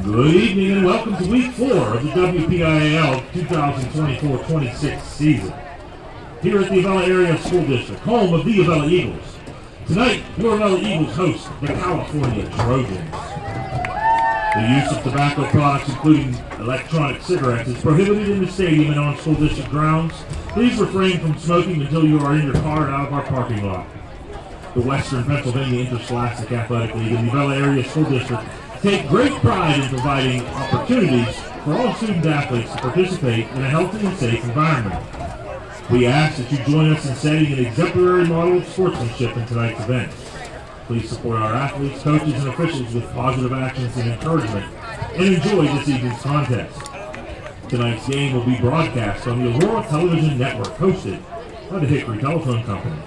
Good evening and welcome to Week 4 of the WPIAL 2024-26 season. Here at the Avella Area School District, home of the Avella Eagles. Tonight, your Avella Eagles host the California Trojans. The use of tobacco products, including electronic cigarettes, is prohibited in the stadium and on school district grounds. Please refrain from smoking until you are in your car and out of our parking lot. The Western Pennsylvania Interscholastic Athletic League and the Avella Area School District take great pride in providing opportunities for all student athletes to participate in a healthy and safe environment. We ask that you join us in setting an exemplary model of sportsmanship in tonight's event. Please support our athletes, coaches, and officials with positive actions and encouragement, and enjoy this evening's contest. Tonight's game will be broadcast on the Aurora Television Network, hosted by the Hickory Telephone Company.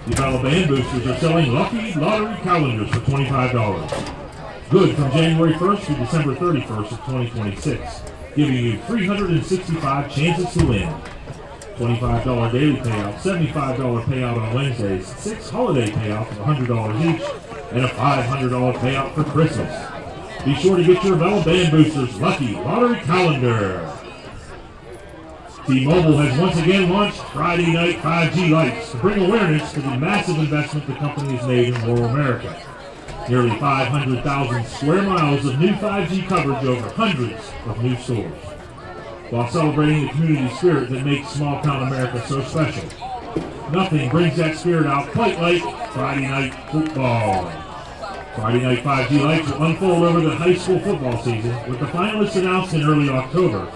The Avella Band Boosters are selling lucky lottery calendars for $25. Good from January 1st to December 31st of 2026, giving you 365 chances to win. $25 daily payout, $75 payout on Wednesdays, 6 holiday payouts of $100 each, and a $500 payout for Christmas. Be sure to get your Avella Band Boosters Lucky Lottery Calendar. T-Mobile has once again launched Friday Night 5G Lights to bring awareness to the massive investment the company has made in rural America. Nearly 500,000 square miles of new 5G coverage over hundreds of new stores, while celebrating the community spirit that makes small town America so special. Nothing brings that spirit out quite like Friday Night Football. Friday Night 5G Lights will unfold over the high school football season, with the finalists announced in early October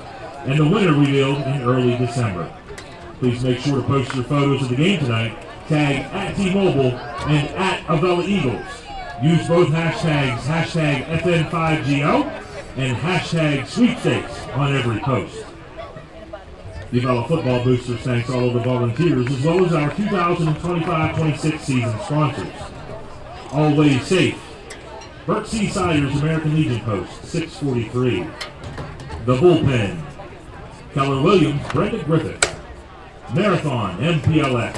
and the winner revealed in early December. Please make sure to post your photos of the game tonight, tag @T-Mobile and @Avella-Eagles. Use both hashtags, #FN5GO and #sweepstakes on every post. The Avella Football Boosters thanks all of the volunteers as well as our 2025-26 season sponsors. Always Safe, Burt C. Siders American Legion Post, 643. The Bullpen, Keller Williams, Brenda Griffith, Marathon, MPLX,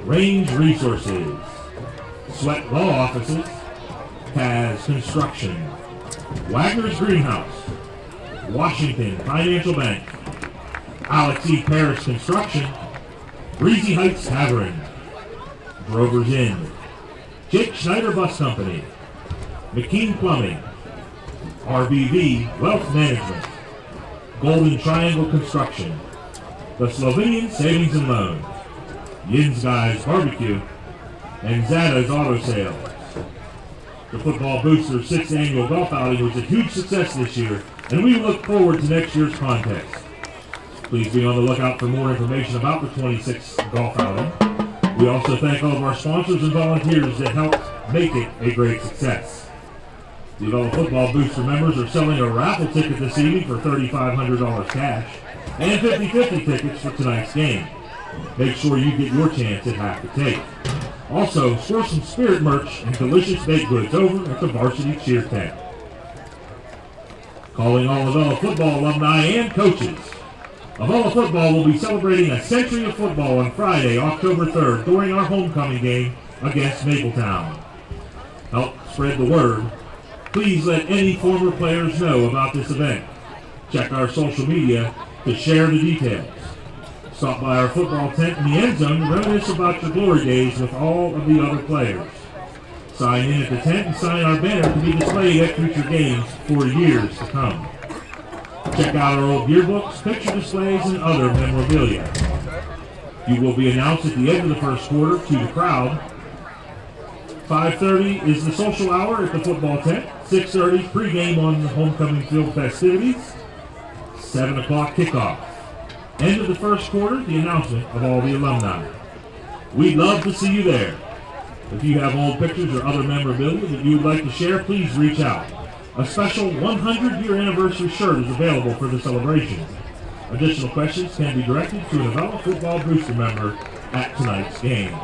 Range Resources, Sweat Law Offices, Kaz Construction, Wagner's Greenhouse, Washington Financial Bank, Alex E. Parrish Construction, Breezy Heights Tavern, Grover's Inn, Jake Schneider Bus Company, McKean Plumbing, RBV Wealth Management, Golden Triangle Construction, the Slovenian Savings and Loan, Yin's Guys Barbecue, and Zada's Auto Sales. The Football Boosters' 6th annual golf outing was a huge success this year, and we look forward to next year's contest. Please be on the lookout for more information about the 26th golf outing. We also thank all of our sponsors and volunteers that helped make it a great success. The Avella Football Booster members are selling a raffle ticket this evening for $3,500 cash and 50-50 tickets for tonight's game. Make sure you get your chance at half the take. Also, score some Spirit merch and delicious baked goods over at the Varsity Cheer Tent. Calling all Avella Football alumni and coaches. Avella Football will be celebrating a century of football on Friday, October 3rd, during our homecoming game against Mapletown. Help spread the word. Please let any former players know about this event. Check our social media to share the details. Stop by our football tent in the end zone to reminisce about your glory days with all of the other players. Sign in at the tent and sign our banner to be displayed at future games for years to come. Check out our old yearbooks, picture displays, and other memorabilia. You will be announced at the end of the first quarter to the crowd. 5:30 is the social hour at the football tent. 6:30 pregame on the homecoming field festivities. 7 o'clock kickoff. End of the first quarter, the announcement of all the alumni. We'd love to see you there. If you have old pictures or other memorabilia that you would like to share, please reach out. A special 100-year anniversary shirt is available for the celebration. Additional questions can be directed to an Avella Football Booster member at tonight's game.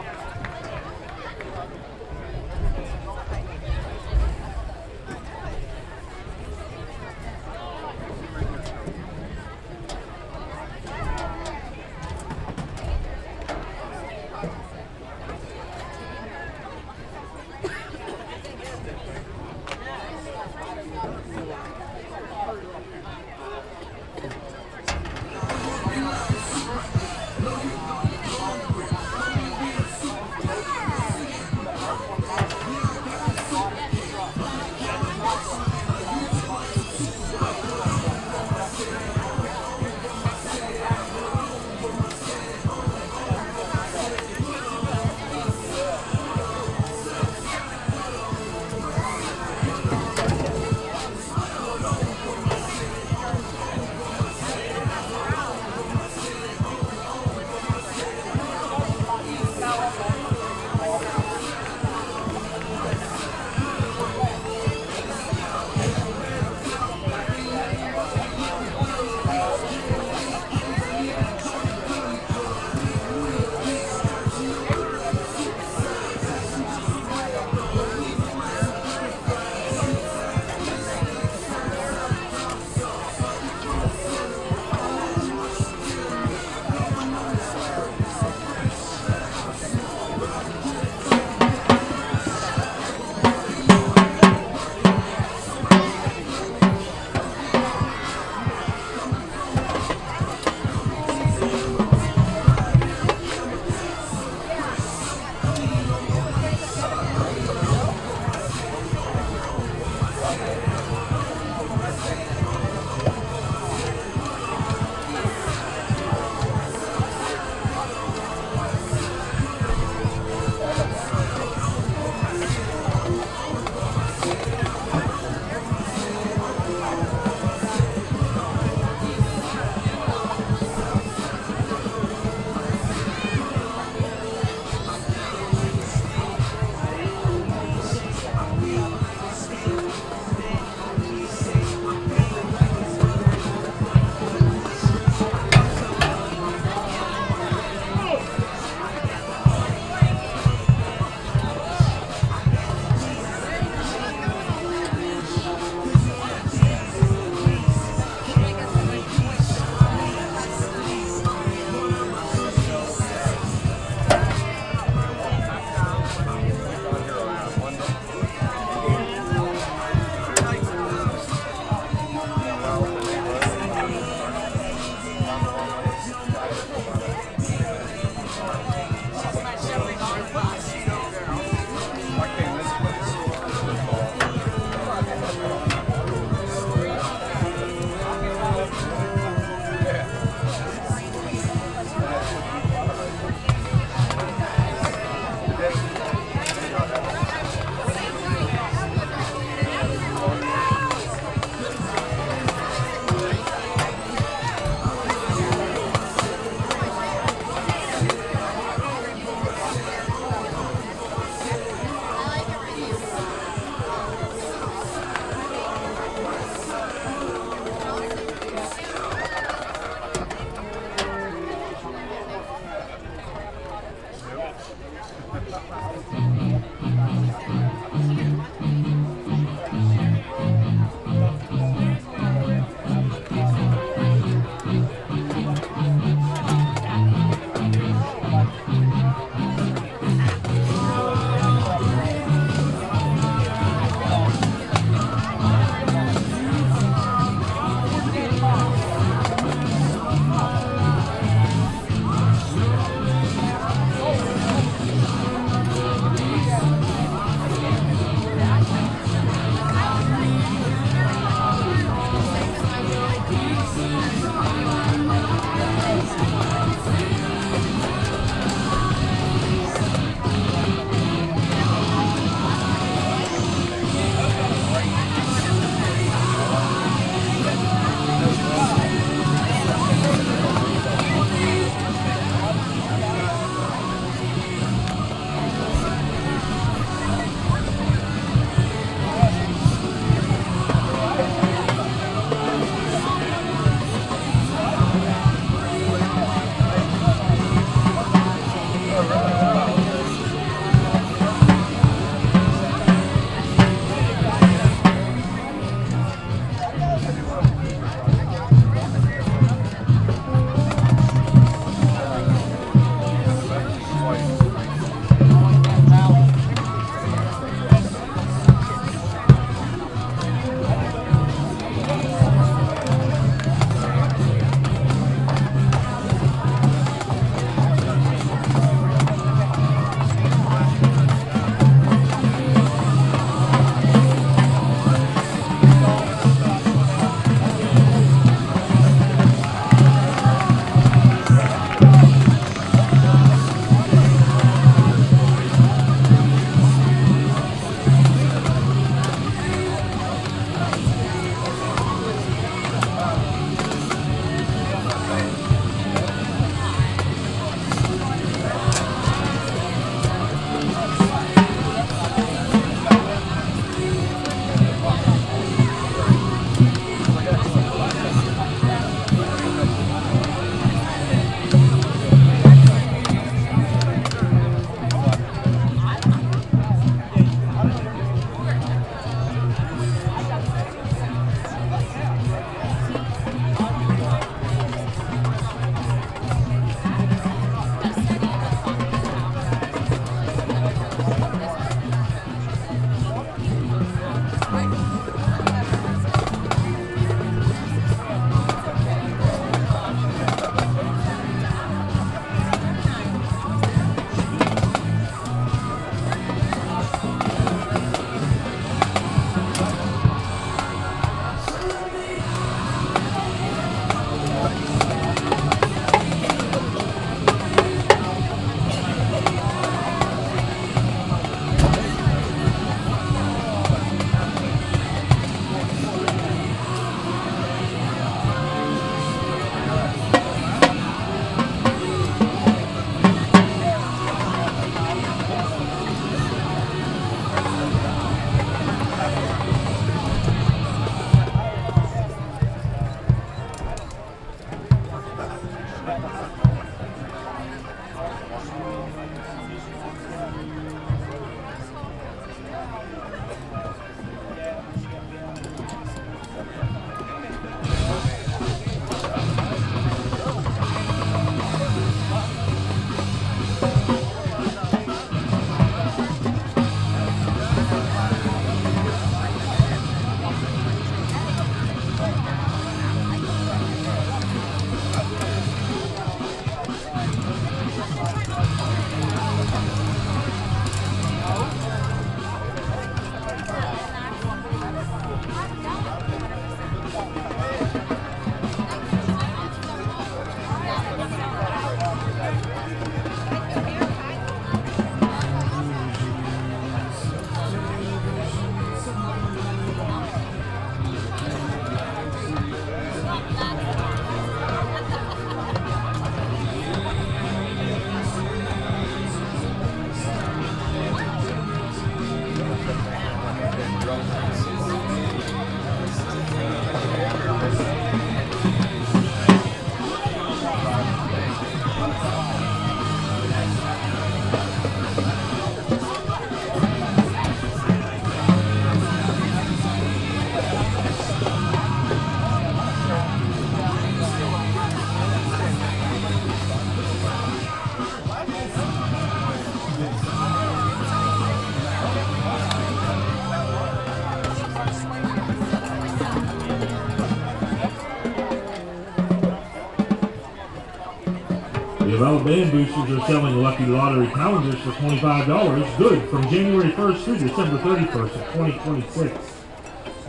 The Avella Band Boosters are selling lucky lottery calendars for $25, good from January 1st through December 31st of 2026.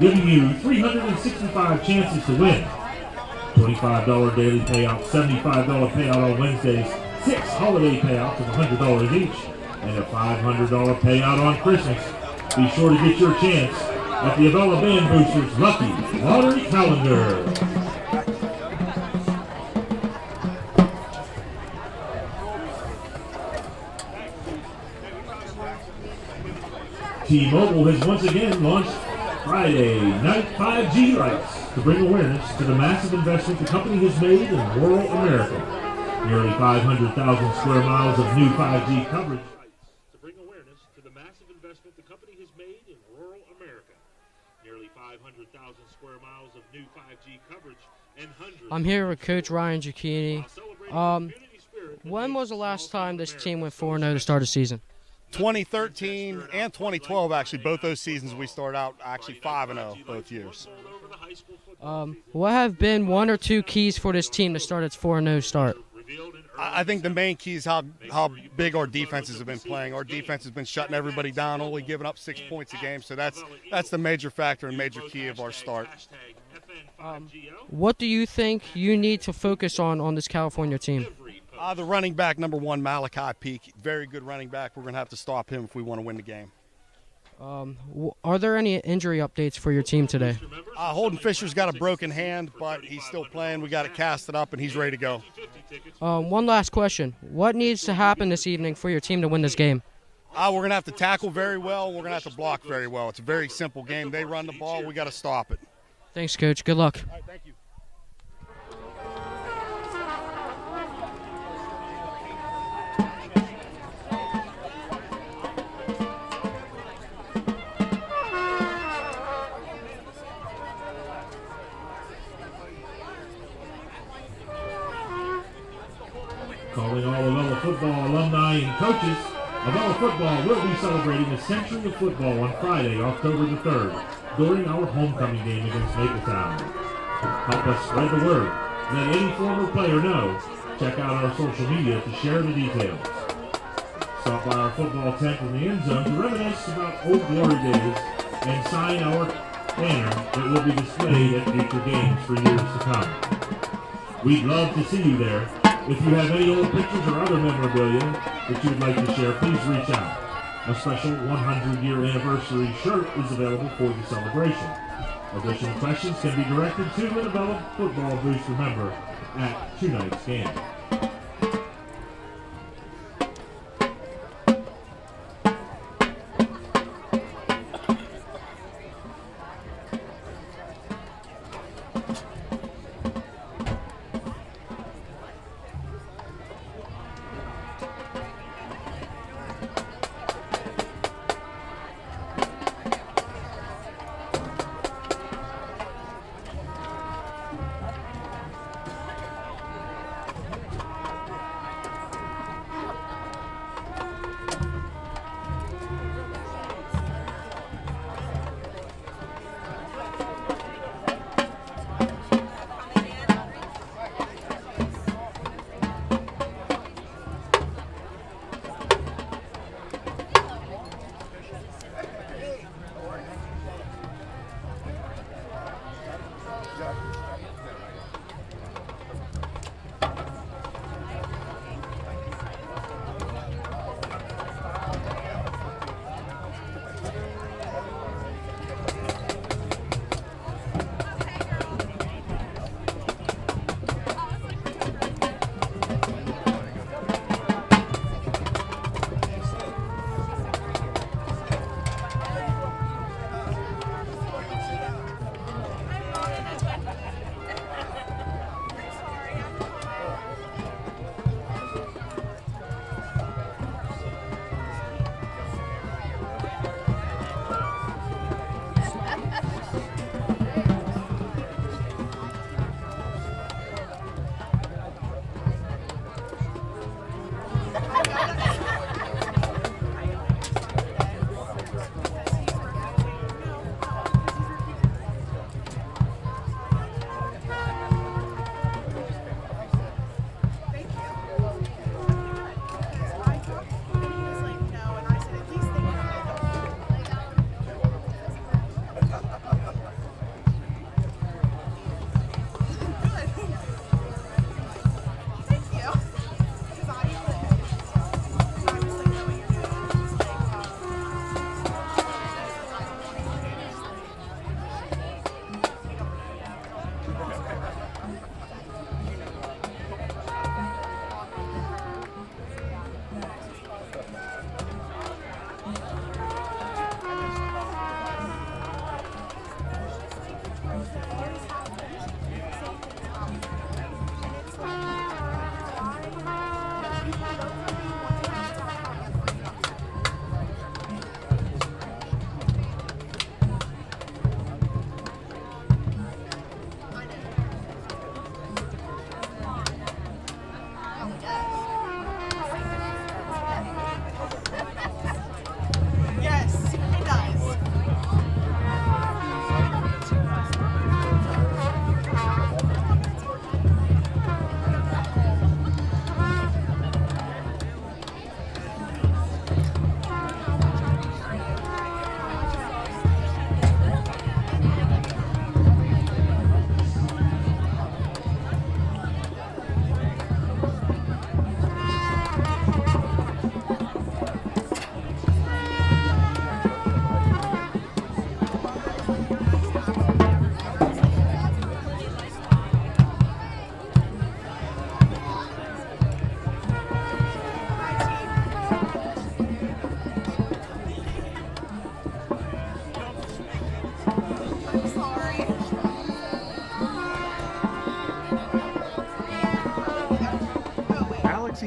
Giving you 365 chances to win. $25 daily payout, $75 payout on Wednesdays, 6 holiday payouts of $100 each, and a $500 payout on Christmas. Be sure to get your chance at the Avella Band Boosters Lucky Lottery Calendar. T-Mobile has once again launched Friday night 5G lights to bring awareness to the massive investment the company has made in rural America. Nearly 500,000 square miles of new 5G coverage. To bring awareness to the massive investment the company has made in rural America. Nearly 500,000 square miles of new 5G coverage and hundreds. I'm here with Coach Ryan Giacchini. When was the last time this team went 4-0 to start a season? 2013 and 2012, actually, both those seasons we started out actually 5-0 both years. What have been one or two keys for this team to start its 4-0 start? I think the main key is how big our defenses have been playing. Our defense has been shutting everybody down, only giving up 6 points a game. So that's the major factor and major key of our start. What do you think you need to focus on this California team? The running back, number 1, Malachi Peak. Very good running back. We're going to have to stop him if we want to win the game. Are there any injury updates for your team today? Holden Fisher's got a broken hand, but he's still playing. We got it casted up, and he's ready to go. One last question. What needs to happen this evening for your team to win this game? We're going to have to tackle very well. We're going to have to block very well. It's a very simple game. They run the ball. We got to stop it. Thanks, Coach. Good luck. All right, thank you. Calling all Avella-Football alumni and coaches, Avella-Football will be celebrating a century of football on Friday, October the 3rd, during our homecoming game against Mapletown. Help us spread the word. Let any former player know. Check out our social media to share the details. Stop by our football tent in the end zone to reminisce about old glory days and sign our banner that will be displayed at future games for years to come. We'd love to see you there. If you have any old pictures or other memorabilia that you would like to share, please reach out. A special 100-year anniversary shirt is available for the celebration. Additional questions can be directed to an Avella-Football Booster member at tonight's game.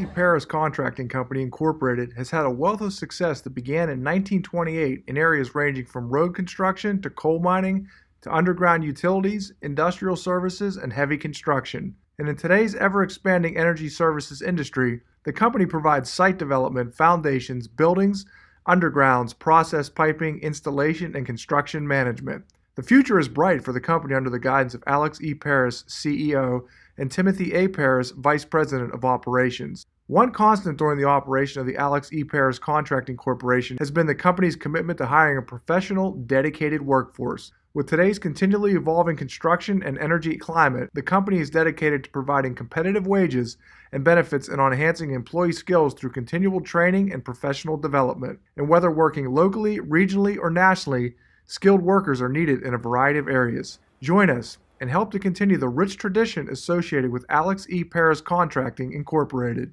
E. Paris Contracting Company Incorporated has had a wealth of success that began in 1928 in areas ranging from road construction to coal mining to underground utilities, industrial services, and heavy construction. And in today's ever-expanding energy services industry, the company provides site development, foundations, buildings, undergrounds, process piping, installation, and construction management. The future is bright for the company under the guidance of Alex E. Paris, CEO, and Timothy A. Paris, Vice President of Operations. One constant during the operation of the Alex E. Paris Contracting Corporation has been the company's commitment to hiring a professional, dedicated workforce. With today's continually evolving construction and energy climate, the company is dedicated to providing competitive wages and benefits and on enhancing employee skills through continual training and professional development. And whether working locally, regionally, or nationally, skilled workers are needed in a variety of areas. Join us and help to continue the rich tradition associated with Alex E. Paris Contracting Incorporated.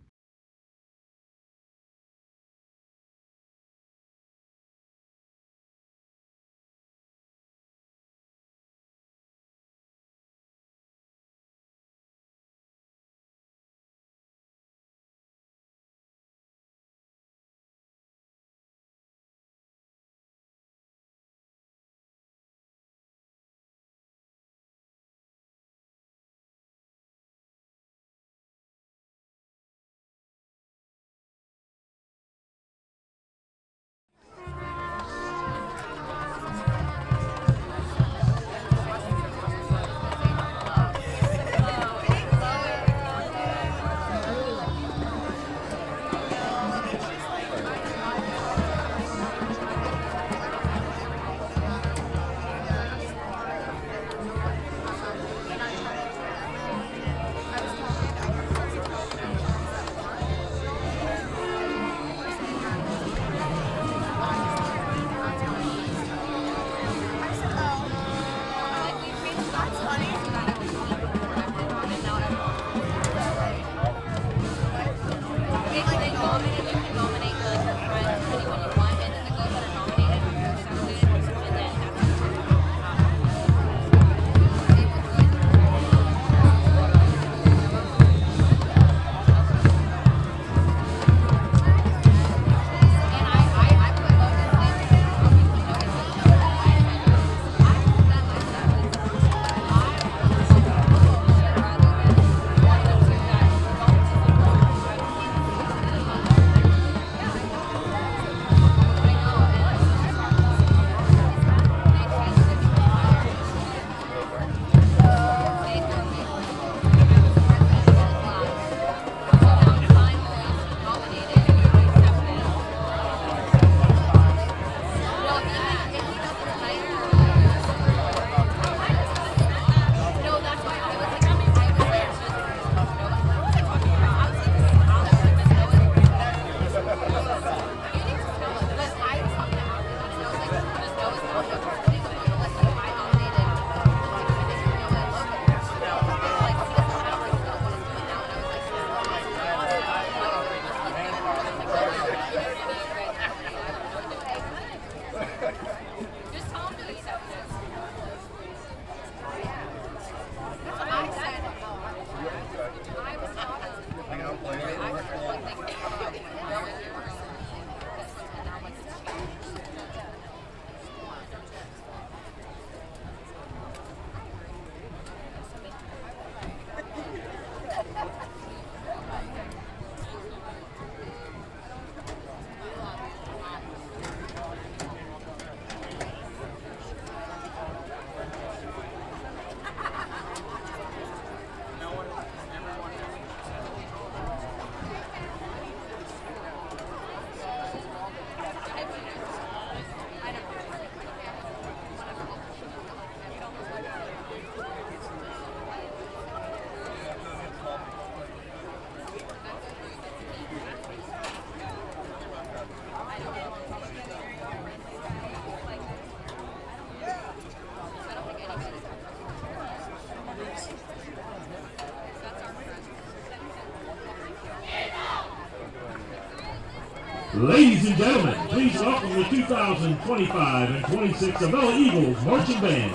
Ladies and gentlemen, please welcome the 2025 and 26 Avella Eagles Marching Band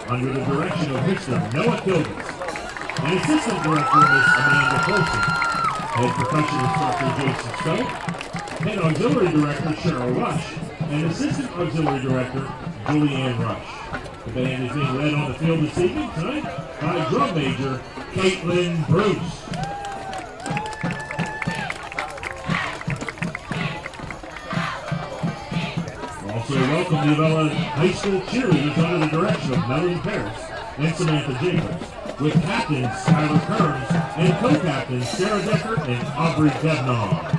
under the direction of Mr. Noah Kilgus and Assistant Director Ms. Amanda Colson. Head percussion instructor Jason Stowe, head auxiliary director Cheryl Rush, and assistant auxiliary director Julianne Rush. The band is being led on the field this evening tonight by drum major Caitlin Bruce. Also welcome the Avella High School cheerleaders under the direction of Melanie Paris and Samantha Jacobs, with captains Skylar Kearns and co-captains Sarah Decker and Aubrey Devnar.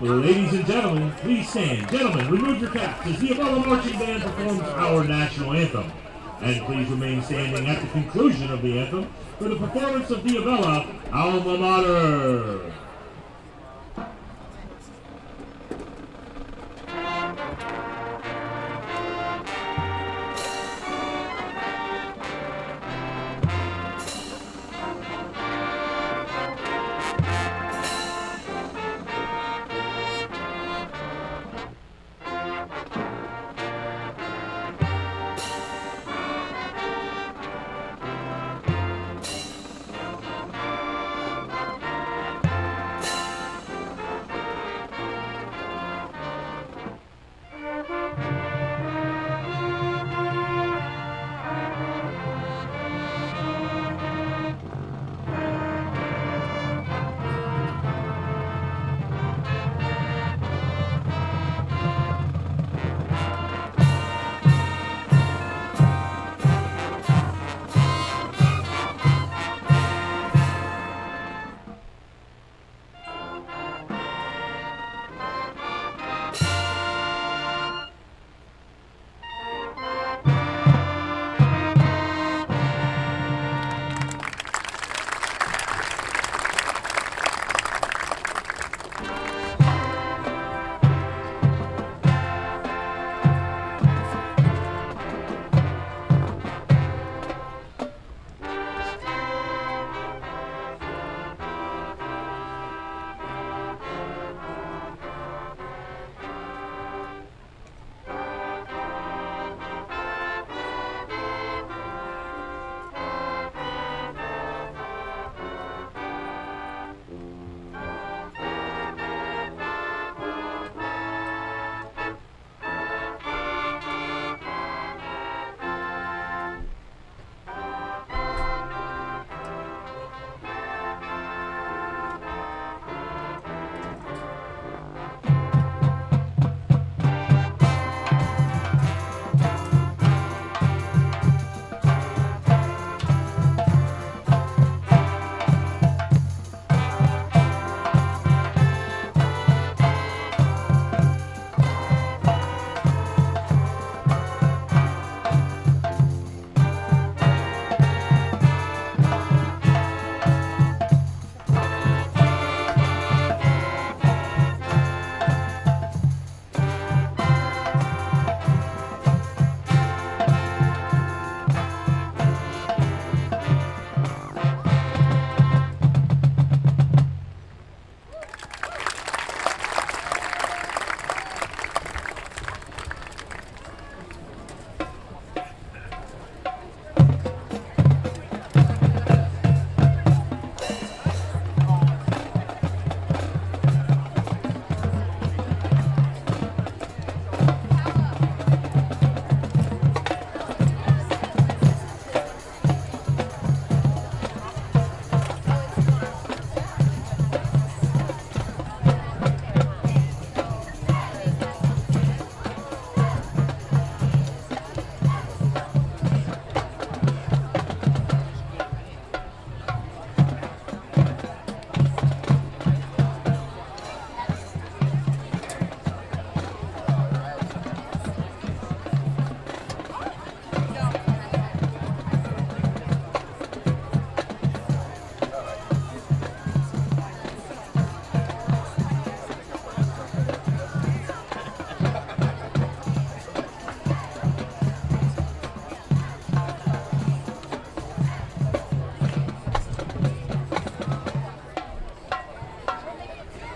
Ladies and gentlemen, please stand. Gentlemen, remove your caps as the Avella Marching Band performs our national anthem. And please remain standing at the conclusion of the anthem for the performance of the Avella Alma Mater.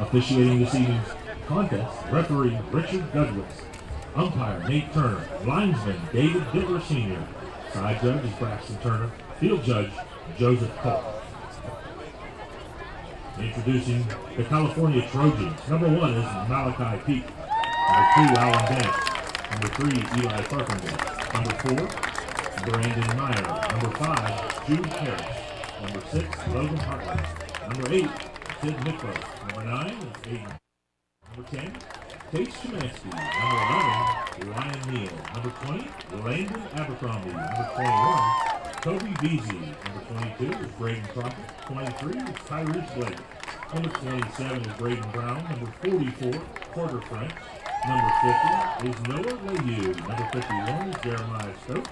Officiating this evening's contest, referee Richard Douglas. Umpire Nate Turner. Linesman David Dittler Sr. Side judge is Braxton Turner. Field judge Joseph Polk. Introducing the California Trojans. Number 1 is Malachi Peak. Number 2, Alan Bennett. Number 3, Eli Carpenter. Number 4, Brandon Meyer. Number 5, Jude Harris. Number 6, Logan Hartley. Number 8, Sid Miklos. Number 9 is Aiden. Number 10, Tate Szymanski. Number 11, Ryan Neal. Number 20, Landon Abercrombie. Number 21, Toby Beasley. Number 22 is Braden Crockett. 23 is Tyrese Blake. Number 27 is Braden Brown. Number 44, Carter French. Number 50 is Noah Lehew. Number 51 is Jeremiah Stoke.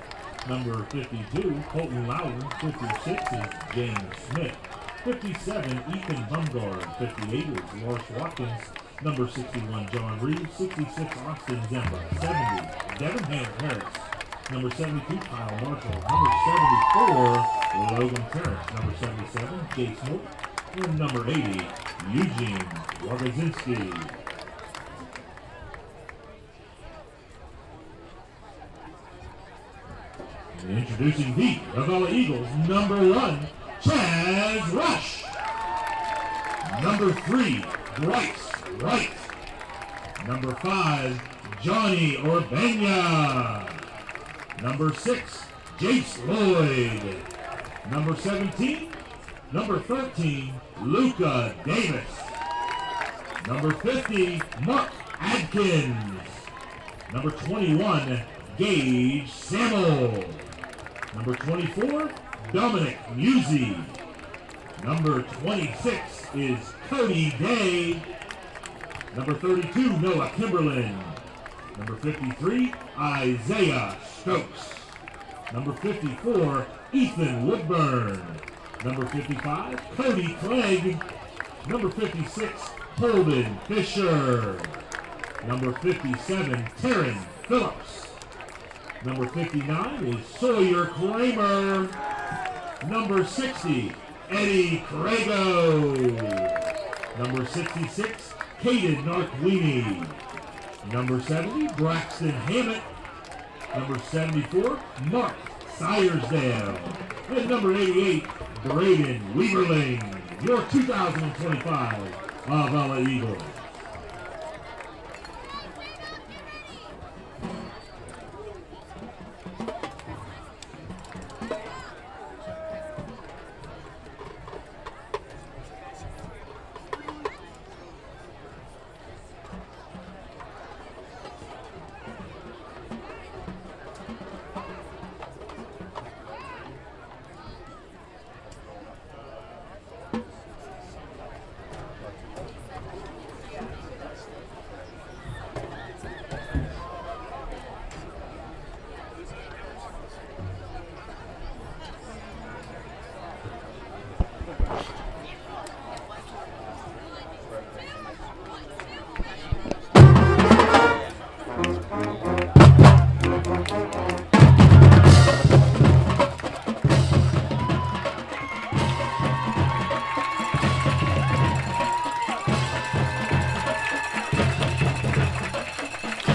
Number 52, Colton Loudon. 56 is James Smith. 57, Ethan Bumgard. 58 is Lars Watkins. Number 61, John Reeves. 66, Austin Zemba. 70, Devin Harris. Number 72, Kyle Marshall. Number 74, Logan Terrence. Number 77, Jace Moore. And number 80, Eugene Wagazinski. Introducing the Avella Eagles, number 1, Chaz Rush. Number 3, Bryce Wright. Number 5, Johnny Orbania. Number 6, Jace Lloyd. Number 17, number 13, Luca Davis. Number 50, Mark Adkins. Number 21, Gage Samuel. Number 24, Dominic Musey. Number 26 is Cody Day. Number 32, Noah Kimberlin. Number 53, Isaiah Stokes. Number 54, Ethan Woodburn. Number 55, Cody Clegg. Number 56, Holden Fisher. Number 57, Taryn Phillips. Number 59 is Sawyer Kramer. Number 60, Eddie Crago. Number 66, Caden Narquini. Number 70, Braxton Hammett. Number 74, Mark Syersdale. And number 88, Braden Weaverling. Your 2025 Avella Eagles.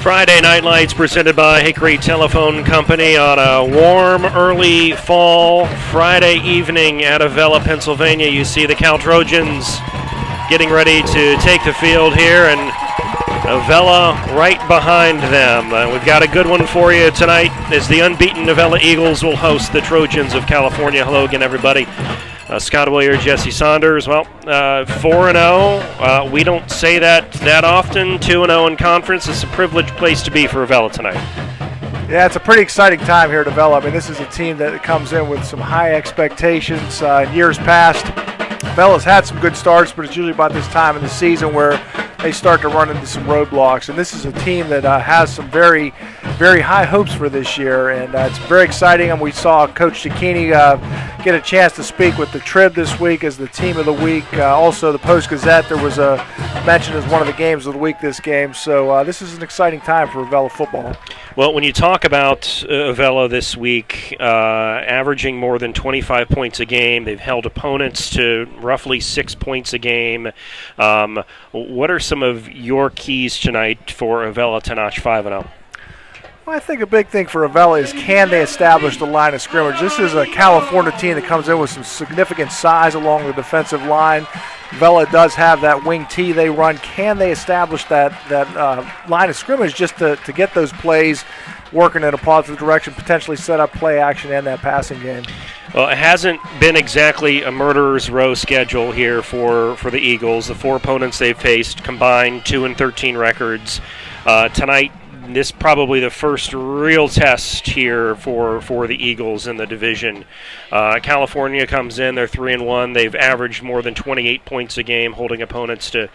Friday Night Lights presented by Hickory Telephone Company on a warm, early fall Friday evening at Avella, Pennsylvania. You see the Cal Trojans getting ready to take the field here, and Avella right behind them. We've got a good one for you tonight as the unbeaten Avella Eagles will host the Trojans of California. Hello again, everybody. Scott Willier, Jesse Saunders. Well, 4-0. We don't say that often. 2-0 in conference. It's a privileged place to be for Avella tonight. Yeah, it's a pretty exciting time here at Avella. I mean, this is a team that comes in with some high expectations. In years past, Avella's had some good starts, but it's usually about this time in the season where they start to run into some roadblocks. And this is a team that has some very, very high hopes for this year, and it's very exciting. And we saw Coach Cicchini get a chance to speak with the Trib this week as the team of the week. Also, the Post-Gazette, there was a mention as one of the games of the week this game. So this is an exciting time for Avella football. Well, when you talk about Avella this week, averaging more than 25 points a game, they've held opponents to roughly 6 points a game. What are some of your keys tonight for Avella to notch 5-0? Well, I think a big thing for Avella is, can they establish the line of scrimmage? This is a California team that comes in with some significant size along the defensive line. Avella does have that wing T they run. Can they establish that line of scrimmage just to get those plays working in a positive direction, potentially set up play action and that passing game? Well, it hasn't been exactly a murderer's row schedule here for the Eagles. The 4 opponents they've faced combined 2-13 records. Tonight, this is probably the first real test here for the Eagles in the division. California comes in, they're 3-1. They've averaged more than 28 points a game, holding opponents to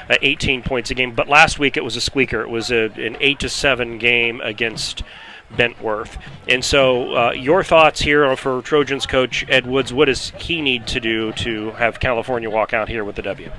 18 points a game. But last week it was a squeaker. It was an 8-7 game against Bentworth. And so your thoughts here for Trojans coach Ed Woods, what does he need to do to have California walk out here with the W?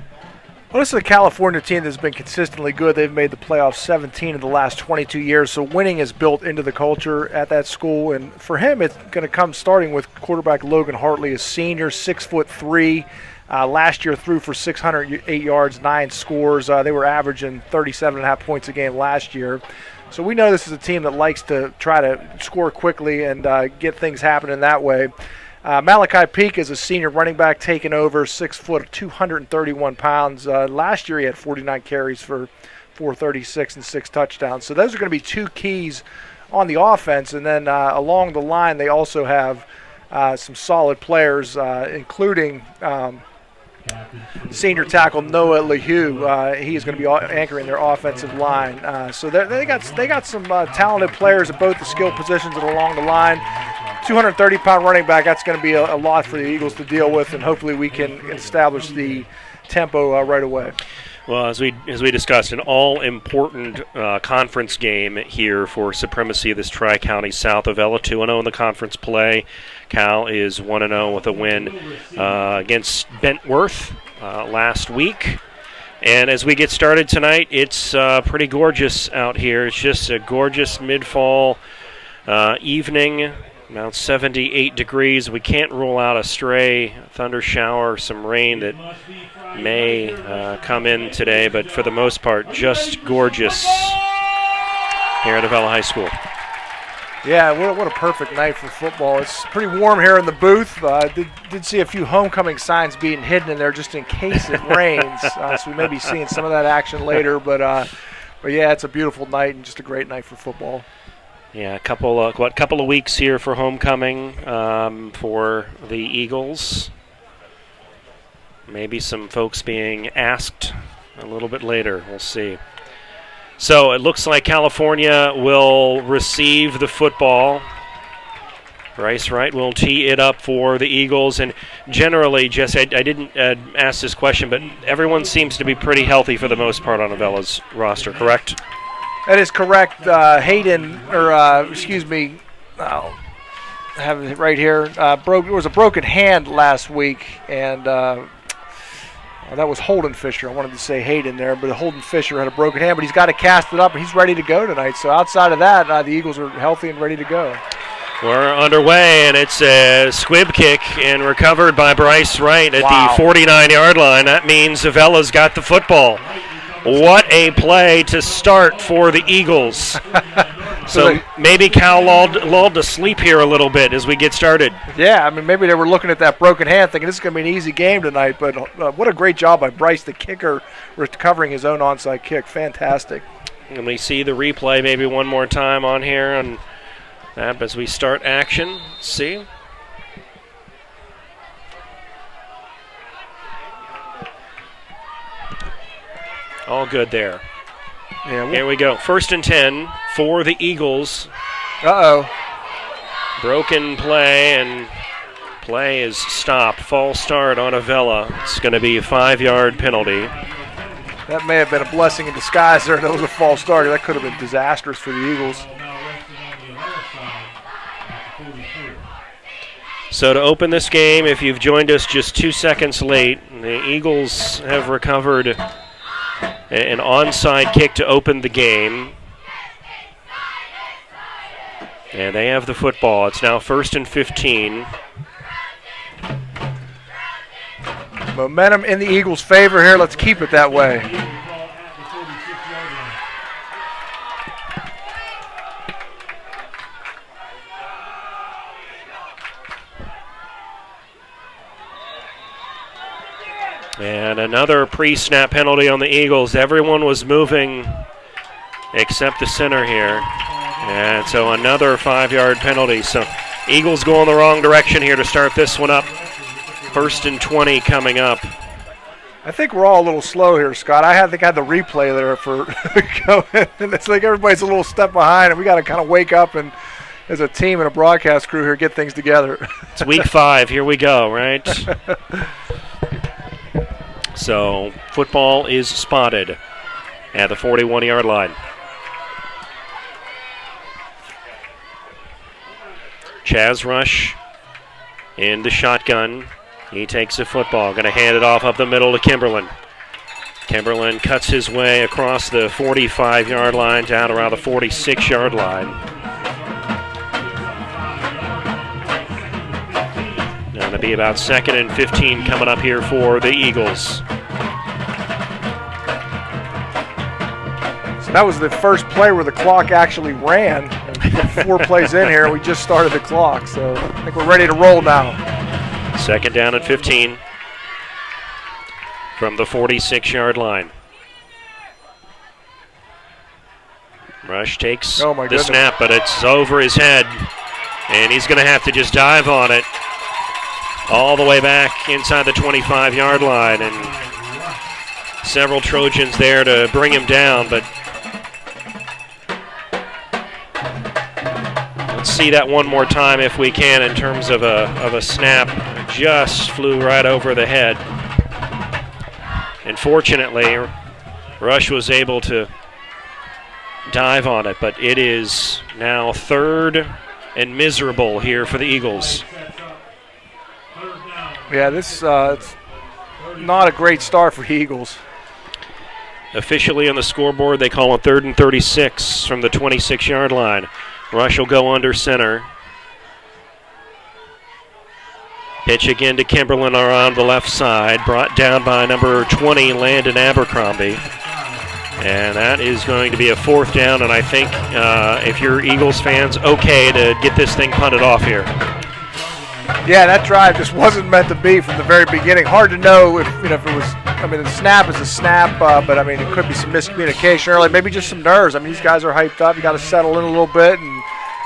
Well, this is a California team that's been consistently good. They've made the playoffs 17 of the last 22 years, so winning is built into the culture at that school. And for him, it's going to come starting with quarterback Logan Hartley, a senior, 6'3". Last year threw for 608 yards, 9 scores. They were averaging 37.5 points a game last year. So we know this is a team that likes to try to score quickly and get things happening that way. Malachi Peak is a senior running back taking over, 6 foot, 231 pounds. Last year he had 49 carries for 436 and 6 touchdowns. So those are going to be 2 keys on the offense. And then along the line they also have some solid players, including senior tackle Noah LeHue. He is going to be anchoring their offensive line. So they got some talented players at both the skill positions and along the line. 230-pound running back, that's going to be a lot for the Eagles to deal with, and hopefully we can establish the tempo right away. Well, as we discussed, an all-important conference game here for supremacy of this Tri-County South. Avella 2-0 in the conference play. Cal is 1-0 with a win against Bentworth last week. And as we get started tonight, it's pretty gorgeous out here. It's just a gorgeous mid-fall evening. Around 78 degrees. We can't rule out a stray thunder shower or some rain that may come in today, but for the most part, just gorgeous here at Avella High School. Yeah, what a perfect night for football. It's pretty warm here in the booth. Did see a few homecoming signs being hidden in there just in case it rains. So we may be seeing some of that action later, but yeah, it's a beautiful night and just a great night for football. Yeah, a couple of weeks here for homecoming for the Eagles. Maybe some folks being asked a little bit later. We'll see. So it looks like California will receive the football. Bryce Wright will tee it up for the Eagles. And generally, Jesse, I didn't ask this question, but everyone seems to be pretty healthy for the most part on Avella's roster, correct? That is correct. Hayden, I have it right here. There was a broken hand last week, and that was Holden Fisher. I wanted to say Hayden there, but Holden Fisher had a broken hand, but he's got to cast it up, and he's ready to go tonight. So outside of that, the Eagles are healthy and ready to go. We're underway, and it's a squib kick and recovered by Bryce Wright at the 49-yard line. That means Avella's got the football. What a play to start for the Eagles. So maybe Cal lulled to sleep here a little bit as we get started. Yeah, I mean, maybe they were looking at that broken hand thinking this is going to be an easy game tonight, but what a great job by Bryce, the kicker, recovering his own onside kick. Fantastic. And we see the replay maybe one more time on here on that as we start action. Let's see. All good there. Yeah, here we go. 1st and 10 for the Eagles. Uh-oh. Broken play, and play is stopped. False start on Avella. It's going to be a 5-yard penalty. That may have been a blessing in disguise there. That was a false start. That could have been disastrous for the Eagles. So to open this game, if you've joined us just 2 seconds late, the Eagles have recovered an onside kick to open the game. And they have the football. It's now 1st and 15. Momentum in the Eagles' favor here. Let's keep it that way. And another pre-snap penalty on the Eagles. Everyone was moving except the center here. And so another 5-yard penalty. So Eagles going the wrong direction here to start this one up. 1st and 20 coming up. I think we're all a little slow here, Scott. I think I had the replay there for going, and it's like everybody's a little step behind, and we got to kind of wake up and, as a team and a broadcast crew here, get things together. It's week 5. Here we go, right? So football is spotted at the 41-yard line. Chaz Rush in the shotgun. He takes the football, going to hand it off up the middle to Kimberlin. Kimberlin cuts his way across the 45-yard line down around the 46-yard line. Now it'll be about 2nd and 15 coming up here for the Eagles. So that was the first play where the clock actually ran. 4 plays in here, we just started the clock, so I think we're ready to roll now. 2nd down and 15 from the 46-yard line. Rush takes the snap, but it's over his head, and he's going to have to just dive on it all the way back inside the 25-yard line, and several Trojans there to bring him down, but let's see that one more time if we can in terms of a snap. Just flew right over the head. And fortunately, Rush was able to dive on it, but it is now 3rd and miserable here for the Eagles. Yeah, this it's not a great start for the Eagles. Officially on the scoreboard, they call it 3rd and 36 from the 26-yard line. Rush will go under center. Pitch again to Kimberlin around the left side, brought down by number 20, Landon Abercrombie. And that is going to be a 4th down, and I think if you're Eagles fans, okay to get this thing punted off here. Yeah, that drive just wasn't meant to be from the very beginning. Hard to know if it was. I mean, the snap is a snap, but I mean, it could be some miscommunication early, maybe just some nerves. I mean, these guys are hyped up. You got to settle in a little bit, and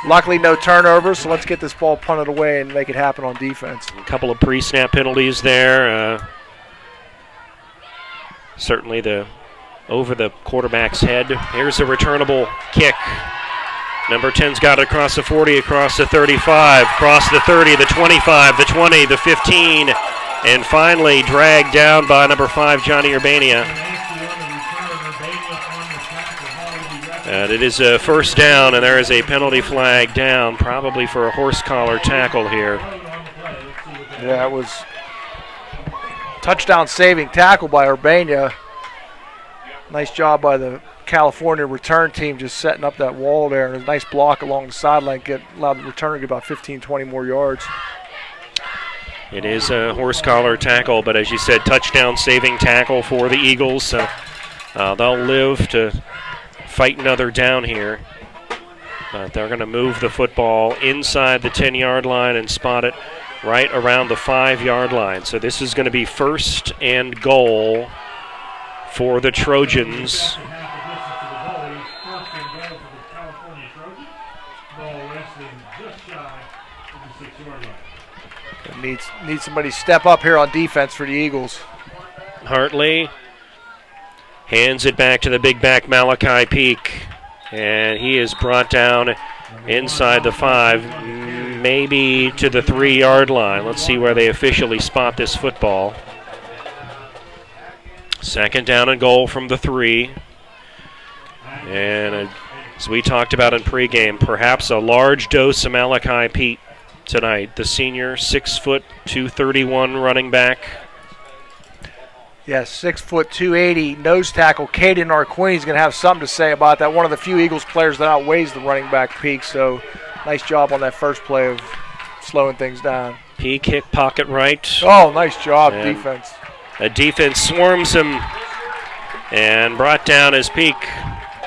luckily no turnovers. So let's get this ball punted away and make it happen on defense. A couple of pre-snap penalties there. Certainly over the quarterback's head. Here's a returnable kick. Number 10's got it across the 40, across the 35, across the 30, the 25, the 20, the 15, and finally dragged down by number 5, Johnny Urbania. And it is a 1st down, and there is a penalty flag down, probably for a horse collar tackle here. Yeah, it was touchdown saving tackle by Urbania. Nice job by the California return team just setting up that wall there. And a nice block along the sideline allowed the returner to get about 15, 20 more yards. It is a horse collar tackle, but as you said, touchdown saving tackle for the Eagles. So they'll live to fight another down here. But they're going to move the football inside the 10-yard line and spot it right around the 5-yard line. So this is going to be 1st and goal for the Trojans. Needs somebody to step up here on defense for the Eagles. Hartley hands it back to the big back Malachi Peak, and he is brought down inside the 5, maybe to the 3-yard line. Let's see where they officially spot this football. Second down and goal from the 3. And as we talked about in pregame, perhaps a large dose of Malachi Pete tonight. The senior, 6 foot 231 running back. Yes, 6 foot 280 nose tackle. Caden Arquini's going to have something to say about that. One of the few Eagles players that outweighs the running back Peak. So nice job on that first play of slowing things down. Peak hit pocket right. Oh, nice job, defense. The defense swarms him and brought down as Peak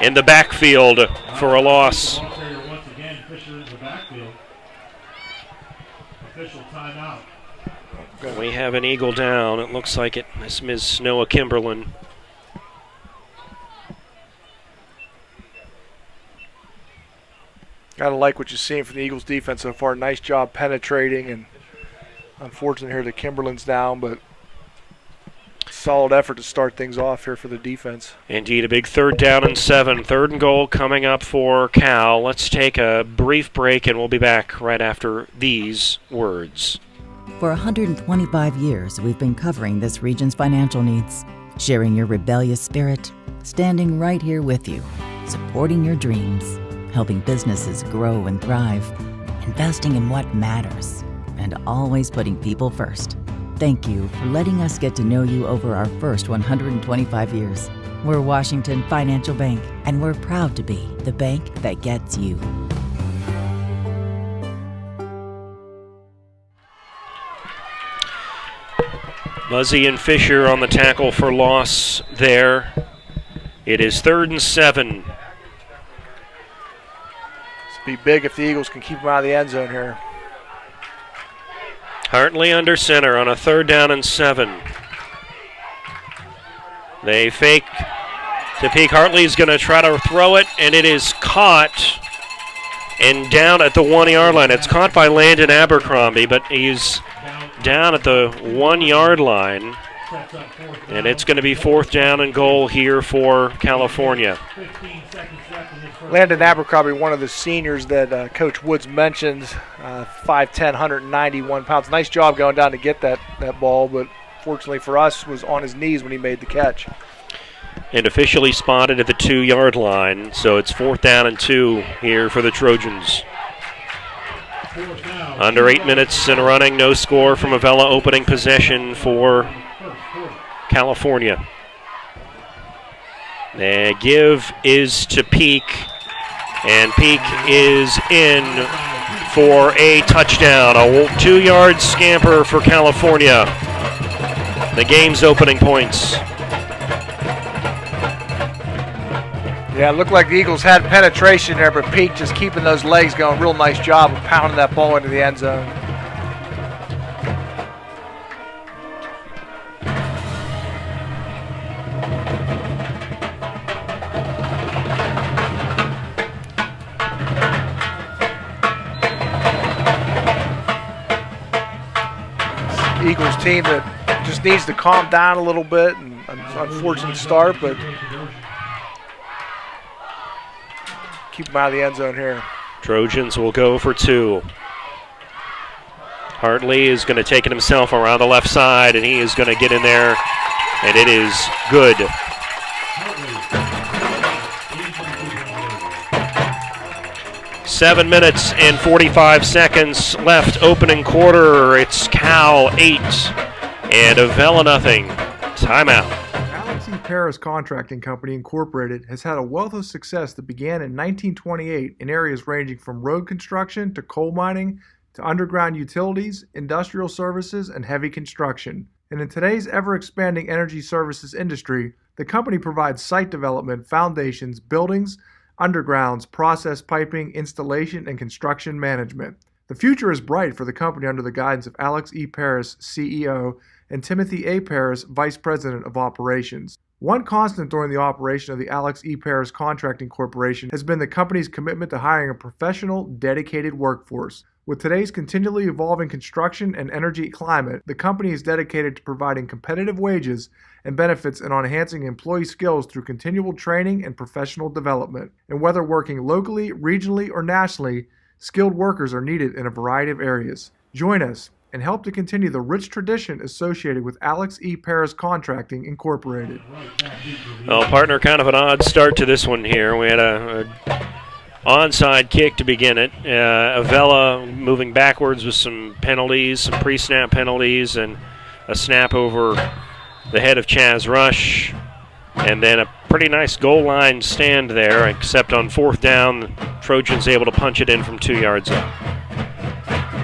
in the backfield for a loss. Once again, Fisher in the backfield. Official timeout. We have an Eagle down. It looks like it. This Ms. Noah Kimberlin. Gotta like what you're seeing from the Eagles defense so far. Nice job penetrating, and unfortunately here the Kimberlin's down, but solid effort to start things off here for the defense. Indeed, a big 3rd down and 7. 3rd and goal coming up for Cal. Let's take a brief break, and we'll be back right after these words. For 125 years, we've been covering this region's financial needs, sharing your rebellious spirit, standing right here with you, supporting your dreams, helping businesses grow and thrive, investing in what matters, and always putting people first. Thank you for letting us get to know you over our first 125 years. We're Washington Financial Bank, and we're proud to be the bank that gets you. Muzzy and Fisher on the tackle for loss there. It is 3rd and 7. It's be big if the Eagles can keep them out of the end zone here. Hartley under center on a 3rd down and 7. They fake to Peak. Hartley's going to try to throw it, and it is caught and down at the 1-yard line. It's caught by Landon Abercrombie, but he's down at the 1-yard line, and it's going to be 4th down and goal here for California. Landon Abercrombie, one of the seniors that Coach Woods mentioned, 5'10", 191 pounds. Nice job going down to get that ball, but fortunately for us was on his knees when he made the catch. And officially spotted at the 2-yard line, so it's 4th down and 2 here for the Trojans. Under 8 minutes and running, no score from Avella. Opening possession for California. The give is to Peak, and Peak is in for a touchdown. A 2-yard scamper for California. The game's opening points. Yeah, it looked like the Eagles had penetration there, but Peak just keeping those legs going. Real nice job of pounding that ball into the end zone. Eagles team that just needs to calm down a little bit, and an unfortunate start, but keep them out of the end zone here. Trojans will go for 2. Hartley is going to take it himself around the left side, and he is going to get in there, and it is good. Seven minutes and 45 seconds left. Opening quarter. It's Cal 8 and Avella nothing. Timeout. Alex E. Paris Contracting Company Incorporated has had a wealth of success that began in 1928 in areas ranging from road construction to coal mining to underground utilities, industrial services, and heavy construction. And in today's ever-expanding energy services industry, the company provides site development, foundations, buildings, undergrounds, process piping, installation, and construction management. The future is bright for the company under the guidance of Alex E. Paris, CEO, and Timothy A. Paris, Vice President of Operations. One constant during the operation of the Alex E. Paris Contracting Corporation has been the company's commitment to hiring a professional, dedicated workforce. With today's continually evolving construction and energy climate, the company is dedicated to providing competitive wages and benefits and on enhancing employee skills through continual training and professional development. And whether working locally, regionally, or nationally, skilled workers are needed in a variety of areas. Join us and helped to continue the rich tradition associated with Alex E. Paris Contracting Incorporated. Well, partner, kind of an odd start to this one here. We had a onside kick to begin it. Avella moving backwards with some penalties, some pre-snap penalties, and a snap over the head of Chaz Rush. And then a pretty nice goal line stand there, except on fourth down, the Trojans able to punch it in from 2 yards out.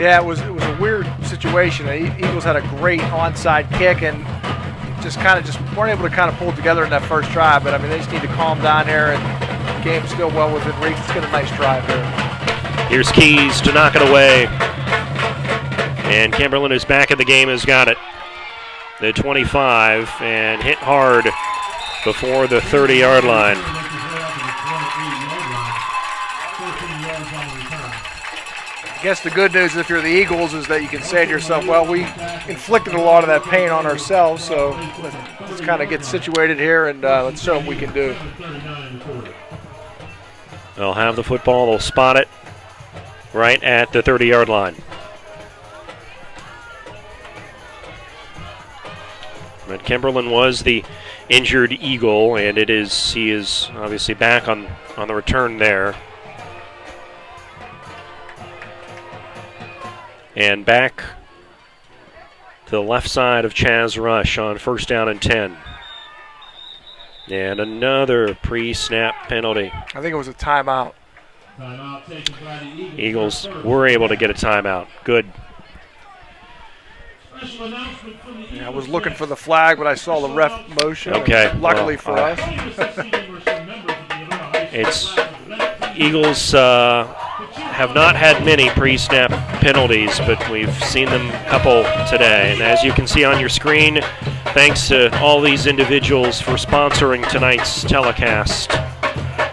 Yeah, it was a weird situation. The Eagles had a great onside kick and just weren't able to kind of pull it together in that first drive. But I mean, they just need to calm down here, and the game's still well within reach. Let's get a nice drive here. Here's Keys to knock it away, and Kimberlin, who's back in the game, has got it. The 25 and hit hard before the 30-yard line. I guess the good news, if you're the Eagles, is that you can say to yourself, well, we inflicted a lot of that pain on ourselves, so let's kind of get situated here and let's show them we can do. They'll have the football. They'll spot it right at the 30-yard line. But Kimberlin was the injured Eagle, and he is obviously back on the return there. And back to the left side of Chaz Rush on first down and 10. And another pre-snap penalty. I think it was a timeout. Eagles were able to get a timeout. Good. Yeah, I was looking for the flag, but I saw the ref motion. Okay. Luckily for us. It's Eagles have not had many pre-snap penalties, but we've seen them a couple today. And as you can see on your screen, thanks to all these individuals for sponsoring tonight's telecast.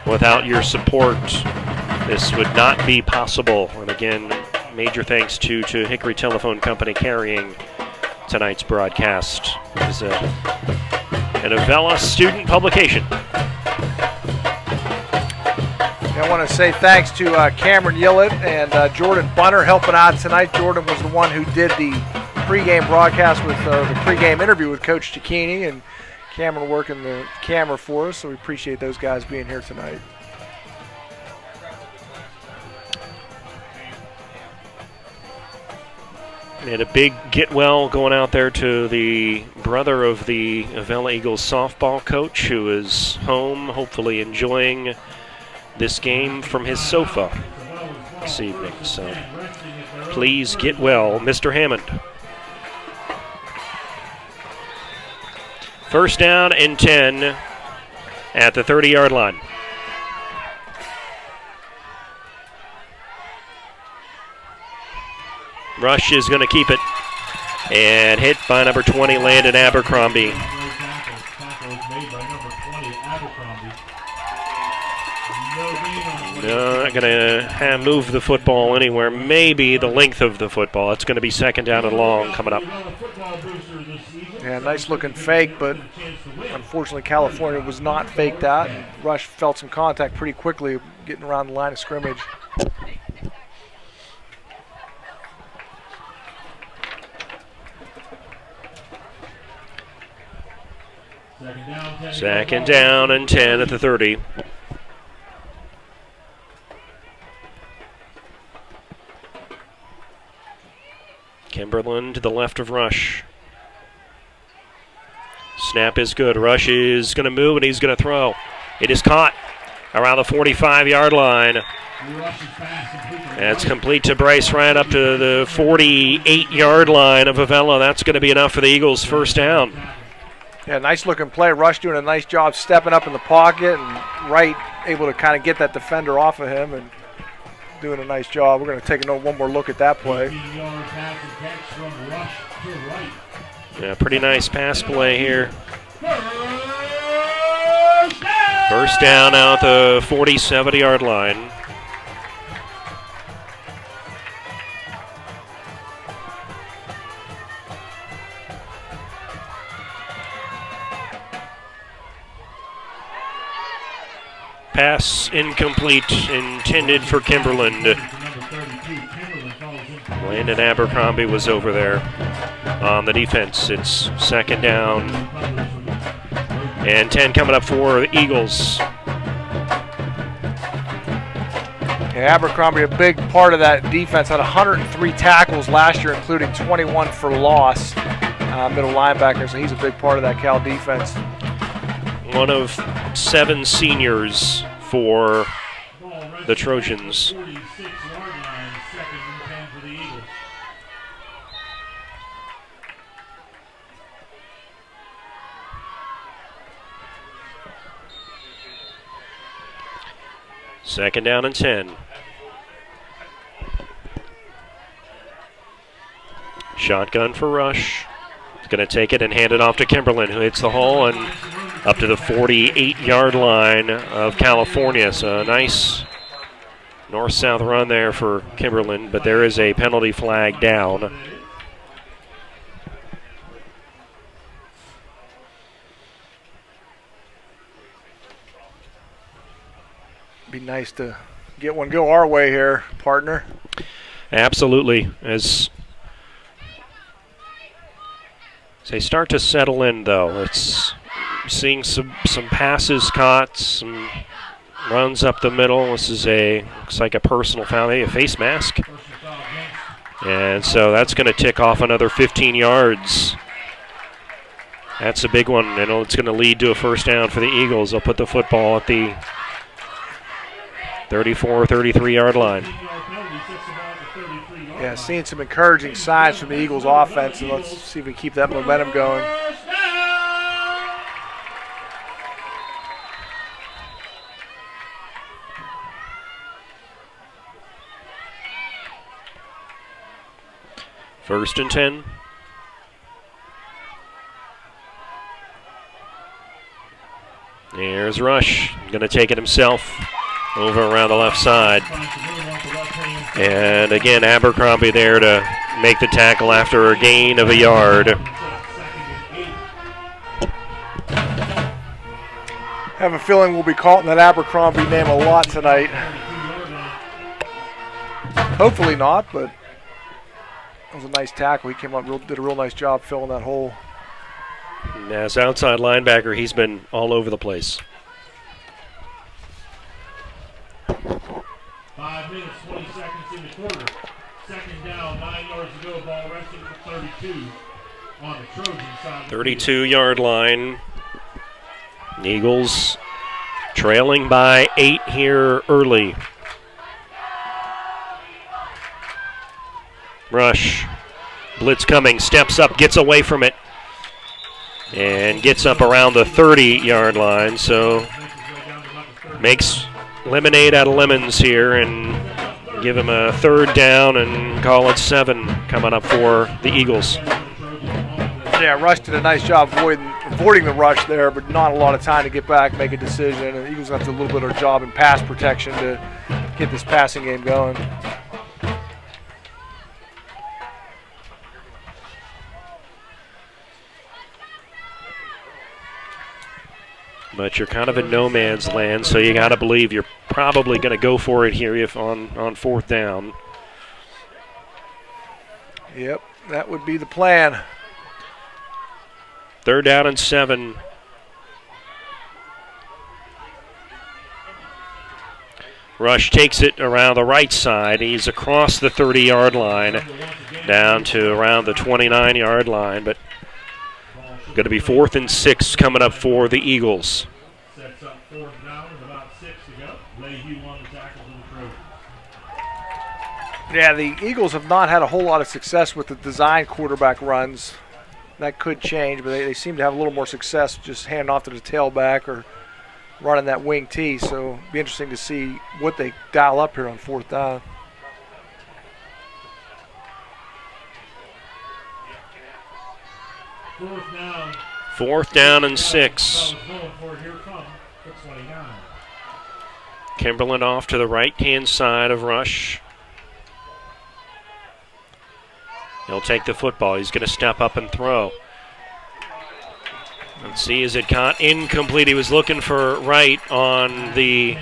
Without your support, this would not be possible. And again, major thanks to Hickory Telephone Company carrying tonight's broadcast. It's an Avella student publication. I want to say thanks to Cameron Yillett and Jordan Bunner helping out tonight. Jordan was the one who did the pregame broadcast with the pregame interview with Coach Cicchini, and Cameron working the camera for us, so we appreciate those guys being here tonight. And a big get well going out there to the brother of the Avella Eagles softball coach, who is home, hopefully enjoying this game from his sofa this evening. So please get well, Mr. Hammond. First down and 10 at the 30-yard line. Rush is going to keep it, and hit by number 20, Landon Abercrombie. Not going to move the football anywhere. Maybe the length of the football. It's going to be second down and long coming up. Yeah, nice looking fake, but unfortunately California was not faked out. Rush felt some contact pretty quickly getting around the line of scrimmage. Second down and 10 at the 30. Kimberlin to the left of Rush. Snap is good. Rush is going to move, and he's going to throw. It is caught around the 45-yard line. That's complete to Bryce right up to the 48-yard line of Avella. That's going to be enough for the Eagles' first down. Yeah, nice looking play. Rush doing a nice job stepping up in the pocket, and Wright able to kind of get that defender off of him and doing a nice job. We're going to take one more look at that play. Yeah, pretty nice pass play here. First down out the 47-yard line. Pass incomplete, intended for Kimberlin. Landon Abercrombie was over there on the defense. It's second down and 10 coming up for the Eagles. Yeah, Abercrombie, a big part of that defense, had 103 tackles last year, including 21 for loss. Middle linebacker, so he's a big part of that Cal defense. One of 7 seniors for the Trojans. Second down and 10. Shotgun for Rush. He's going to take it and hand it off to Kimberlin, who hits the hole and up to the 48-yard line of California. So a nice north-south run there for Kimberlin, but there is a penalty flag down. Be nice to get one go our way here, partner. Absolutely. As they start to settle in, though, it's seeing some passes caught, some runs up the middle. This is looks like a personal foul, maybe a face mask. And so that's going to tick off another 15 yards. That's a big one, and it's going to lead to a first down for the Eagles. They'll put the football at the 34, 33-yard line. Yeah, seeing some encouraging signs from the Eagles offense, and let's see if we keep that momentum going. First and 10. Here's Rush. Going to take it himself over around the left side. And again, Abercrombie there to make the tackle after a gain of a yard. I have a feeling we'll be calling that Abercrombie name a lot tonight. Hopefully not, but it was a nice tackle. He came up, did a real nice job filling that hole. As outside linebacker, he's been all over the place. 5 minutes, 20 seconds in the quarter. Second down, 9 yards to go. Ball resting for 32 on the Trojan side. 32-yard line. Eagles trailing by 8 here early. Rush. Blitz coming, steps up, gets away from it, and gets up around the 30-yard line. So makes lemonade out of lemons here and give him a third down and call it 7 coming up for the Eagles. Yeah, Rush did a nice job avoiding the rush there, but not a lot of time to get back, make a decision. And the Eagles have to do a little bit of a job in pass protection to get this passing game going. But you're kind of in no man's land, so you got to believe you're probably going to go for it here if on fourth down. Yep, that would be the plan. Third down and 7. Rush takes it around the right side. He's across the 30-yard line down to around the 29-yard line, but going to be 4th and 6 coming up for the Eagles. Sets up 4th down with about 6 to go. Mayhew on the tackles in the Trojans. Yeah, the Eagles have not had a whole lot of success with the design quarterback runs. That could change, but they seem to have a little more success just handing off to the tailback or running that wing T. So it'll be interesting to see what they dial up here on 4th down. Fourth down and 6. Kimberlin off to the right-hand side of Rush. He'll take the football. He's going to step up and throw. Let's see, is it caught? Incomplete. He was looking for right on the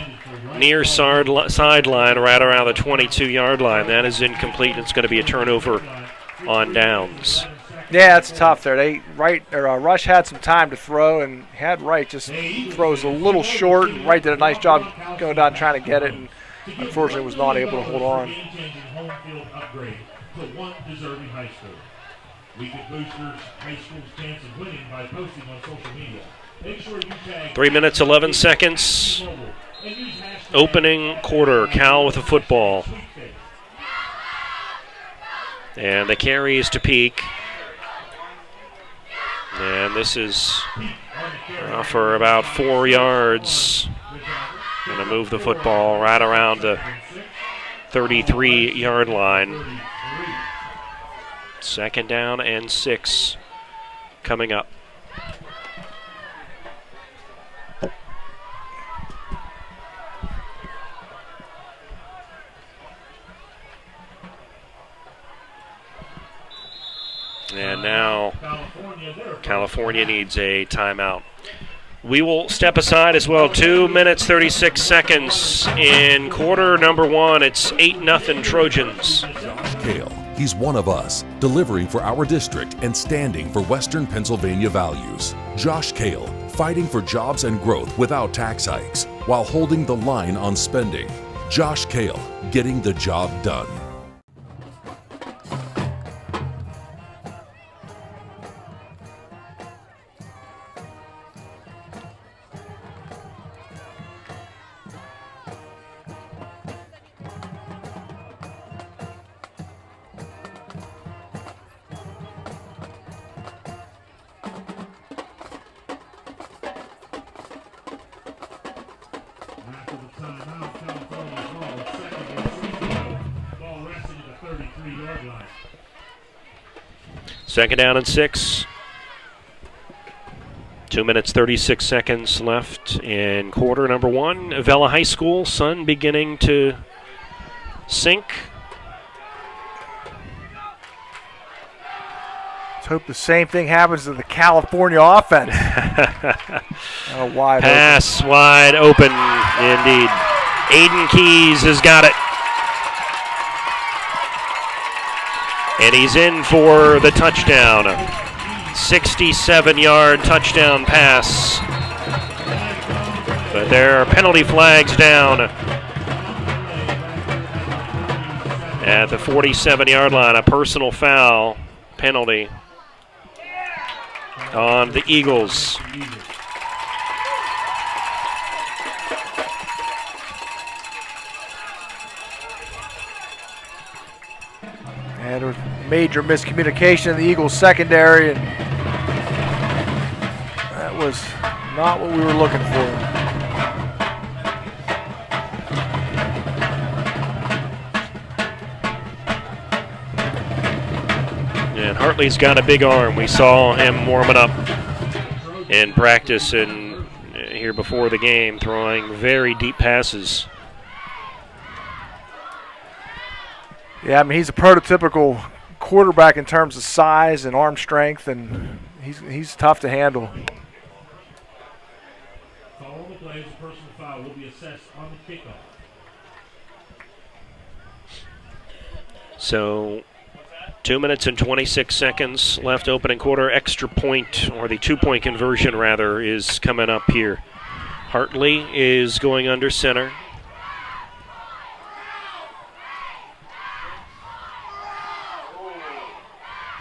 near sideline, right around the 22-yard line. That is incomplete. It's going to be a turnover on downs. Yeah, it's tough there. Rush had some time to throw, and had Wright just throws a little short, and Wright did a nice job going down trying to get it, and unfortunately was not able to hold on. We could boost high school's chance of winning by posting on social media. Make sure you tag 3 minutes, 11 seconds. Opening quarter. Cal with a football. And the carry is to Peak. And this is for about 4 yards. Going to move the football right around the 33-yard line. 2nd down and 6 coming up. And now California needs a timeout. We will step aside as well. 2 minutes, 36 seconds in quarter number 1. It's 8-0 Trojans. Josh Kale. He's one of us, delivering for our district and standing for Western Pennsylvania values. Josh Kale, fighting for jobs and growth without tax hikes, while holding the line on spending. Josh Kale, getting the job done. Second down and 6. 2 minutes, 36 seconds left in quarter number 1. Avella High School, sun beginning to sink. Let's hope the same thing happens to the California offense. Wide Pass open. Wide open, indeed. Aiden Keys has got it. And he's in for the touchdown. 67-yard touchdown pass. But there are penalty flags down at the 47-yard line. A personal foul penalty on the Eagles. And there was major miscommunication in the Eagles secondary, and that was not what we were looking for. And Hartley's got a big arm. We saw him warming up in practice and here before the game, throwing very deep passes. Yeah, I mean, he's a prototypical quarterback in terms of size and arm strength, and he's tough to handle. Follow the plays, a personal foul will be assessed on the kickoff. So 2 minutes and 26 seconds left opening quarter. Extra point, or the 2-point conversion rather, is coming up here. Hartley is going under center.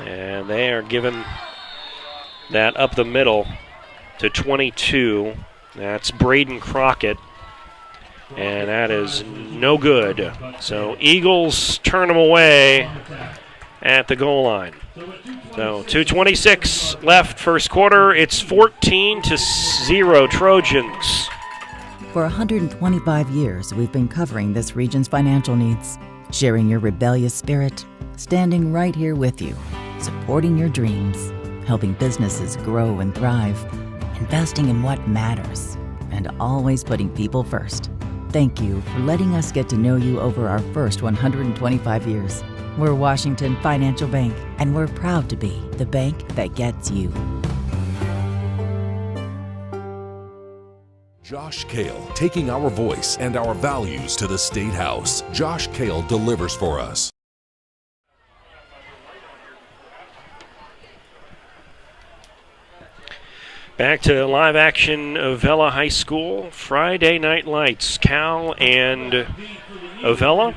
And they are giving that up the middle to 22. That's Braden Crockett. And that is no good. So Eagles turn them away at the goal line. So 2:26 left first quarter. It's 14-0 Trojans. For 125 years, we've been covering this region's financial needs, sharing your rebellious spirit, standing right here with you, supporting your dreams, helping businesses grow and thrive, investing in what matters, and always putting people first. Thank you for letting us get to know you over our first 125 years. We're Washington Financial Bank, and we're proud to be the bank that gets you. Josh Kale, taking our voice and our values to the State House. Josh Kale delivers for us. Back to live action Avella High School. Friday Night Lights. Cal and Avella.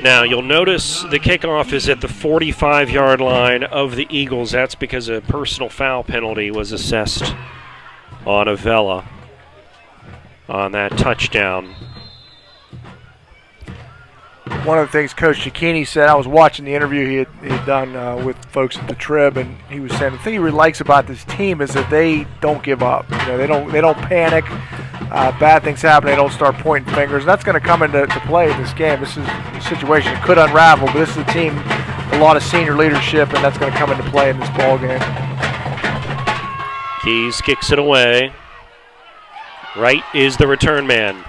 Now, you'll notice the kickoff is at the 45-yard line of the Eagles. That's because a personal foul penalty was assessed on Avella on that touchdown. One of the things Coach Cicchini said, I was watching the interview he had done with folks at the Trib, and he was saying the thing he really likes about this team is that they don't give up. You know, they don't panic. Bad things happen, they don't start pointing fingers. That's going to come into play in this game. This is a situation that could unravel, but this is a team, a lot of senior leadership, and that's going to come into play in this ball game. Keys kicks it away. Wright is the return man.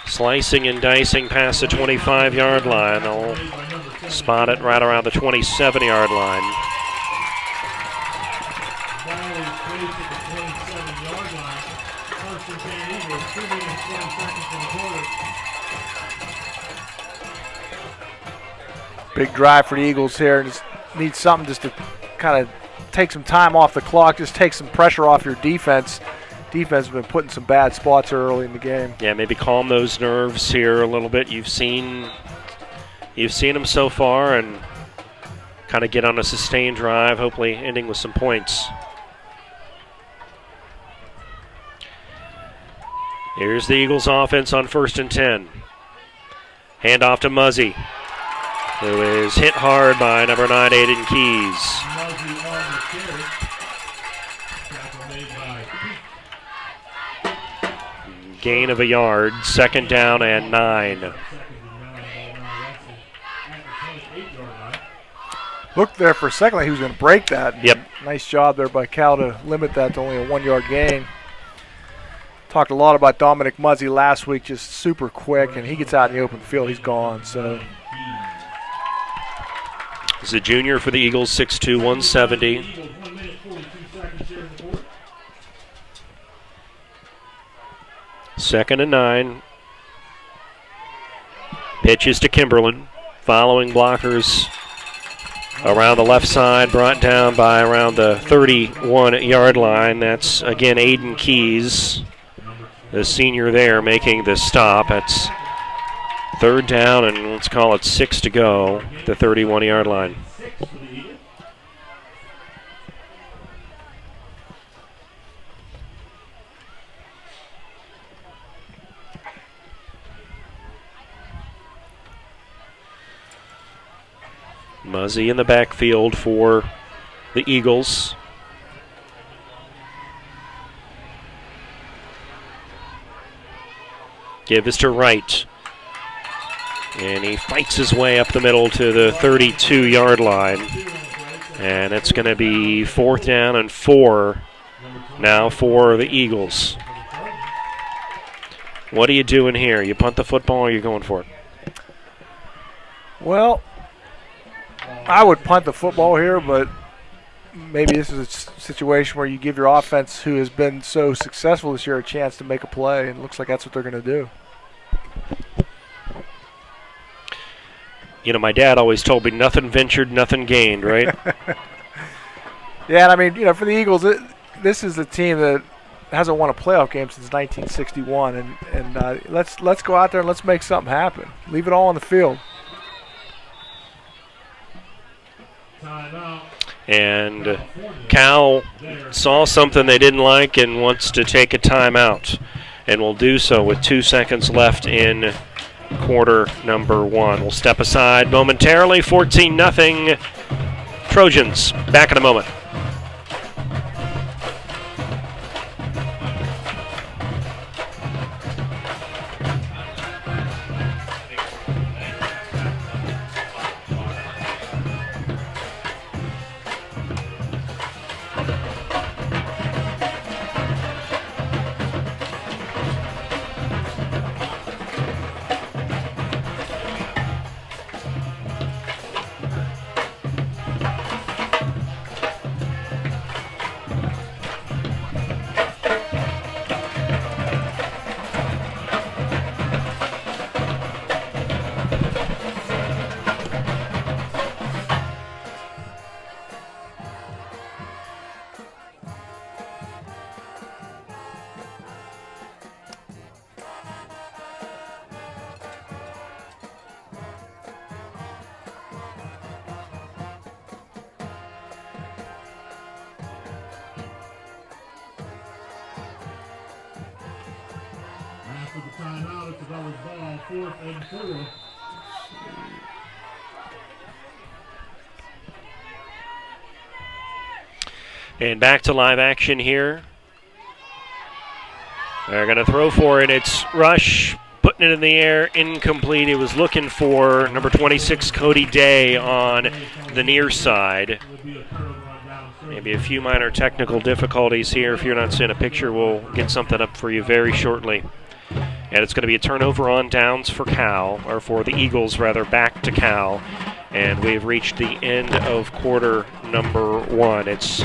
Slicing and dicing past the 25-yard line. They'll spot it right around the 27-yard line. Big drive for the Eagles here. Just need something just to kind of take some time off the clock, just take some pressure off your defense. Defense has been put in some bad spots early in the game. Yeah, maybe calm those nerves here a little bit. You've seen them so far, and kind of get on a sustained drive, hopefully ending with some points. Here's the Eagles offense on 1st and 10. Hand off to Muzzy, who is hit hard by number 9, Aiden Keys. Gain of a yard, 2nd down and 9. Looked there for a second like he was going to break that. Yep. Nice job there by Cal to limit that to only a 1-yard gain. Talked a lot about Dominic Muzzy last week, just super quick, and he gets out in the open field, he's gone. So he's a junior for the Eagles, 6'2", 170. Second and 9. Pitches to Kimberlin. Following blockers around the left side, brought down by around the 31-yard line. That's, again, Aiden Keys, the senior there, making the stop. That's 3rd down, and let's call it 6 to go, the 31-yard line. Muzzy in the backfield for the Eagles. Give is to Wright. And he fights his way up the middle to the 32-yard line. And it's going to be 4th down and 4 now for the Eagles. What are you doing here? You punt the football or are you going for it? Well, I would punt the football here, but maybe this is a situation where you give your offense, who has been so successful this year, a chance to make a play, and it looks like that's what they're going to do. You know, my dad always told me nothing ventured, nothing gained, right? Yeah, and I mean, you know, for the Eagles, this is a team that hasn't won a playoff game since 1961, and let's go out there and let's make something happen. Leave it all on the field. And Cal saw something they didn't like and wants to take a timeout, and will do so with 2 seconds left in quarter number 1. We'll step aside momentarily. 14-0 Trojans. Back in a moment. timeout. It's Avella's ball, 4th and 4. And back to live action here. They're going to throw for it. It's Rush putting it in the air, incomplete. It was looking for number 26, Cody Day, on the near side. Maybe a few minor technical difficulties here. If you're not seeing a picture, we'll get something up for you very shortly. And it's going to be a turnover on downs for Cal, or for the Eagles, rather, back to Cal. And we've reached the end of quarter number 1. It's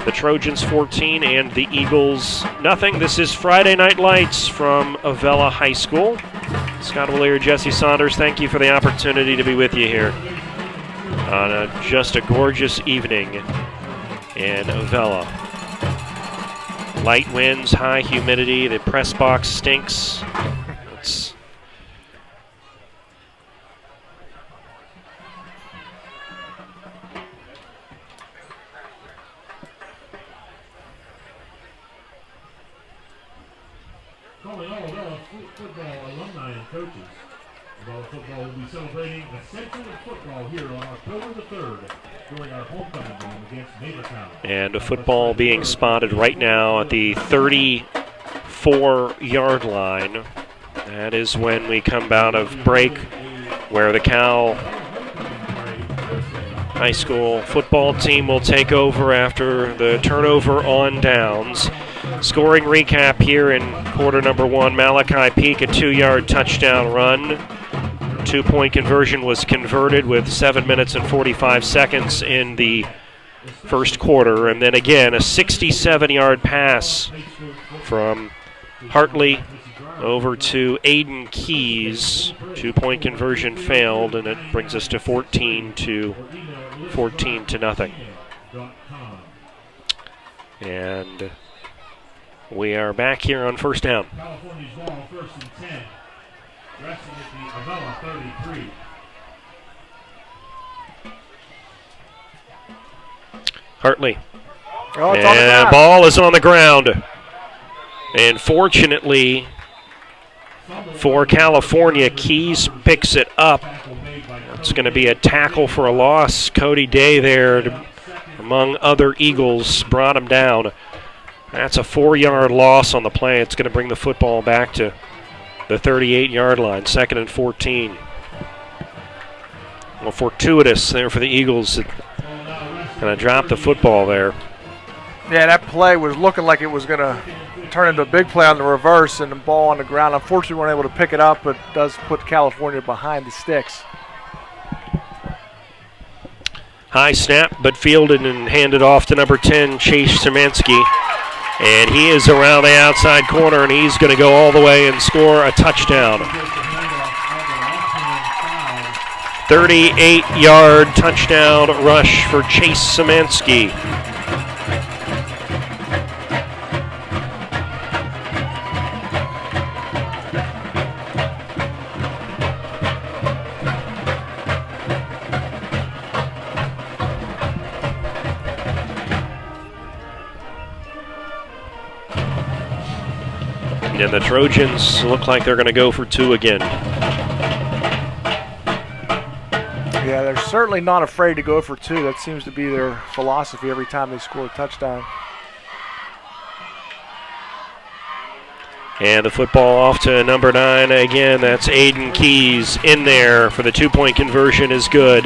the Trojans 14 and the Eagles nothing. This is Friday Night Lights from Avella High School. Scott Willier, Jesse Saunders, thank you for the opportunity to be with you here on just a gorgeous evening in Avella. Light winds, high humidity, the press box stinks. It's calling all Avella-Football alumni and coaches. Avella-Football will be celebrating a century of football here on October the 3rd during our homecoming game against Neighbortown. And a football being spotted right now at the 34-yard line. That is when we come out of break, where the Cal High School football team will take over after the turnover on downs. Scoring recap here in quarter number 1. Malachi Peak, a 2-yard touchdown run. 2-point conversion was converted with 7 minutes and 45 seconds in the first quarter. And then again, a 67-yard pass from Hartley over to Aiden Keys. 2-point conversion failed, and it brings us to 14 to nothing. And we are back here on first down. California's ball, 1st and 10. Resting at the Avella 33. Hartley. Oh, it's and on the ground. The ball is on the ground. And fortunately for California, Keys picks it up. It's going to be a tackle for a loss. Cody Day there, among other Eagles, brought him down. That's a 4-yard loss on the play. It's going to bring the football back to the 38-yard line, 2nd and 14. Well, fortuitous there for the Eagles. Going to drop the football there. Yeah, that play was looking like it was going to turn into a big play on the reverse, and the ball on the ground. Unfortunately, we weren't able to pick it up, but it does put California behind the sticks. High snap, but fielded and handed off to number 10, Chase Szymanski. And he is around the outside corner, and he's going to go all the way and score a touchdown. 38-yard touchdown rush for Chase Szymanski. And the Trojans look like they're going to go for 2 again. Yeah, they're certainly not afraid to go for 2. That seems to be their philosophy every time they score a touchdown. And the football off to number 9 again. That's Aiden Keys in there for the 2-point conversion is good.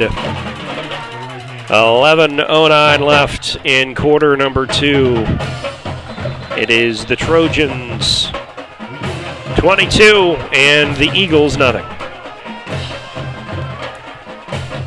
11:09 left in quarter number 2. It is the Trojans 22 and the Eagles nothing.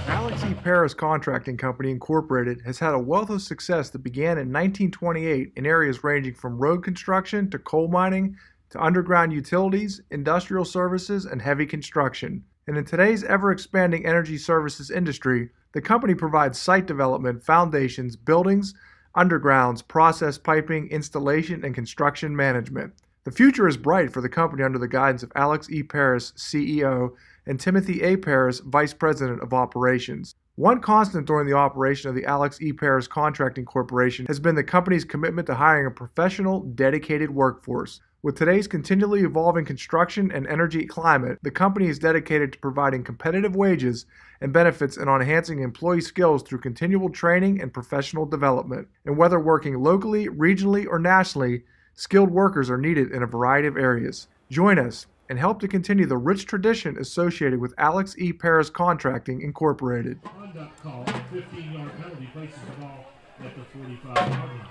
Alex E. Paris Contracting Company Incorporated has had a wealth of success that began in 1928 in areas ranging from road construction to coal mining to underground utilities, industrial services, and heavy construction. And in today's ever-expanding energy services industry, the company provides site development, foundations, buildings, undergrounds, process piping, installation, and construction management. The future is bright for the company under the guidance of Alex E. Paris, CEO, and Timothy A. Paris, Vice President of Operations. One constant during the operation of the Alex E. Paris Contracting Corporation has been the company's commitment to hiring a professional, dedicated workforce. With today's continually evolving construction and energy climate, the company is dedicated to providing competitive wages and benefits and on enhancing employee skills through continual training and professional development. And whether working locally, regionally, or nationally, skilled workers are needed in a variety of areas. Join us and help to continue the rich tradition associated with Alex E. Paris Contracting, Incorporated. Conduct call, 15-yard penalty, places the ball at the 45-yard line.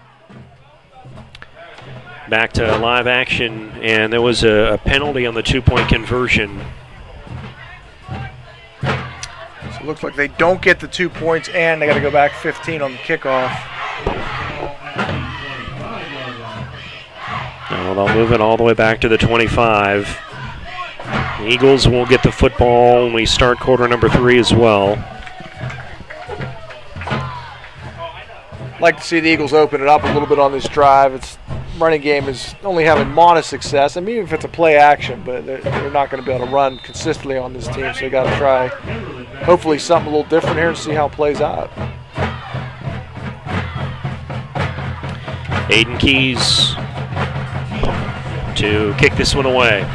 Back to live action, and there was a penalty on the two-point conversion. So it looks like they don't get the 2 points, and they got to go back 15 on the kickoff. Now they'll move it all the way back to the 25. The Eagles will get the football when we start quarter number 3 as well. I'd like to see the Eagles open it up a little bit on this drive. Its running game is only having modest success. I mean, even if it's a play action, but they're not going to be able to run consistently on this team, so they got to try hopefully something a little different here and see how it plays out. Aiden Keys to kick this one away.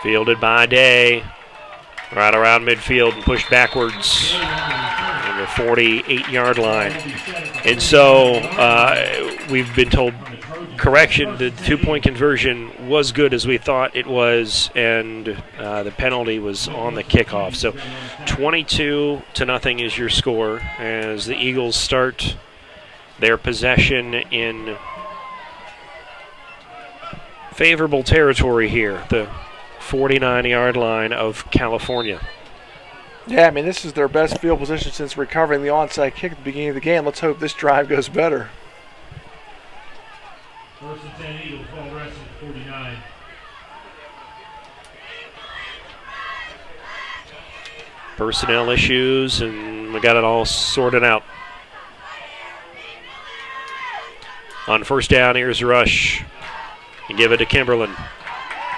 Fielded by Day, right around midfield and pushed backwards on the 48-yard line. And so we've been told, correction, the two-point conversion was good as we thought it was, and the penalty was on the kickoff. So 22-0 is your score as the Eagles start their possession in favorable territory here, the 49-yard line of California. Yeah, I mean, this is their best field position since recovering the onside kick at the beginning of the game. Let's hope this drive goes better. First and 10 Eagles, ball resting at 49. Personnel issues, and we got it all sorted out. On first down, here's Rush. And give it to Kimberlin.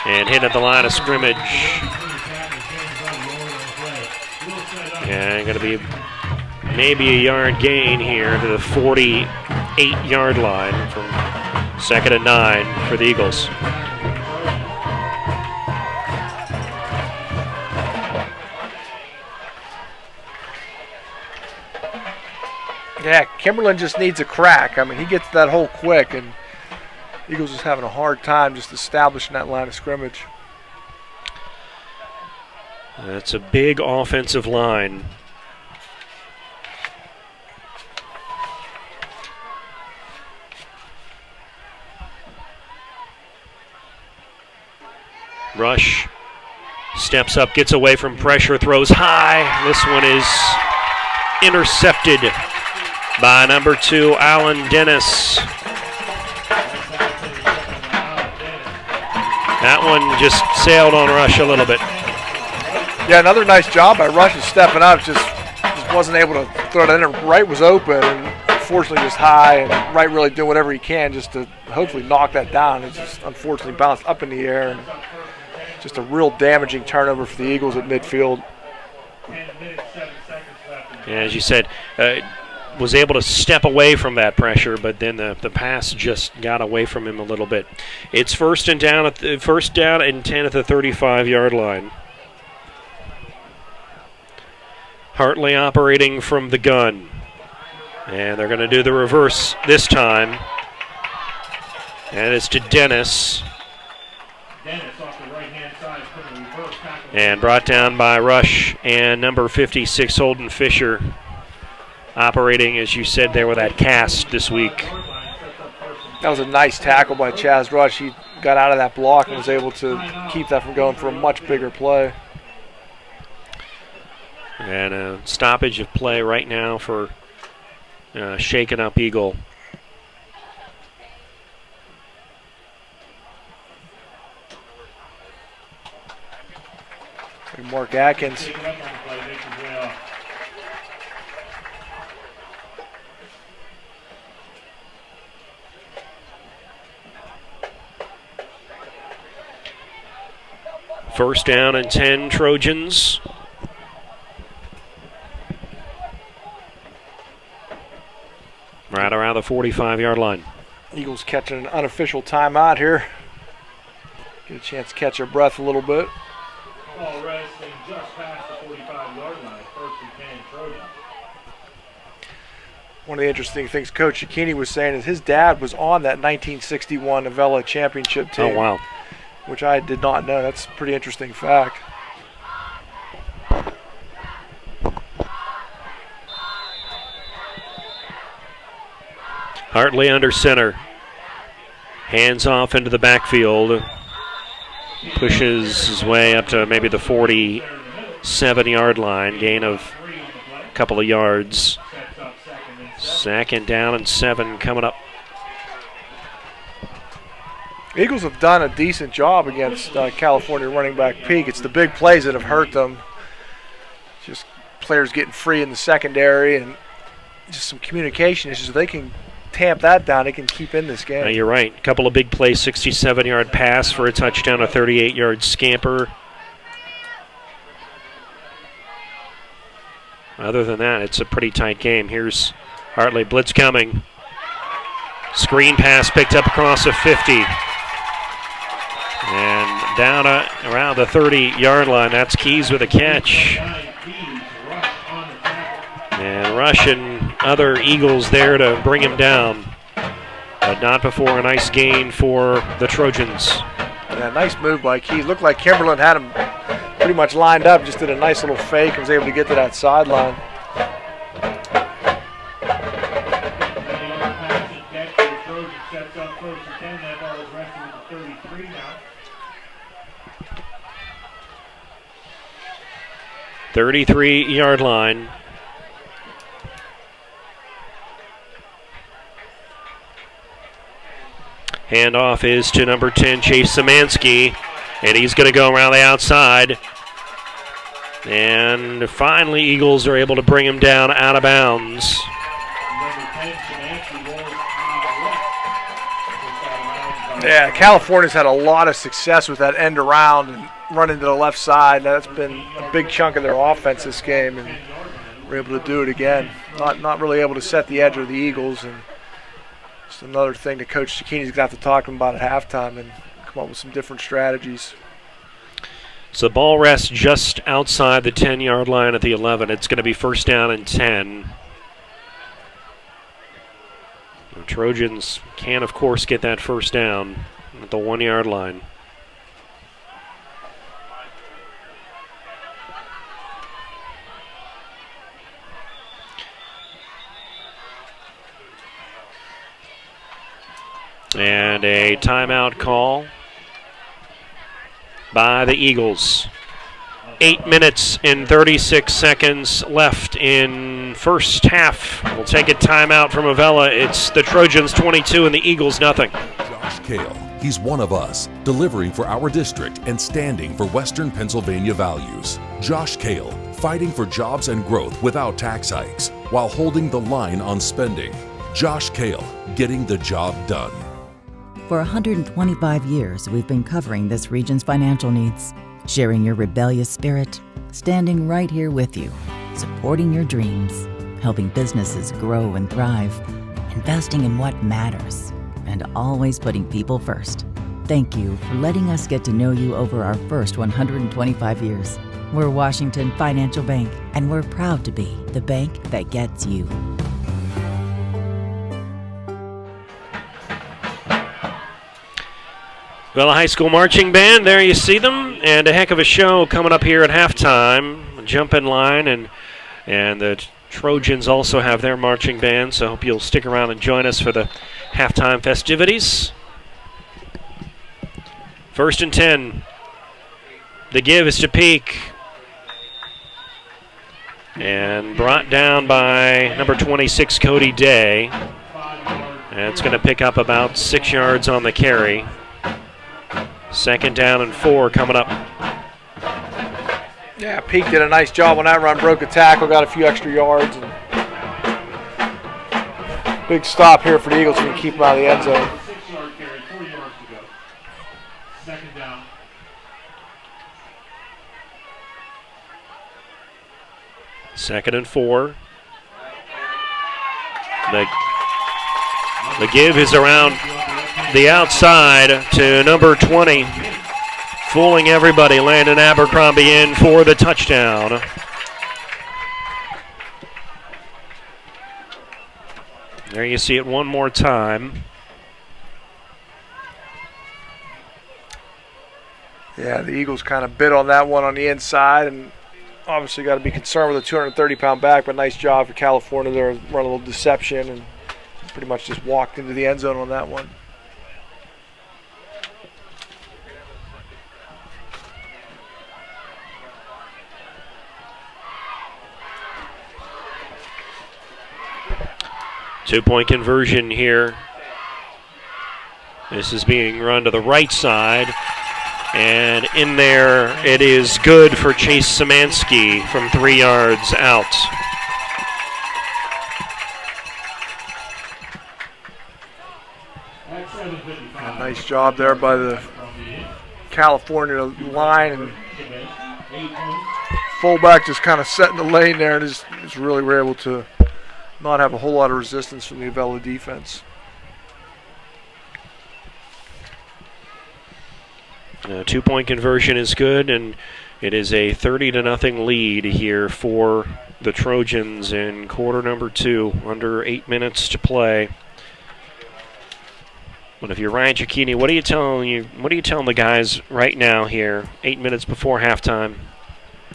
And hit at the line of scrimmage. And going to be maybe a yard gain here to the 48-yard line from 2nd and 9 for the Eagles. Yeah, Kimberlin just needs a crack. I mean, he gets that hole quick, and Eagles is having a hard time just establishing that line of scrimmage. That's a big offensive line. Rush steps up, gets away from pressure, throws high. This one is intercepted by number 2, Alan Dennis. That one just sailed on Rush a little bit. Yeah, another nice job by Rush is stepping up. Just wasn't able to throw it in. Wright was open, and unfortunately just high, and Wright really doing whatever he can just to hopefully knock that down. It just unfortunately bounced up in the air, and just a real damaging turnover for the Eagles at midfield. Yeah, as you said, was able to step away from that pressure, but then the pass just got away from him a little bit. It's first down and 10 at the 35-yard line. Hartley operating from the gun. And they're going to do the reverse this time. And it's to Dennis. And brought down by Rush and number 56, Holden Fisher, operating, as you said there, with that cast this week. That was a nice tackle by Chaz Rush. He got out of that block and was able to keep that from going for a much bigger play. And a stoppage of play right now for shaken up Eagle. Mark Atkins. First down and 10, Trojans. Right around the 45-yard line. Eagles catching an unofficial timeout here. Get a chance to catch their breath a little bit. Ball resting just past the 45-yard line. First and 10, Trojans. One of the interesting things Coach Cicchini was saying is his dad was on that 1961 Avella championship team. Oh, wow. Which I did not know. That's a pretty interesting fact. Hartley under center. Hands off into the backfield. Pushes his way up to maybe the 47-yard line. Gain of a couple of yards. Second down and 7 coming up. Eagles have done a decent job against California running back Peak. It's the big plays that have hurt them. Just players getting free in the secondary and just some communication issues. If they can tamp that down, they can keep in this game. You're right. A couple of big plays, 67-yard pass for a touchdown, a 38-yard scamper. Other than that, it's a pretty tight game. Here's Hartley, blitz coming. Screen pass picked up across the 50. And down around the 30-yard line. That's Keys with a catch. And Rush and other Eagles there to bring him down. But not before a nice gain for the Trojans. Yeah, nice move by Keys. Looked like Kimberlin had him pretty much lined up. Just did a nice little fake and was able to get to that sideline. Sets up first and 10. That ball is resting at the 33 now. 33-yard line. Handoff is to number 10, Chase Szymanski, and he's going to go around the outside. And finally, Eagles are able to bring him down out of bounds. Yeah, California's had a lot of success with that end around and running to the left side. That's been a big chunk of their offense this game, and we're able to do it again. Not really able to set the edge of the Eagles, and it's another thing that Coach Cicchini's going to have to talk to them about at halftime and come up with some different strategies. So the ball rests just outside the 10-yard line at the 11. It's going to be first down and 10. The Trojans can, of course, get that first down at the 1-yard line. And a timeout call by the Eagles. 8 minutes and 36 seconds left in first half. We'll take a timeout from Avella. It's the Trojans 22 and the Eagles nothing. Josh Kale, he's one of us, delivering for our district and standing for Western Pennsylvania values. Josh Kale, fighting for jobs and growth without tax hikes, while holding the line on spending. Josh Kale, getting the job done. For 125 years, we've been covering this region's financial needs, sharing your rebellious spirit, standing right here with you, supporting your dreams, helping businesses grow and thrive, investing in what matters, and always putting people first. Thank you for letting us get to know you over our first 125 years. We're Washington Financial Bank, and we're proud to be the bank that gets you. Well, a high school marching band, there you see them, and a heck of a show coming up here at halftime. Jump in line, and the Trojans also have their marching band, so I hope you'll stick around and join us for the halftime festivities. First and 10. The give is to Peak. And brought down by number 26, Cody Day. And it's going to pick up about 6 yards on the carry. Second down and 4 coming up. Yeah, Peak did a nice job on that run, broke a tackle, got a few extra yards. And big stop here for the Eagles so we can keep them out of the end zone. 6-yard carry, 4 yards to go. Second down. 2nd and 4. The give is around the outside to number 20. Fooling everybody. Landon Abercrombie in for the touchdown. There you see it one more time. Yeah, the Eagles kind of bit on that one on the inside, and obviously got to be concerned with a 230-pound back, but nice job for California there, run a little deception, and pretty much just walked into the end zone on that one. Two-point conversion here. This is being run to the right side. And in there, it is good for Chase Szymanski from 3 yards out. Nice job there by the California line. And fullback just kind of setting the lane there and just really were able to not have a whole lot of resistance from the Avella defense. Two-point conversion is good, and it is a 30-0 lead here for the Trojans in quarter number 2, under 8 minutes to play. But if you're Ryan Cicchini, what are you telling the guys right now here, 8 minutes before halftime,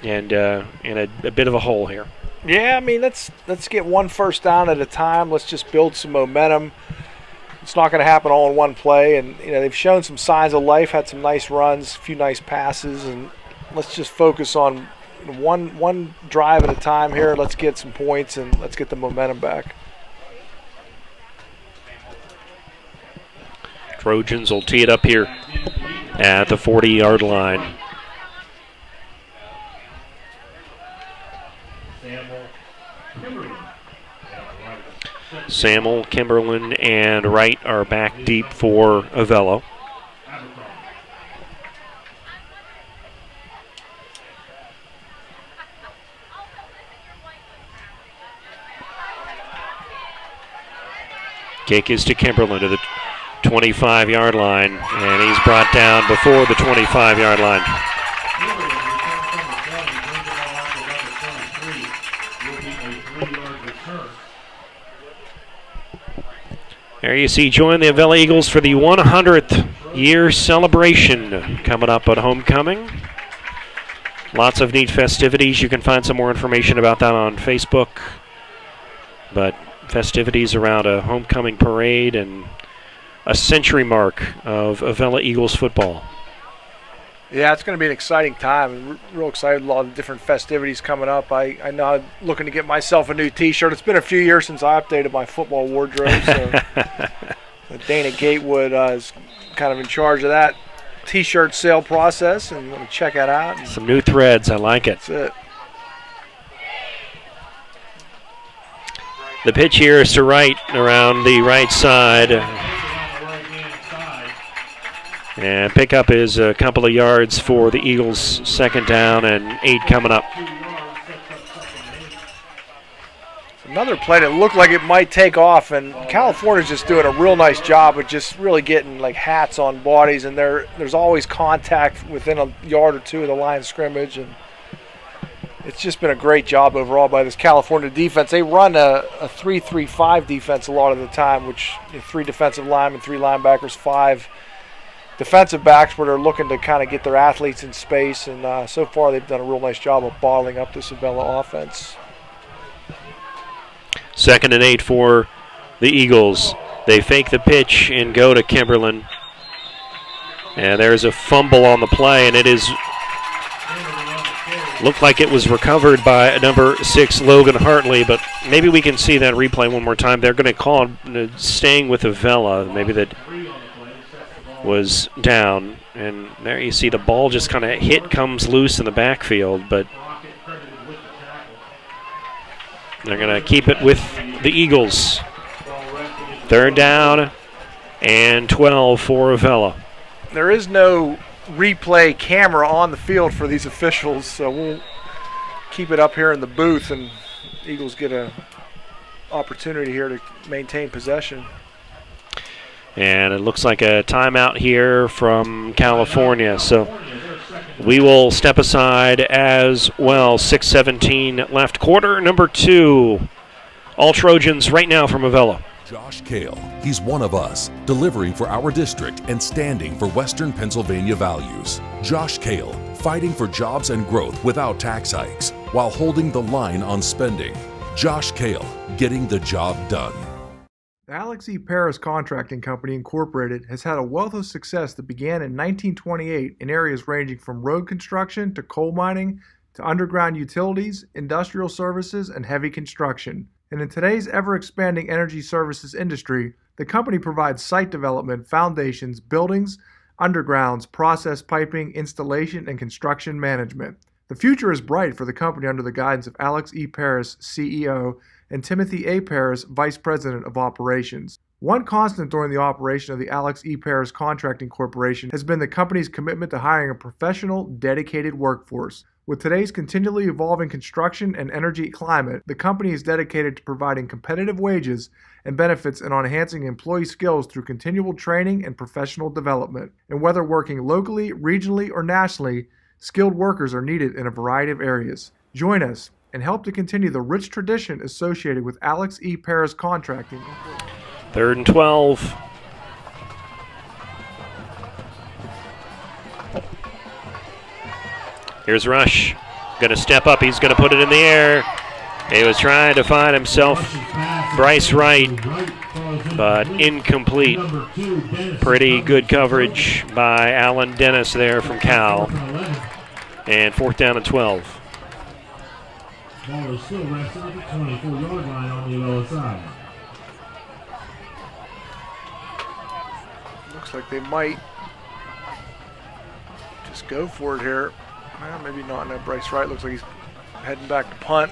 and in a bit of a hole here? Yeah, I mean, let's get one first down at a time. Let's just build some momentum. It's not going to happen all in one play, and they've shown some signs of life, had some nice runs, a few nice passes, and let's just focus on one drive at a time here. Let's get some points and let's get the momentum back. Trojans will tee it up here at the 40-yard line. Samuel, Kimberlin, and Wright are back deep for Avella. Kick is to Kimberlin to the 25-yard line, and he's brought down before the 25-yard line. There you see, join the Avella Eagles for the 100th year celebration coming up at homecoming. Lots of neat festivities. You can find some more information about that on Facebook. But festivities around a homecoming parade and a century mark of Avella Eagles football. Yeah, it's going to be an exciting time. I'm real excited. A lot of different festivities coming up. I know I'm looking to get myself a new T-shirt. It's been a few years since I updated my football wardrobe. So Dana Gatewood is kind of in charge of that T-shirt sale process, and I'm going to check that out. Some new threads. I like it. That's it. The pitch here is to Wright around the right side. And pickup is a couple of yards for the Eagles, 2nd down and 8 coming up. Another play that looked like it might take off, and California's just doing a real nice job of just really getting like hats on bodies, and there's always contact within a yard or two of the line of scrimmage, and it's just been a great job overall by this California defense. They run a 3-3-5 defense a lot of the time, which 3 defensive linemen, 3 linebackers, 5 defensive backs, where they're looking to kind of get their athletes in space, and so far they've done a real nice job of bottling up this Avella offense. 2nd and 8 for the Eagles. They fake the pitch and go to Kimberlin. And there's a fumble on the play, and it is looked like it was recovered by number 6, Logan Hartley, but maybe we can see that replay one more time. They're going to call it staying with Avella. Maybe that was down, and there you see the ball just kind of comes loose in the backfield, but they're going to keep it with the Eagles. 3rd down and 12 for Avella. There is no replay camera on the field for these officials, so we'll keep it up here in the booth, and Eagles get a opportunity here to maintain possession. And it looks like a timeout here from California. So we will step aside as well. 6:17 left. Quarter number 2. All Trojans right now from Avella. Josh Kale, he's one of us, delivering for our district and standing for Western Pennsylvania values. Josh Kale, fighting for jobs and growth without tax hikes, while holding the line on spending. Josh Kale, getting the job done. The Alex E. Paris Contracting Company Incorporated has had a wealth of success that began in 1928 in areas ranging from road construction to coal mining to underground utilities, industrial services, and heavy construction. And in today's ever-expanding energy services industry, the company provides site development, foundations, buildings, undergrounds, process piping, installation, and construction management. The future is bright for the company under the guidance of Alex E. Paris, CEO, and Timothy A. Paris, Vice President of Operations. One constant during the operation of the Alex E. Paris Contracting Corporation has been the company's commitment to hiring a professional, dedicated workforce. With today's continually evolving construction and energy climate, the company is dedicated to providing competitive wages and benefits and on enhancing employee skills through continual training and professional development. And whether working locally, regionally, or nationally, skilled workers are needed in a variety of areas. Join us and help to continue the rich tradition associated with Alex E. Paris Contracting. 3rd and 12. Here's Rush. Going to step up. He's going to put it in the air. He was trying to find himself Bryce Wright, but incomplete. Pretty good coverage by Alan Dennis there from Cal. And 4th down and 12. Ball is still resting at the 24-yard line on the Avella side. Looks like they might just go for it here. Well, maybe not. No, Bryce Wright looks like he's heading back to punt.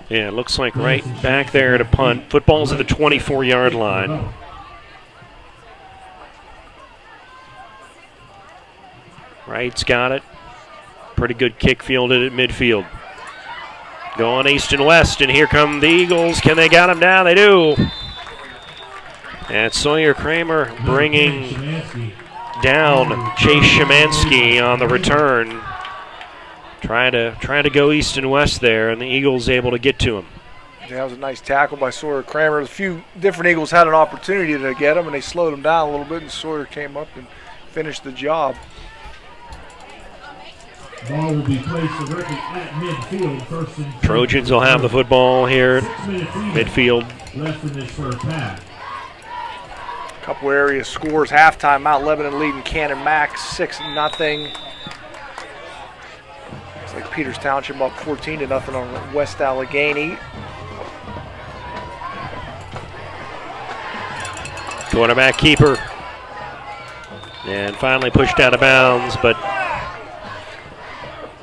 Yeah, it looks like right back there to punt. Football's at the 24-yard line. Wright's got it. Pretty good kick fielded at midfield. Going east and west, and here come the Eagles. Can they got him down? They do. And Sawyer Kramer bringing down Chase Szymanski on the return. Trying to go east and west there, and the Eagles able to get to him. Yeah, that was a nice tackle by Sawyer Kramer. A few different Eagles had an opportunity to get him, and they slowed him down a little bit, and Sawyer came up and finished the job. Ball will be placed directly at midfield. First and Trojans will have the football here at midfield. Left in this first half. Couple area scores. Halftime, Mount Lebanon leading Cannon Max 6-0. Looks like Peters Township up 14-0 on West Allegheny. Quarterback keeper. And finally pushed out of bounds, but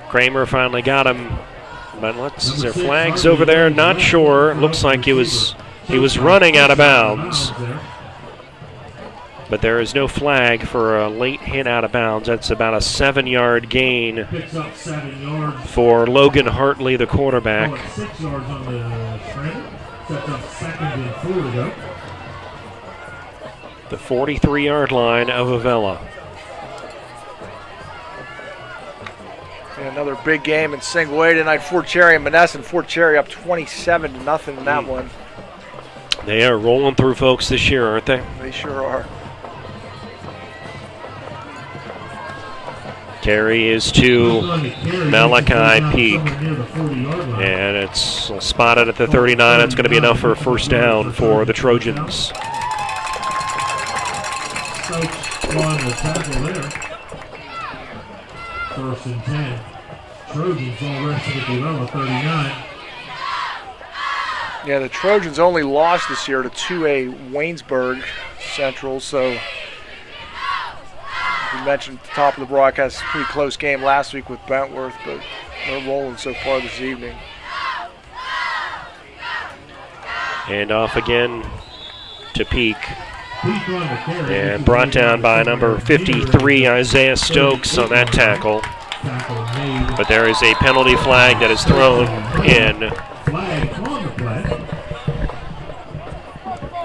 Kramer finally got him. But is there flags over there? Not sure. Looks like he was running out of bounds. But there is no flag for a late hit out of bounds. That's about a 7-yard gain for Logan Hartley, the quarterback. 6 yards on the scramble. Sets up 2nd and 4 to go. The 43-yard line of Avella. And another big game in single A tonight. Fort Cherry and Monessen. Fort Cherry up 27-0 in that one. They are rolling through folks this year, aren't they? They sure are. Carry is to Malachi Peak. And it's spotted at the 39. It's going to be enough for a first down for the Trojans. On the tackle there. 1st and 10. Trojans all rested at the Avella 39. Yeah, the Trojans only lost this year to 2A Waynesburg Central, so we mentioned at the top of the broadcast, pretty close game last week with Bentworth, but they're rolling so far this evening. And off again to Peak. And brought down by number 53, Isaiah Stokes, on that tackle. But there is a penalty flag that is thrown in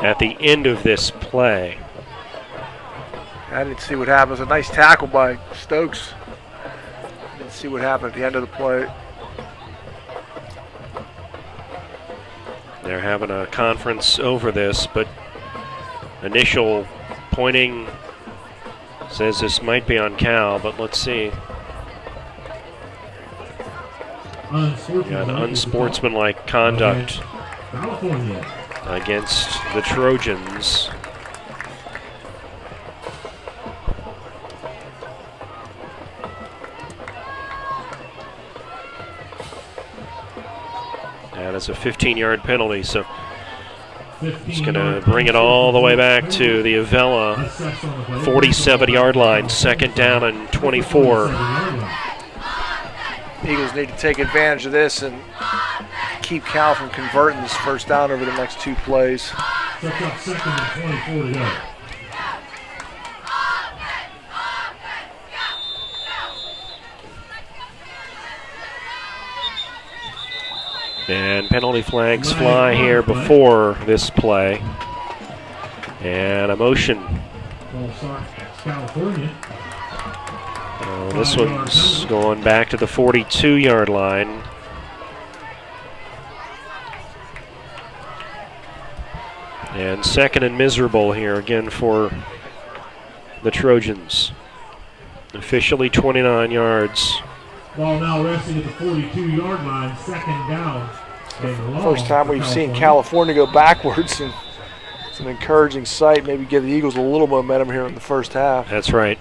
at the end of this play. I didn't see what happened. It was a nice tackle by Stokes. Didn't see what happened at the end of the play. They're having a conference over this, but initial pointing says this might be on Cal, but let's see. Got unsportsmanlike conduct against the Trojans. And it's a 15-yard penalty, so it's going to bring it all the way back to the Avella 47-yard line, second down and 24. Eagles need to take advantage of this and keep Cal from converting this first down over the next two plays. Sets up second and 24 to go. And penalty flags fly here before this play. And a motion. This one's going back to the 42-yard line. And second and miserable here again for the Trojans. Officially 29 yards. Ball now resting at the 42-yard line, second down. First time we've seen California go backwards, and it's an encouraging sight. Maybe give the Eagles a little momentum here in the first half. That's right.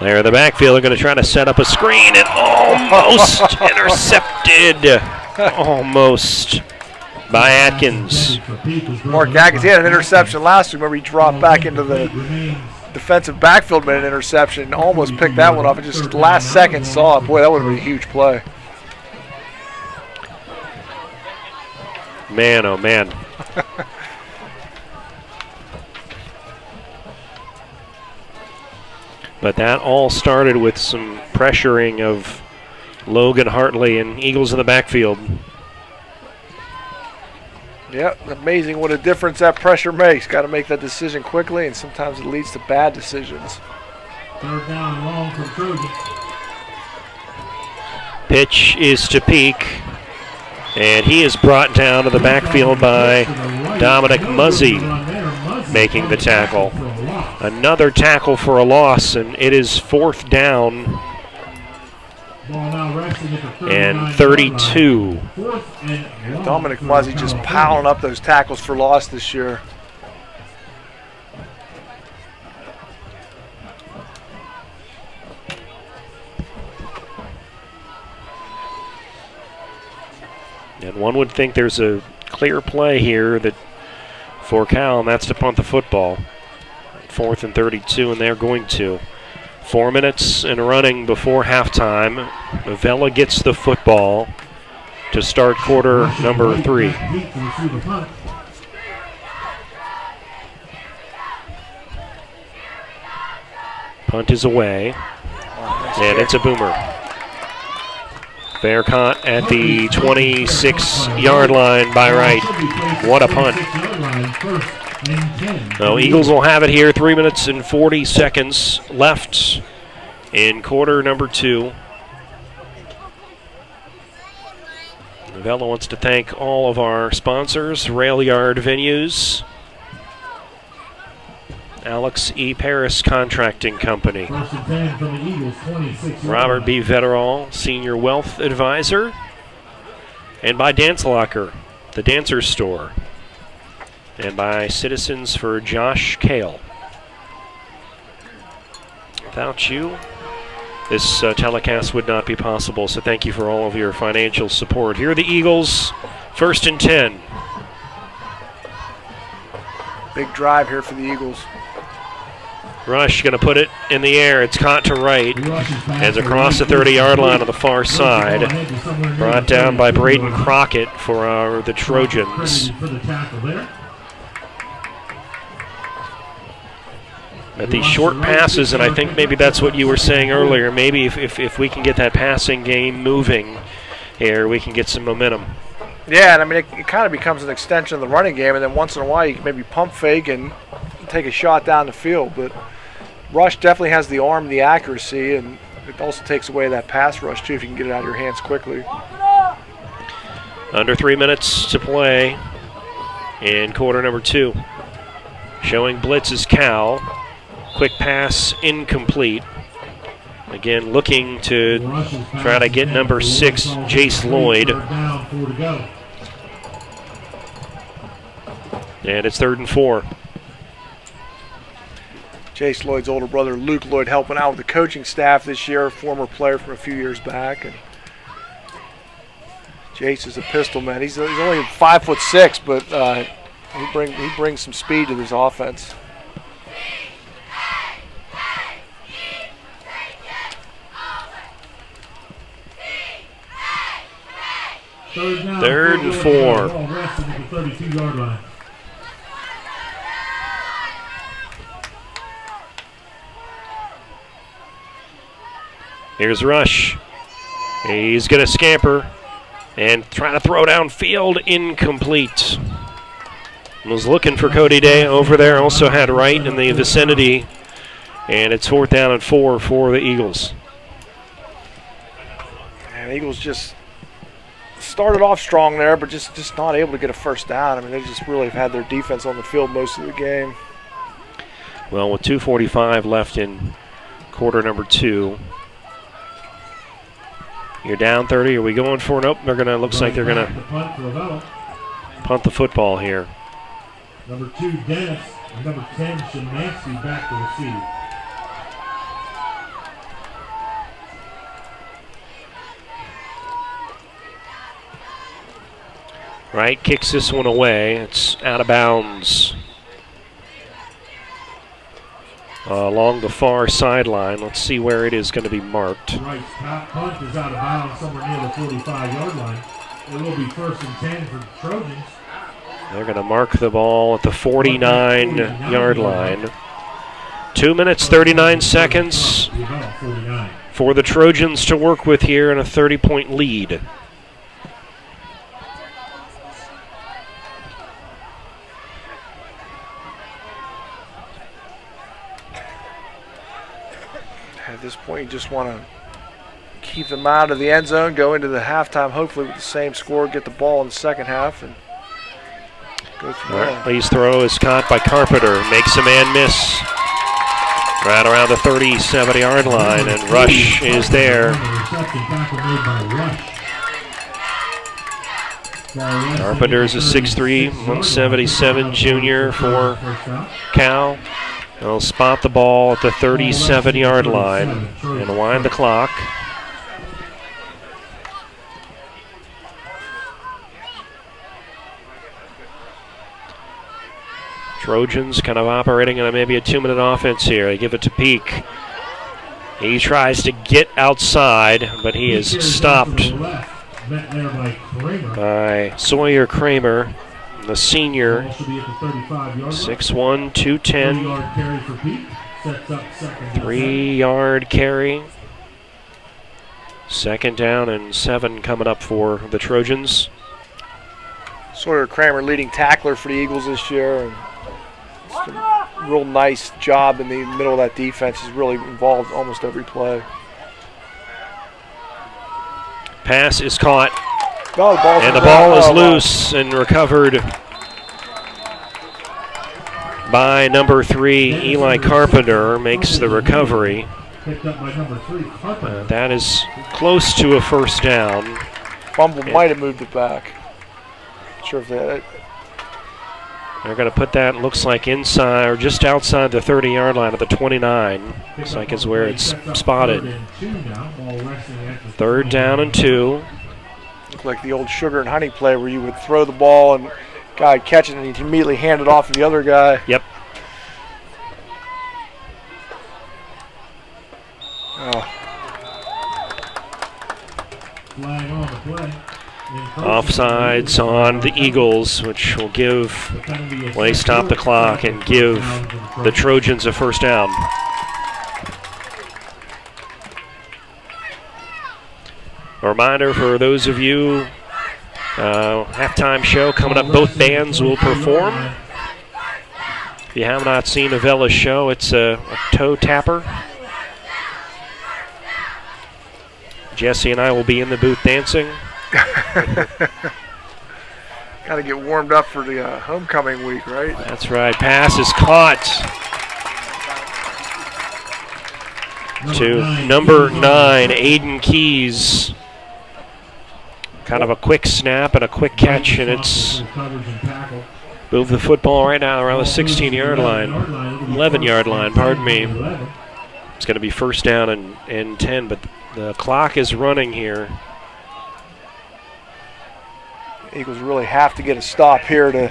There in the backfield, they're going to try to set up a screen and almost intercepted. Almost by Atkins. Mark Atkins, he had an interception last week. Remember, he dropped back into the defensive backfield, made an interception, almost picked that one off. It just last second saw it. Boy, that would have been a huge play. Man, oh man. But that all started with some pressuring of Logan Hartley and Eagles in the backfield. Yep, amazing what a difference that pressure makes. Got to make that decision quickly, and sometimes it leads to bad decisions. Third down and long for Trojans. Pitch is to Peak, and he is brought down to the backfield by Dominic Muzzy, making the tackle. Another tackle for a loss, and it is fourth down and 32. Dominic Muzzy just piling up those tackles for loss this year. And one would think there's a clear play here that for Cal, and that's to punt the football. 4th and 32, and they're going to. 4 minutes and running before halftime. Avella gets the football to start quarter number 3. Punt is away, and it's a boomer. Fair caught at the 26-yard line by Wright. What a punt. So Eagles will have it here. 3 minutes and 40 seconds left in quarter number 2. Avella wants to thank all of our sponsors, Rail Yard Venues, Alex E. Paris Contracting Company, Robert B. Vetterall, Senior Wealth Advisor, and by Dance Locker, the Dancer's Store, and by Citizens for Josh Kale. Without you, this telecast would not be possible, so thank you for all of your financial support. Here are the Eagles, 1st and 10. Big drive here for the Eagles. Rush going to put it in the air. It's caught to right. As across the 30-yard line on the far side. Brought down by Braden Crockett for the Trojans. At these short passes, and I think maybe that's what you were saying earlier. Maybe if we can get that passing game moving here, we can get some momentum. Yeah, and I mean, it kind of becomes an extension of the running game, and then once in a while you can maybe pump fake and take a shot down the field. But Rush definitely has the arm, the accuracy, and it also takes away that pass rush, too, if you can get it out of your hands quickly. Under 3 minutes to play in quarter number 2. Showing blitz is Cal. Quick pass incomplete. Again, looking to try to get number 6, Jace Lloyd. And it's 3rd and 4. Jace Lloyd's older brother, Luke Lloyd, helping out with the coaching staff this year, former player from a few years back. And Jace is a pistol man. He's only 5'6", but he brings some speed to this offense. Third and 4. Here's Rush. He's going to scamper and try to throw downfield. Incomplete. Was looking for Cody Day over there. Also had Wright in the vicinity. And it's 4th down and 4 for the Eagles. And Eagles just started off strong there, but just not able to get a first down. I mean, they just really have had their defense on the field most of the game. Well, with 2:45 left in quarter number 2. You're down 30. Are we going for it? Nope. Looks like they're gonna punt the football here. Number 2, Dennis, and number 10, Szymanski back to receive. Wright kicks this one away. It's out of bounds. Along the far sideline. Let's see where it is going to be marked. Wright's punt is out of bounds somewhere near the 45-yard line. It will be 1st and 10 for the Trojans. They're going to mark the ball at the 49-yard line. 2 minutes, 39 seconds for the Trojans to work with here in a 30-point lead. At this point, you just want to keep them out of the end zone, go into the halftime, hopefully with the same score, get the ball in the second half, and go from there. Lee's throw is caught by Carpenter. Makes a man miss right around the 37-yard line, and Rush is there. Carpenter's a 6'3", 177 junior for Cal. They'll spot the ball at the 37-yard line and wind the clock. Trojans kind of operating in maybe a 2-minute offense here. They give it to Peak. He tries to get outside, but he is stopped by Sawyer Kramer, the senior, 6'1", 210, 3-yard carry. 2nd down and 7 coming up for the Trojans. Sawyer Kramer, leading tackler for the Eagles this year. And just a real nice job in the middle of that defense. He's really involved almost every play. Pass is caught. Oh, and the ball is loose and recovered by number 3, Eli Carpenter, makes the recovery. That is close to a first down. Fumble might have moved it back. Not sure if that. They're going to put that, looks like inside or just outside the 30-yard line at the 29. Looks like is where it's spotted. 3rd down and 2. Look like the old sugar and honey play where you would throw the ball and guy catch it and he'd immediately hand it off to the other guy. Yep. Offsides on the Eagles, which will stop the clock and give the Trojans a first down. A reminder for those of you, halftime show coming up, both bands will perform. If you have not seen Avella's show, it's a toe tapper. Jesse and I will be in the booth dancing. Got to get warmed up for the homecoming week, right? That's right. Pass is caught to number 9, Aiden Keys. Kind of a quick snap and a quick catch, and it's moved the football right now around the 16-yard line, 11-yard line, pardon me. It's going to be first down and 10, but the clock is running here. Eagles really have to get a stop here to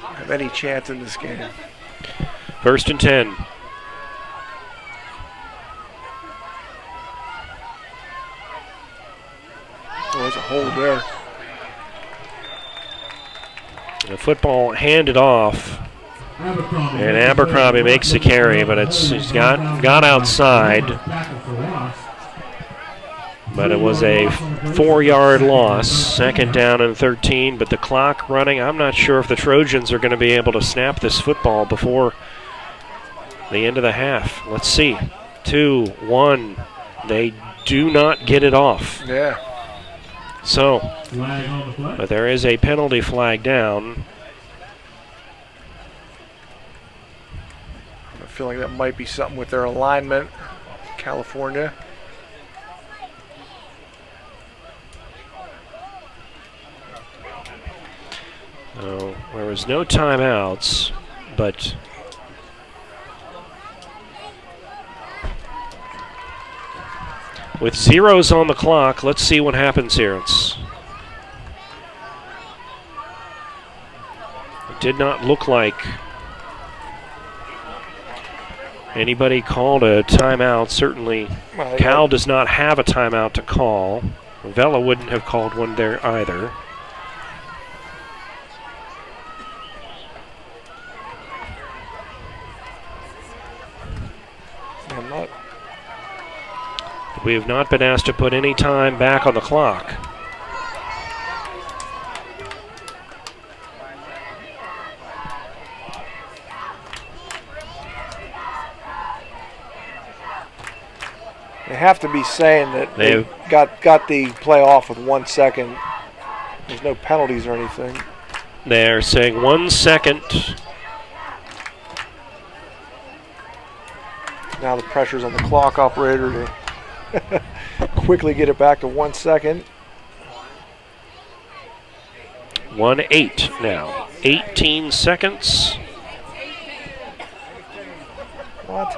have any chance in this game. First and 10. Oh, there's a hold there. The football handed off, and Abercrombie makes the carry, but he's got outside. But it was a 4-yard loss, second down and 13, but the clock running. I'm not sure if the Trojans are going to be able to snap this football before the end of the half. Let's see. 2, 1. They do not get it off. Yeah. So, but there is a penalty flag down. I feel like that might be something with their alignment, California. There was no timeouts, but with zeros on the clock, let's see what happens here. It did not look like anybody called a timeout. Certainly, Cal does not have a timeout to call. Avella wouldn't have called one there either. We have not been asked to put any time back on the clock. They have to be saying that they got the play off with 1 second. There's no penalties or anything. They're saying 1 second. Now the pressure's on the clock operator to quickly get it back to 1 second. 1-8 now. 18 seconds. What?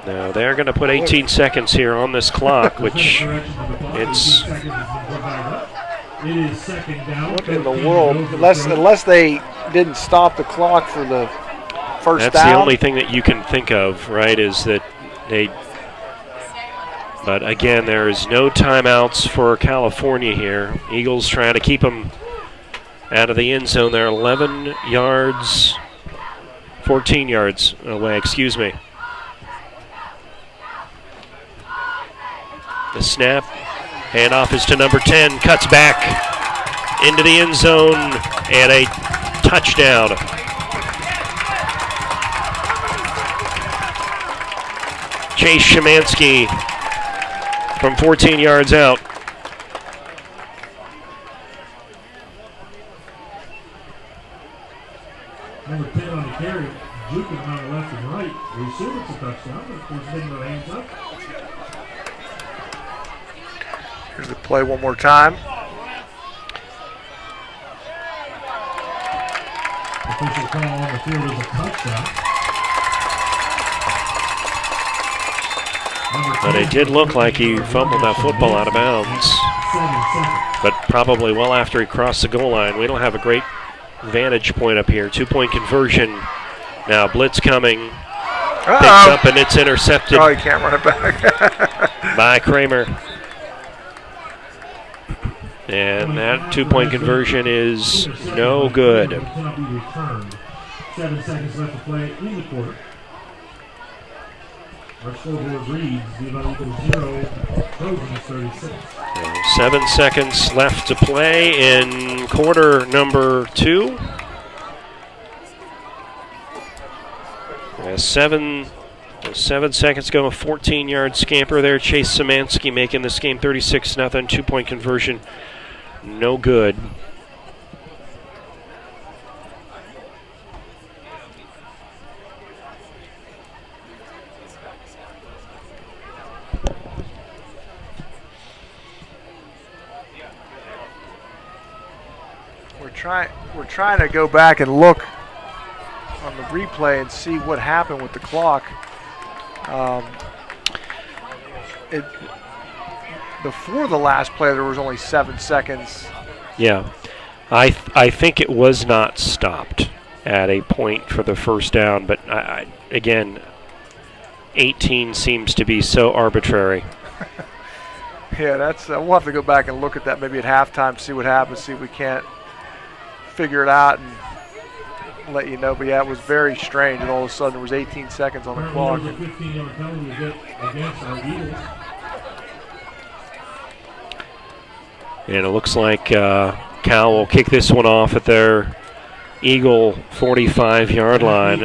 Now they're going to put 18 seconds here on this clock, which it's... What in the world? Unless they didn't stop the clock for the first down. That's the only thing that you can think of, right, is that they... But again, there is no timeouts for California here. Eagles trying to keep them out of the end zone. They're 11 yards, 14 yards away, excuse me. The snap, handoff is to number 10, cuts back into the end zone, and a touchdown. Chase Szymanski from 14 yards out. Number 10 on the carry, juking on the left and right. We assume it's a touchdown, but of course, didn't go hands up. Here's the play one more time. Official call on the field is a touchdown. But it did look like he fumbled that football out of bounds. But probably well after he crossed the goal line. We don't have a great vantage point up here. 2-point conversion. Now blitz coming. up and it's intercepted. Oh, you can't run it back. By Kramer. And that 2-point conversion is no good. 7 seconds left to play in the quarter. Our scoreboard reads the Avella Eagles 0, Trojans 36. 7 seconds left to play in quarter number 2. Seven seconds ago, a 14-yard scamper there. Chase Szymanski making this game 36-0. 2-point conversion, no good. We're trying to go back and look on the replay and see what happened with the clock. Before the last play, there was only 7 seconds. Yeah, I think it was not stopped at a point for the first down, but again, 18 seems to be so arbitrary. Yeah, that's. We'll have to go back and look at that maybe at halftime, see what happens, see if we can't figure it out and let you know. But yeah, it was very strange, and all of a sudden there was 18 seconds on the clock. There's a 15-yard penalty against our Eagles. And it looks like Cal will kick this one off at their Eagle 45-yard line,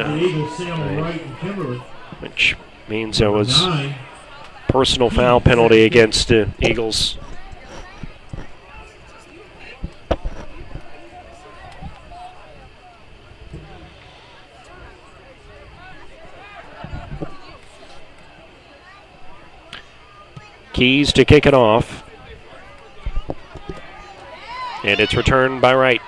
which means there was personal foul penalty against the Eagles. Keys to kick it off. And it's returned by Wright.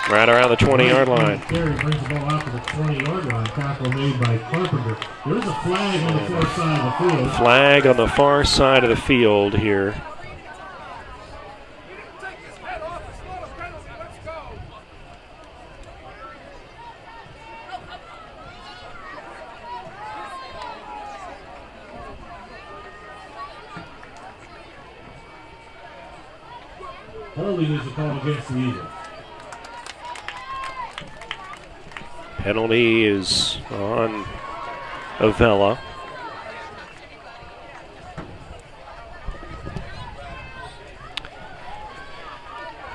Right around the 20-yard line. Terry brings the ball out to the 20-yard line. Tackle made by Carpenter. There is a flag on the far side of the field. Flag on the far side of the field here. Holding is the call against the Eagles. Penalty is on Avella.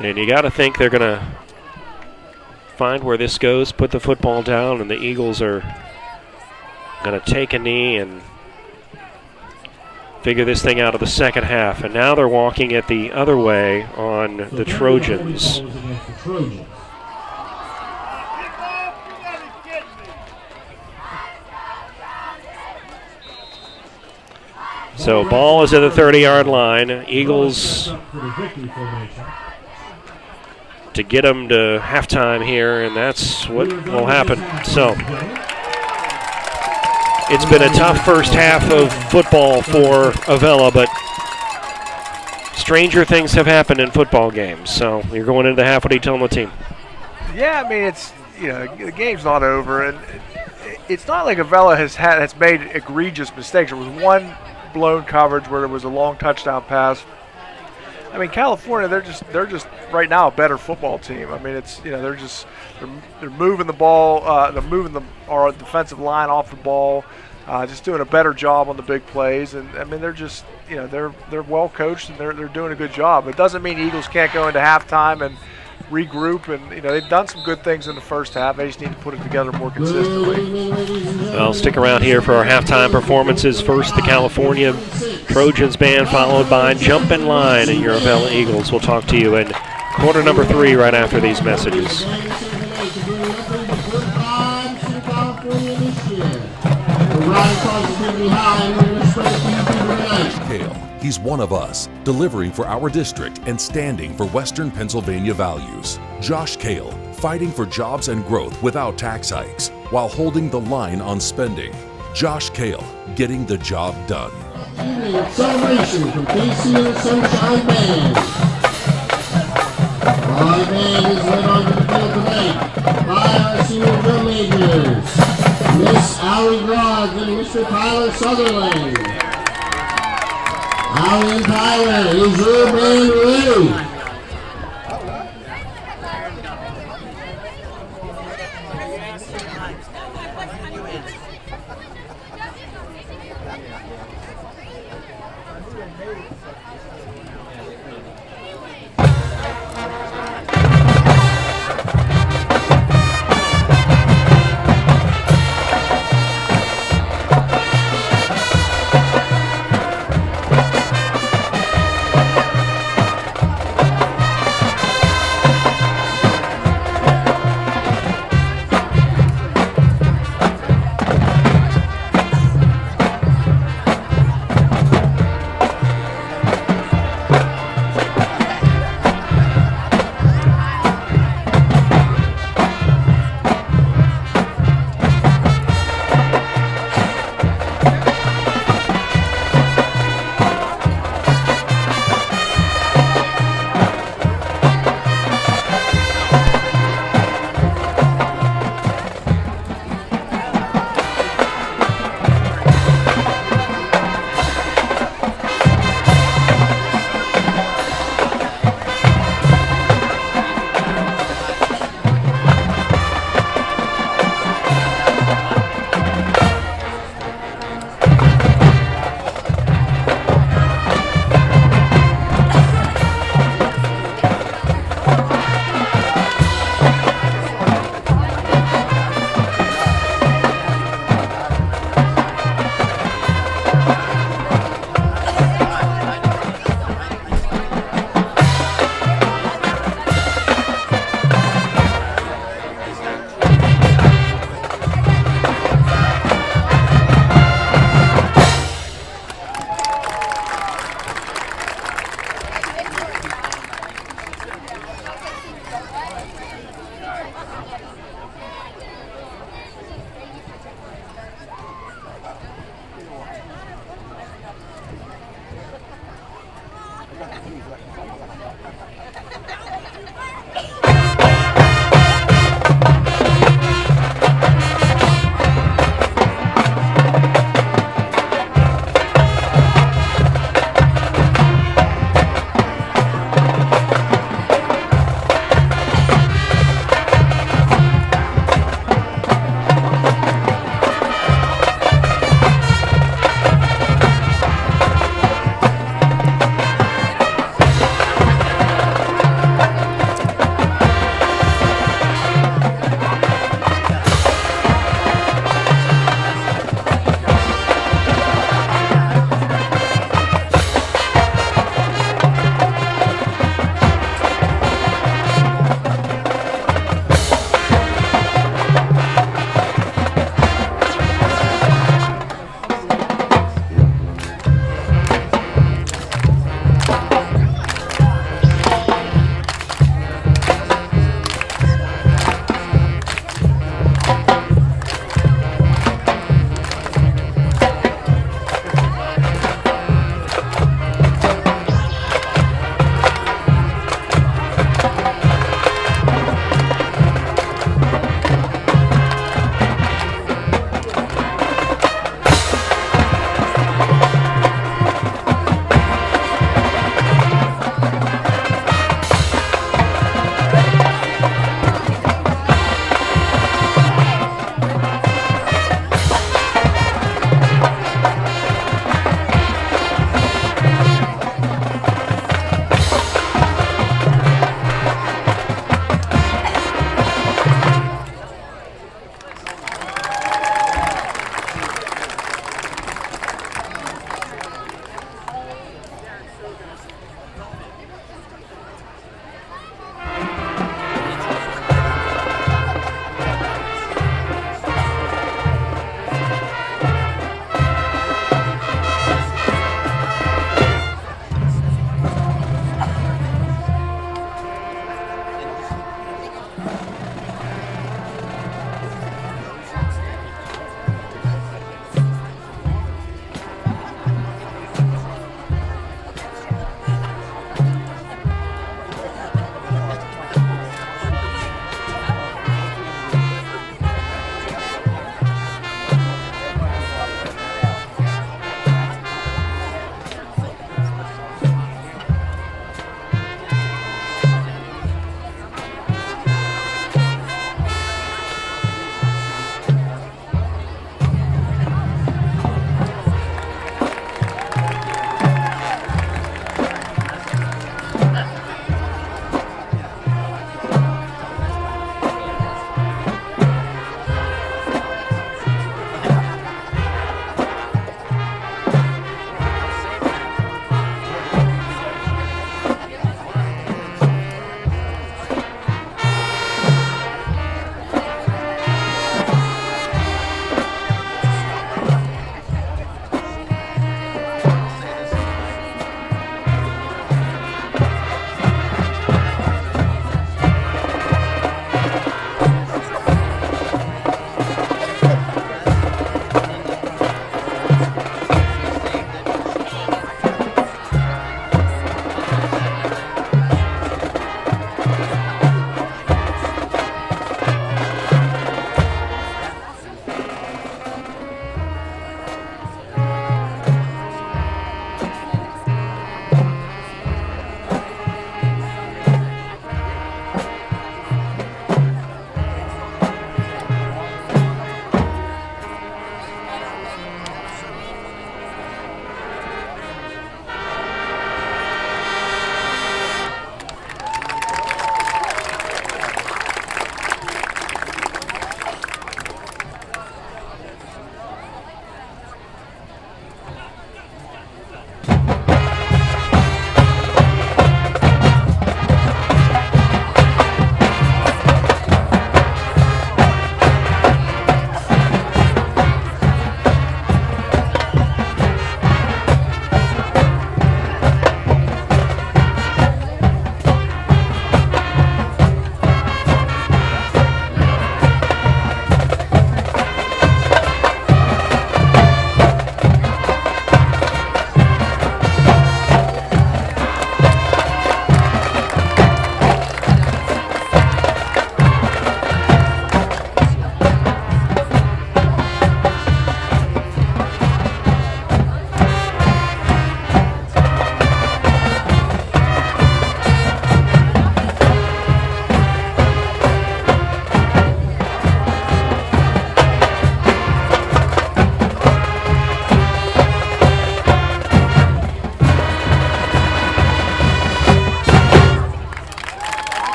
And you got to think they're going to find where this goes, put the football down, and the Eagles are going to take a knee and figure this thing out of the second half. And now they're walking it the other way on the Trojans. So ball is at the 30-yard line. Eagles to get them to halftime here, and that's what will happen. So it's been a tough first half of football for Avella, but stranger things have happened in football games. So you're going into the half. What are you telling the team? Yeah, I mean, it's, you know, the game's not over, and it's not like Avella has made egregious mistakes. There was one blown coverage where there was a long touchdown pass. I mean, California, they're just right now a better football team. I mean, it's, you know, they're moving the ball, they're moving our defensive line off the ball, just doing a better job on the big plays. And I mean, they're just, you know, they're well coached and they're doing a good job. It doesn't mean Eagles can't go into halftime and regroup, and you know, they've done some good things in the first half. They just need to put it together more consistently. Well, stick around here for our halftime performances. First, the California Trojans band, followed by Jump in Line and your Avella Eagles. We'll talk to you in quarter number 3 right after these messages. Hale. He's one of us, delivering for our district and standing for Western Pennsylvania values. Josh Cale, fighting for jobs and growth without tax hikes, while holding the line on spending. Josh Cale, getting the job done. Celebration from KC and the Sunshine Band. Our band is led onto the field tonight by our senior drum majors. Miss Allie Grogg and Mr. Tyler Sutherland. Allie and Tyler, is your band ready?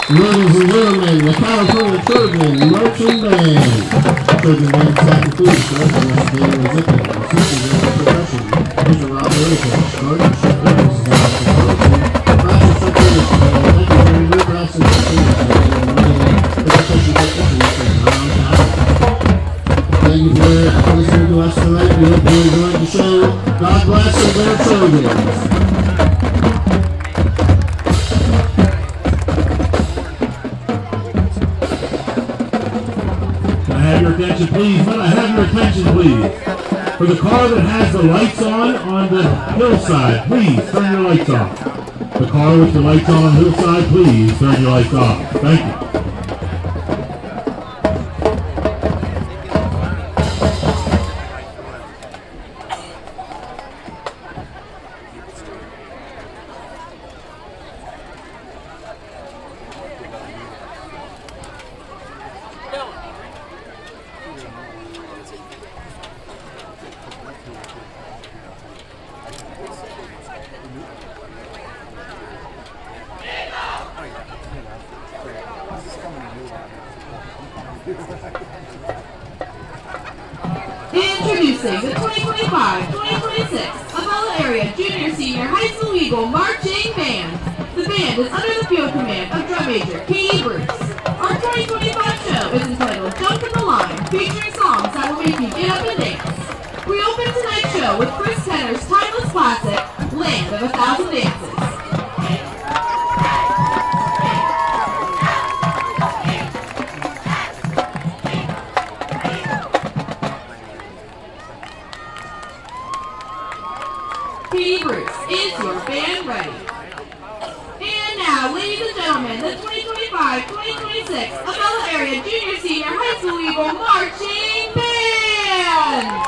Ladies and gentlemen, the California Trojan Marching Band. Trojan Band second police, director Mr. Daniel Zippin, assistant director profession, Mr. Rob Whitaker, Gordon Shepard, Mrs. Allison Carlson, Brass Secretary, Secretary, New Brass Secretary, Education Technician, Mr. Ron Allen. Thank you for listening to us tonight. We hope you enjoyed the show. God bless and go Trojans. Have your attention, please. May I have your attention, please? For the car that has the lights on the hillside, please turn your lights off. The car with the lights on the hillside, please turn your lights off. Thank you. Introducing the 2025-2026 Avella Area Junior Senior High School Eagle Marching Band. The band is under the field command of drum major Katie Bruce. Our 2025 show is entitled Jump in the Line, featuring songs that will make you get up and dance. We open tonight's show with Chris Tenner's timeless classic, Land of a Thousand Dances. Katie Bruce, is your band ready? And now, ladies and gentlemen, the 2025-2026 Avella Area Junior Senior High School Eagle Marching Band!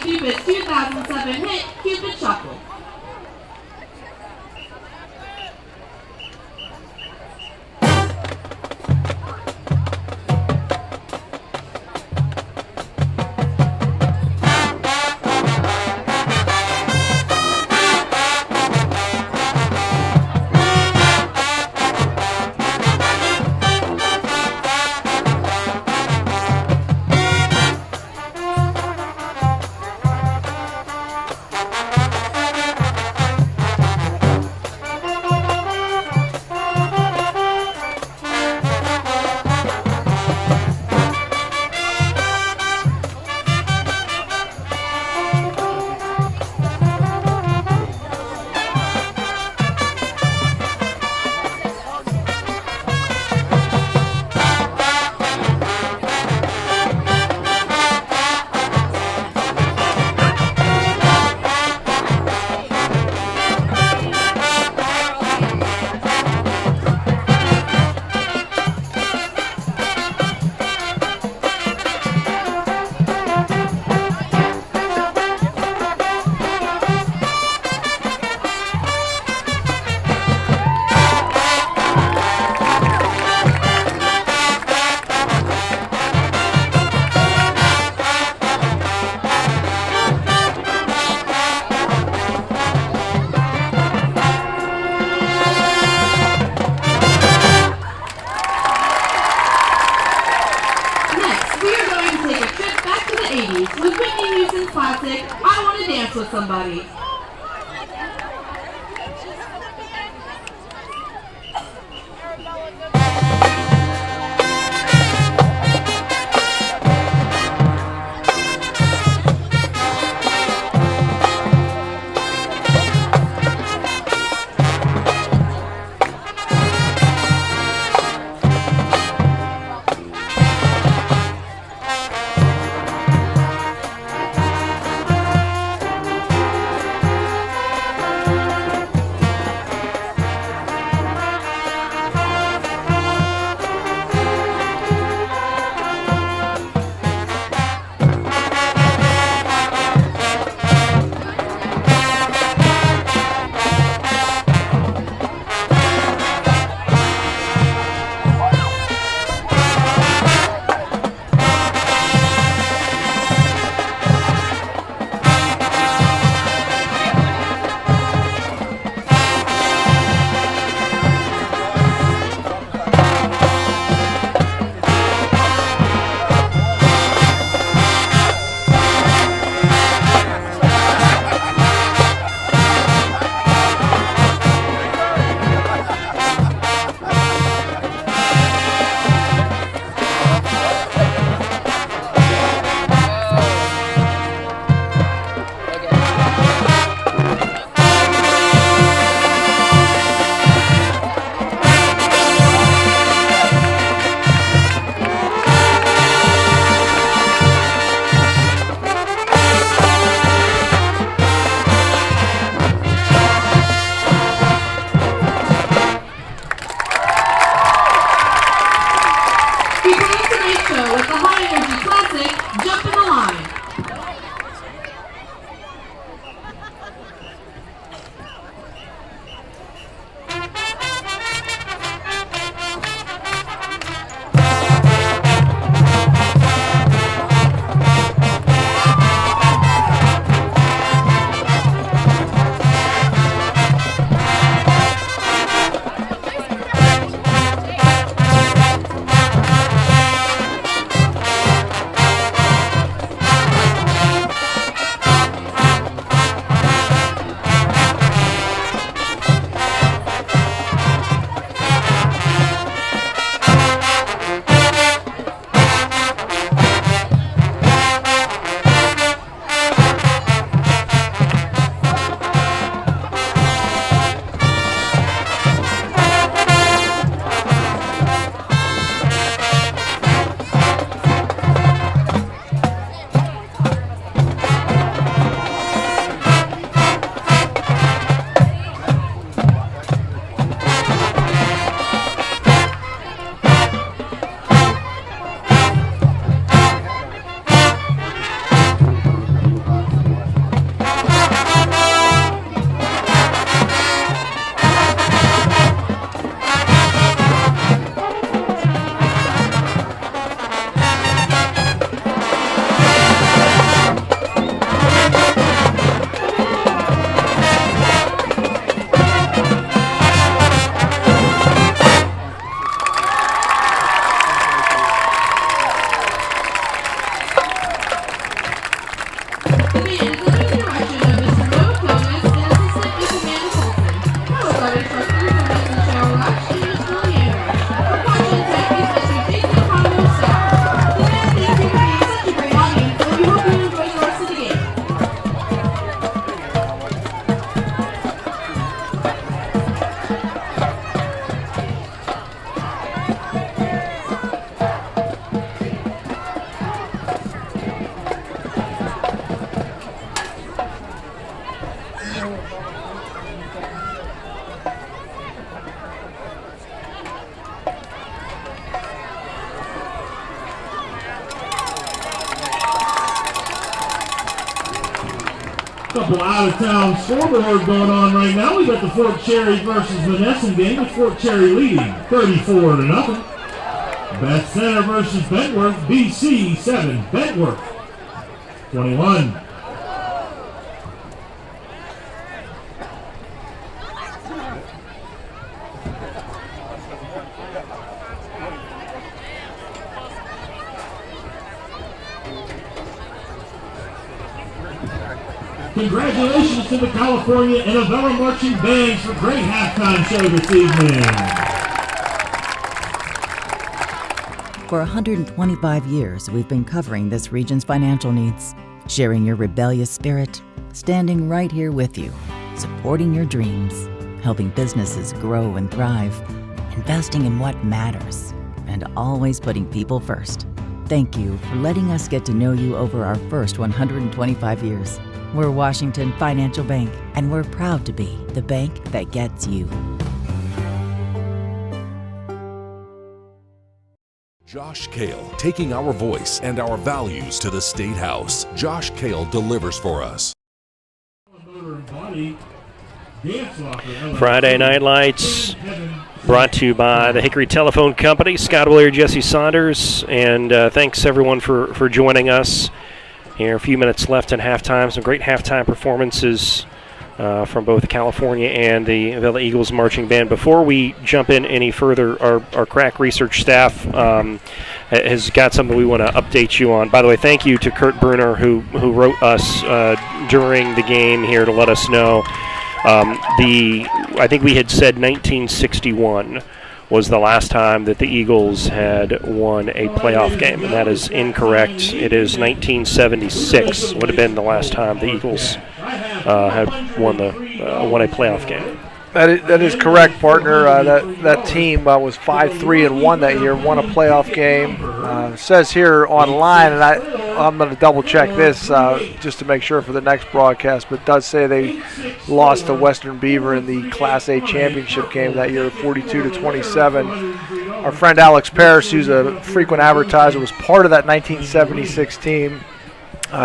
Cupid's 2007 hit, Cupid Shuffle. somebody. Show with the High Energy Classic, Jump in the Line. Couple out-of-town scoreboard going on right now. We got the Fort Cherry versus Menneson game with Fort Cherry leading 34-0. Beth Center versus Bentworth, BC 7, Bentworth 21. congratulations to the California and Avella Marching Bands for great halftime show this evening. For 125 years, we've been covering this region's financial needs, sharing your rebellious spirit, standing right here with you, supporting your dreams, helping businesses grow and thrive, investing in what matters, and always putting people first. Thank you for letting us get to know you over our first 125 years. We're Washington Financial Bank, and we're proud to be the bank that gets you. Josh Kale, taking our voice and our values to the State House. Josh Kale delivers for us. Friday Night Lights brought to you by the Hickory Telephone Company, Scott Willer, Jesse Saunders, and thanks everyone for joining us. Here, a few minutes left in halftime. Some great halftime performances from both the California and the Avella Eagles marching band. Before we jump in any further, our crack research staff has got something we want to update you on. By the way, thank you to Kurt Bruner who wrote us during the game here to let us know. I think we had said 1961 was the last time that the Eagles had won a playoff game, and that is incorrect. It is 1976 would have been the last time the Eagles had won a playoff game. That is correct, partner. That team was 5-3-1 that year, won a playoff game. It says here online, and I'm going to double check this just to make sure for the next broadcast, but it does say they lost to Western Beaver in the Class A championship game that year, 42-27. Our friend Alex Parrish, who's a frequent advertiser, was part of that 1976 team.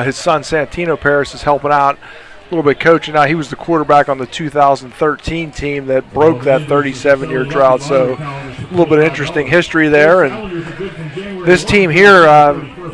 His son Santino Parrish is helping out a little bit coaching. Now, he was the quarterback on the 2013 team that broke that 37-year drought, so a little bit of interesting history there. And this team here,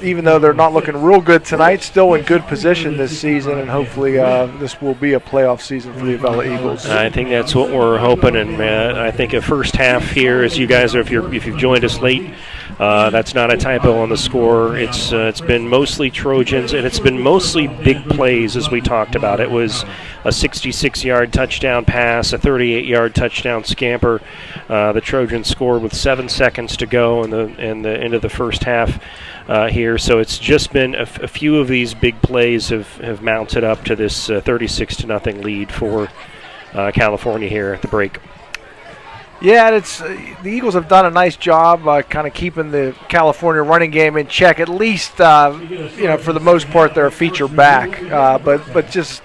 even though they're not looking real good tonight, still in good position this season, and hopefully this will be a playoff season for the Avella Eagles. I think that's what we're hoping, and I think a first half here, as you guys are, if you've joined us late, that's not a typo on the score. It's been mostly Trojans, and it's been mostly big plays, as we talked about. It was a 66-yard touchdown pass, a 38-yard touchdown scamper. The Trojans scored with 7 seconds to go in the end of the first half here. So it's just been a few of these big plays have mounted up to this 36-0 lead for California here at the break. Yeah, and the Eagles have done a nice job kind of keeping the California running game in check. At least, for the most part, they're a feature back. But just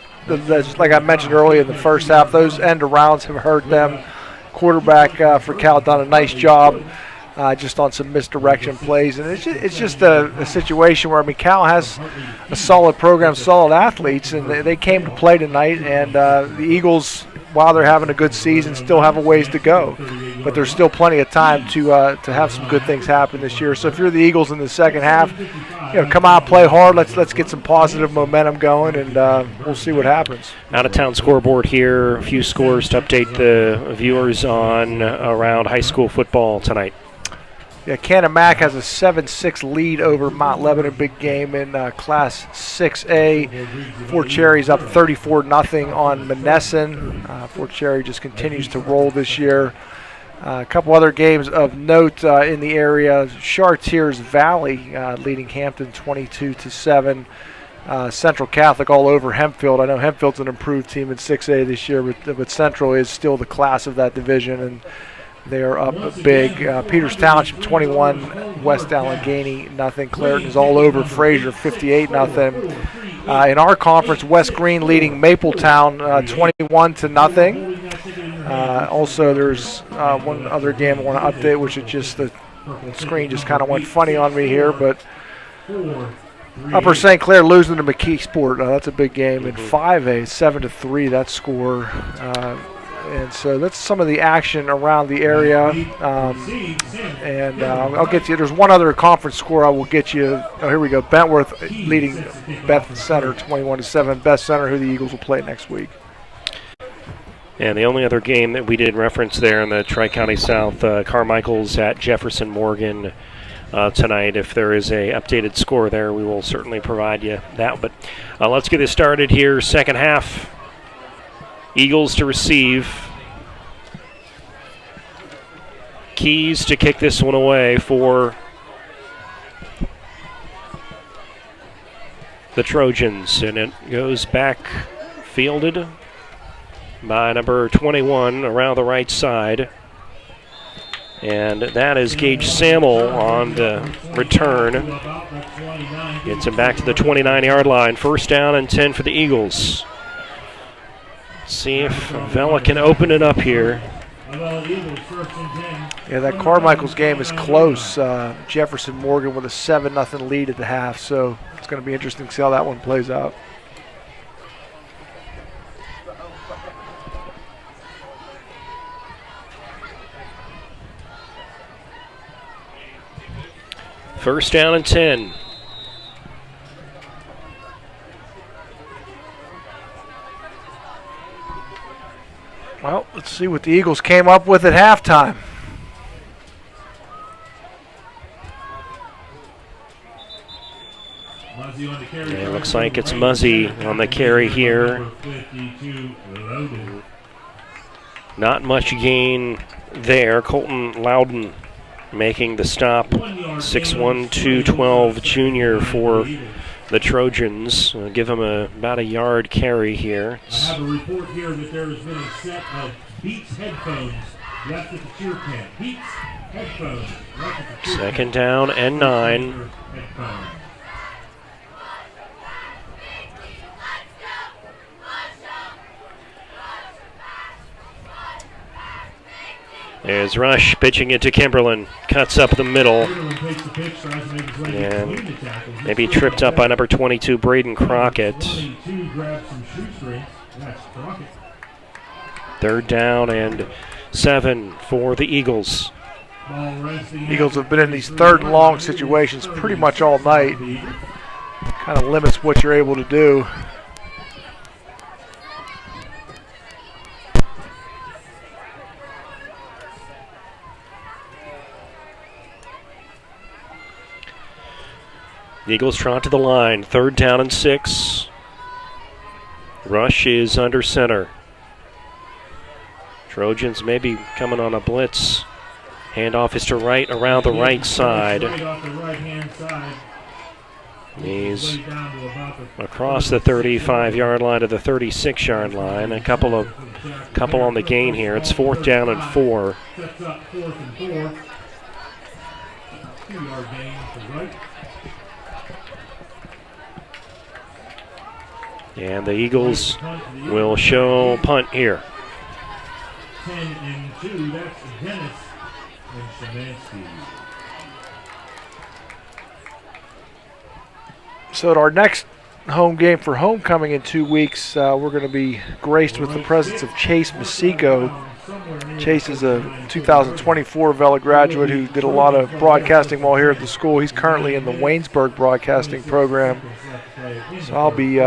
like I mentioned earlier in the first half, those end arounds have hurt them. Quarterback for Cal done a nice job just on some misdirection plays. And it's just a situation where, Cal has a solid program, solid athletes, and they came to play tonight. And the Eagles, while they're having a good season, still have a ways to go. But there's still plenty of time to have some good things happen this year. So if you're the Eagles in the second half, come out, play hard. Let's get some positive momentum going, and we'll see what happens. Out-of-town scoreboard here. A few scores to update the viewers on around high school football tonight. Yeah, Cannon Mac has a 7-6 lead over Mount Lebanon, big game in Class 6A. Fort Cherry's up 34-0 on Monessen. Fort Cherry just continues to roll this year. A couple other games of note in the area. Chartiers Valley leading Hampton 22-7. Central Catholic all over Hempfield. I know Hempfield's an improved team in 6A this year, but Central is still the class of that division, and they are up big. Peters Township 21, West Allegheny 0. Clareton is all over Fraser 58-0. In our conference, West Green leading Mapletown 21-0. Also, there's one other game I want to update, which is just the screen just kind of went funny on me here, but Upper St. Clair losing to McKeesport. That's a big game in 5A, 7-3 that score. And so that's some of the action around the area. I'll get you. There's one other conference score I will get you. Oh, here we go. Bentworth leading Beth Center 21-7. Beth Center, who the Eagles will play next week. And the only other game that we did reference there in the Tri-County South, Carmichael's at Jefferson Morgan. tonight. If there is a updated score there, we will certainly provide you that. But let's get this started here. Second half. Eagles to receive. Keys to kick this one away for the Trojans, and it goes back fielded by number 21 around the right side. And that is Gage Samuel on the return. Gets him back to the 29-yard line. First down and 10 for the Eagles. See if Avella can open it up here. Yeah, that Carmichael's game is close. Jefferson Morgan with a 7-0 lead at the half, so it's going to be interesting to see how that one plays out. First down and 10. Well, let's see what the Eagles came up with at halftime. Yeah, it looks like it's Muzzy on the carry here. Not much gain there. Colton Loudon making the stop. 6'1", 212 junior for the Trojans. Give him about a yard carry here. I have a report here that there has been a set of Beats headphones left at the cheer camp. Beats headphones left at the cheer camp. Second down and 9. There's Rush pitching it to Kimberlin. Cuts up the middle. And maybe tripped up by number 22, Braden Crockett. Third down and 7 for the Eagles. Eagles have been in these third and long situations pretty much all night. Kind of limits what you're able to do. The Eagles trot to the line. Third down and 6. Rush is under center. Trojans maybe coming on a blitz. Handoff is to right around the right side. He's across the 35-yard line to the 36-yard line. A couple on the gain here. It's fourth down and 4. And the Eagles will show punt here. 10 and 2, that's Dennis and Shemansky. So at our next home game for homecoming in 2 weeks, we're going to be graced with the presence of Chase Masico. Chase is a 2024 Avella graduate who did a lot of broadcasting while here at the school. He's currently in the Waynesburg broadcasting program. So I'll be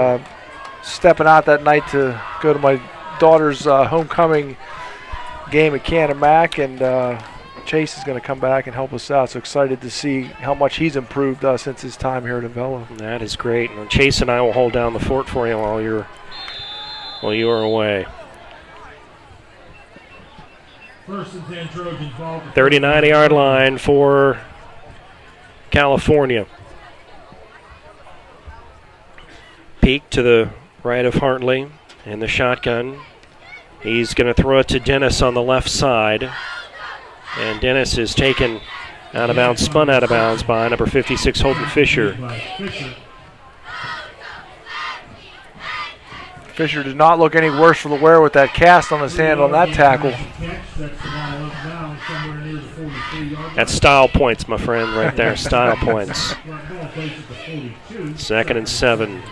stepping out that night to go to my daughter's homecoming game at Canamac, and Chase is going to come back and help us out. So excited to see how much he's improved since his time here at Avella. That is great. And Chase and I will hold down the fort for you while you are away. 39-yard line for California. Peak to the right of Hartley in the shotgun. He's going to throw it to Dennis on the left side. And Dennis is taken out of bounds, spun out of bounds by number 56, Holden Fisher. Fisher did not look any worse for the wear with that cast on his hand on that tackle. That's style points, my friend, right there. Style points. 2nd and 7.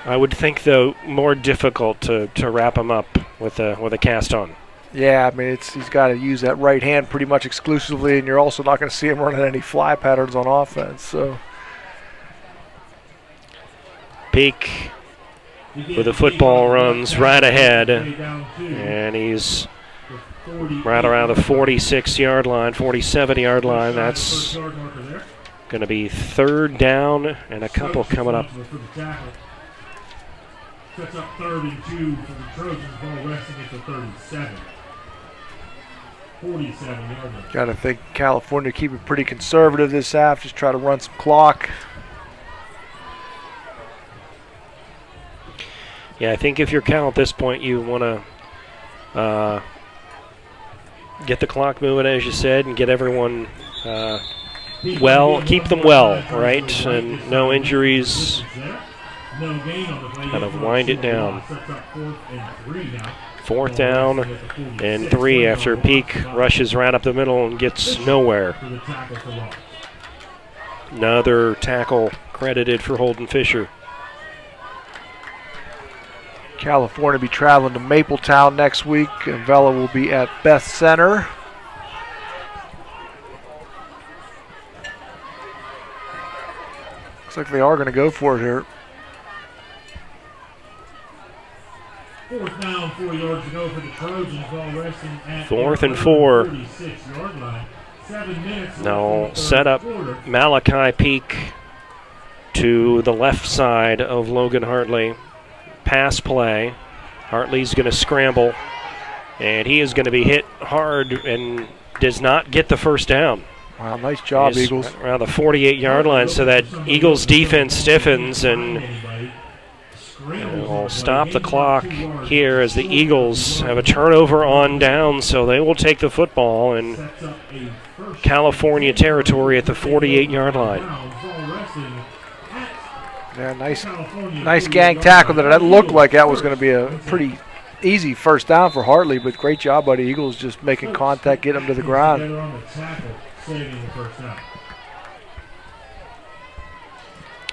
I would think, though, more difficult to wrap him up with a cast on. Yeah, I mean, he's got to use that right hand pretty much exclusively, and you're also not going to see him running any fly patterns on offense. So, Peak with the football runs right ahead, and he's right around the 46-yard line, 47-yard line. That's going to be 3rd down and a couple coming up. Sets up 3rd and 2 for the Trojans. Ball resting at the 37. 47-yard line. Got to think California keep it pretty conservative this half, just try to run some clock. Yeah, I think if you're Cal at this point, you want to get the clock moving, as you said, and get everyone keep them well, right? And no injuries. Kind of wind it down. 4th down and 3 after Peak rushes right up the middle and gets nowhere. Another tackle credited for Holden Fisher. California will be traveling to Mapletown next week. Avella will be at Beth Center. Looks like they are going to go for it here. 4th down, 4 yards to go for the Trojans. Ball resting at 4th and 4. 46-yard line. 7 minutes. Now set up Malachi Peak to the left side of Logan Hartley. Pass play. Hartley's going to scramble, and he is going to be hit hard and does not get the first down. Wow, nice job, Eagles. Around the 48-yard line, so that Eagles defense stiffens and will stop the clock here as the Eagles have a turnover on down, so they will take the football in California territory at the 48-yard line. Yeah, nice gang tackle there. That looked like that was going to be a pretty easy first down for Hartley, but great job by the Eagles just making contact, getting them to the ground.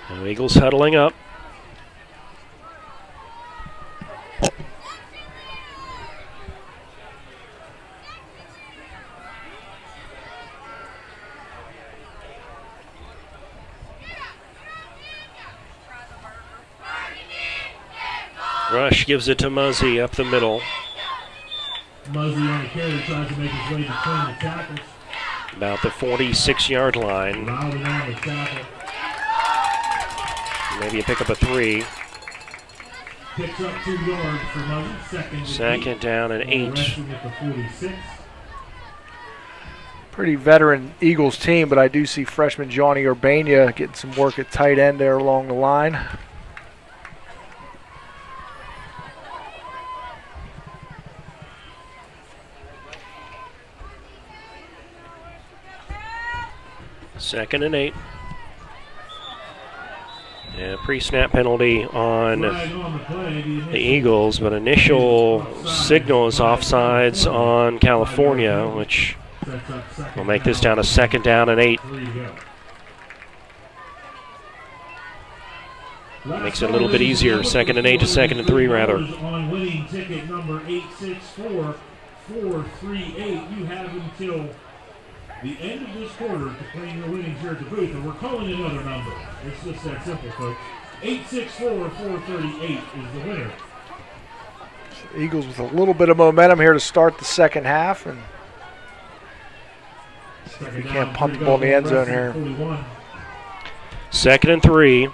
Now Eagles huddling up. Rush gives it to Muzzy up the middle. Muzzy on the carry tries to make his way between the tackles. About the 46-yard line. Routed on the tackle. Maybe a pick up a 3. Picks up 2 yards for Muzzy. Second down and 8. At the 46. Pretty veteran Eagles team, but I do see freshman Johnny Urbania getting some work at tight end there along the line. Second and 8. And a pre-snap penalty on the Eagles, but initial signal is offsides on California, which will make this down to 2nd down and 8. Makes it a little bit easier, 2nd and 8 to 2nd and 3 rather. On winning ticket number 864438, you have until the end of this quarter to claim your winnings here at the booth, and we're calling another number. It's just that simple, folks. 864438 is the winner. So Eagles with a little bit of momentum here to start the second half, and see if we can't pump the ball in the end zone here. 2nd and 3.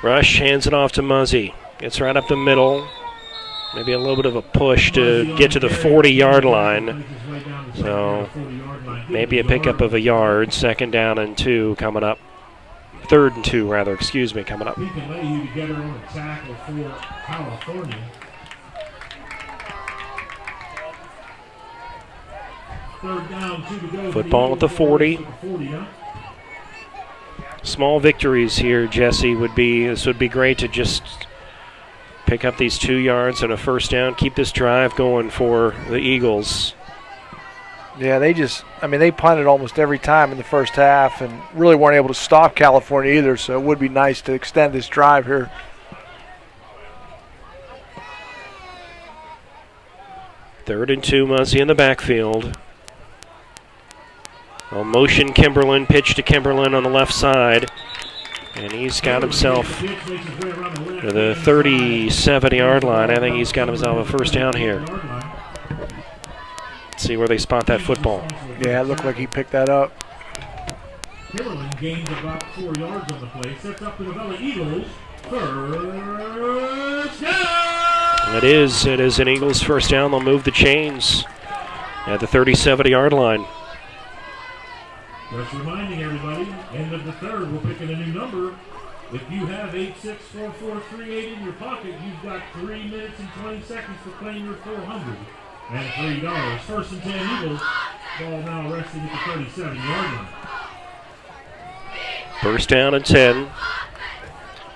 Rush hands it off to Muzzy. Gets right up the middle. Maybe a little bit of a push to get to the 40-yard line. So maybe a pickup of a yard. 2nd down and 2 coming up. 3rd and 2 rather, excuse me, coming up. He can lay you together on a tackle for California. Third down, 2 to go. Football at the 40. Small victories here, Jesse, this would be great to just pick up these 2 yards and a first down, keep this drive going for the Eagles. Yeah, they punted almost every time in the first half and really weren't able to stop California either, so it would be nice to extend this drive here. Third and 2, Muzzy in the backfield. Well, motion Kimberlin, pitch to Kimberlin on the left side. And he's got himself to the 37-yard line. I think he's got himself a first down here. Let's see where they spot that football. Yeah, it looked like he picked that up. Hillerman gains about 4 yards on the play. Sets up the Avella Eagles. First down! It is an Eagles first down. They'll move the chains at the 37-yard line. Just reminding everybody, end of the third, we're picking a new number. If you have 864438 in your pocket, you've got 3 minutes and 20 seconds to claim your $403. First and 10 Eagles. Ball now resting at the 37-yard line. First down and 10.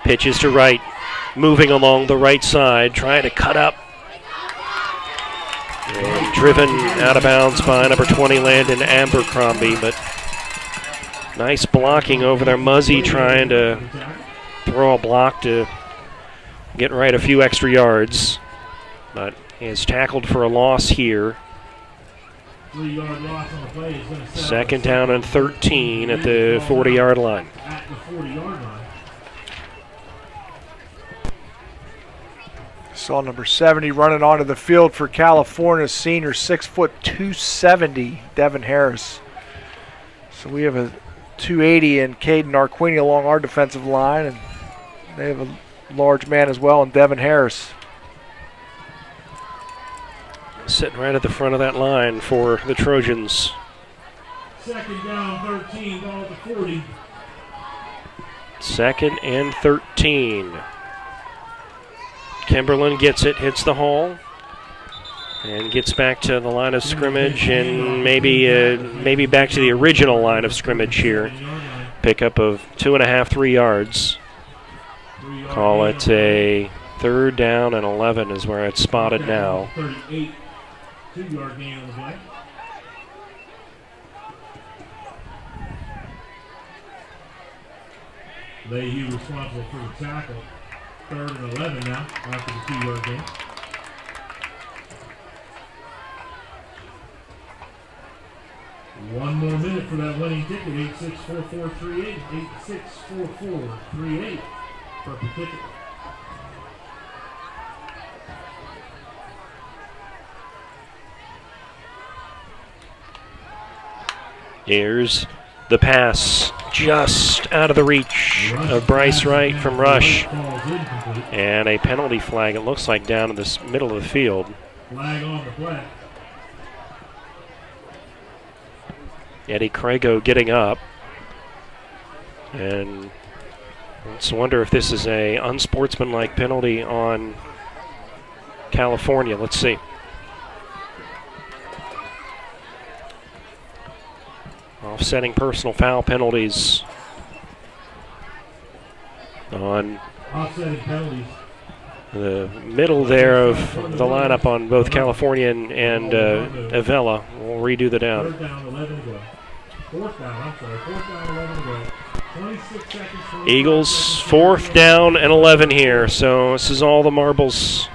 Pitches to right. Moving along the right side. Trying to cut up. And driven out of bounds by number 20, Landon Abercrombie. But nice blocking over there. Muzzy trying to throw a block to get right a few extra yards. But he is tackled for a loss here. 3-yard loss on the play is going to set Second down and 13 at the 40-yard line. at the 40-yard line. Saw number 70 running onto the field for California, senior, 6 foot 270, Devin Harris. So we have a 280 in Caden Arquini along our defensive line, and they have a large man as well in Devin Harris. Sitting right at the front of that line for the Trojans. Second down, 13, ball at the 40. Second and 13. Kimberlin gets it, hits the hole, and gets back to the line of scrimmage, and maybe back to the original line of scrimmage here. Pickup of 2.5, 3 yards. Call it a third down and 11 is where it's spotted now. 38, 2-yard gain on the play. Leahy responsible for the tackle. Third and 11 now after the 2-yard gain. One more minute for that winning ticket. 864438. 864438. Purple ticket. Here's the pass, just out of the reach of Bryce Wright from Rush. And a penalty flag, it looks like, down in the middle of the field. Flag on the play. Eddie Crago getting up. And let's wonder if this is a unsportsmanlike penalty on California. Let's see. Offsetting personal foul penalties on Offsetting penalties. the middle there of the lineup on both California and Avella. We'll redo the down. Third down, 11 to go. Fourth down, 11 to go. 26 seconds. Eagles, fourth down and 11 here. So this is all the marbles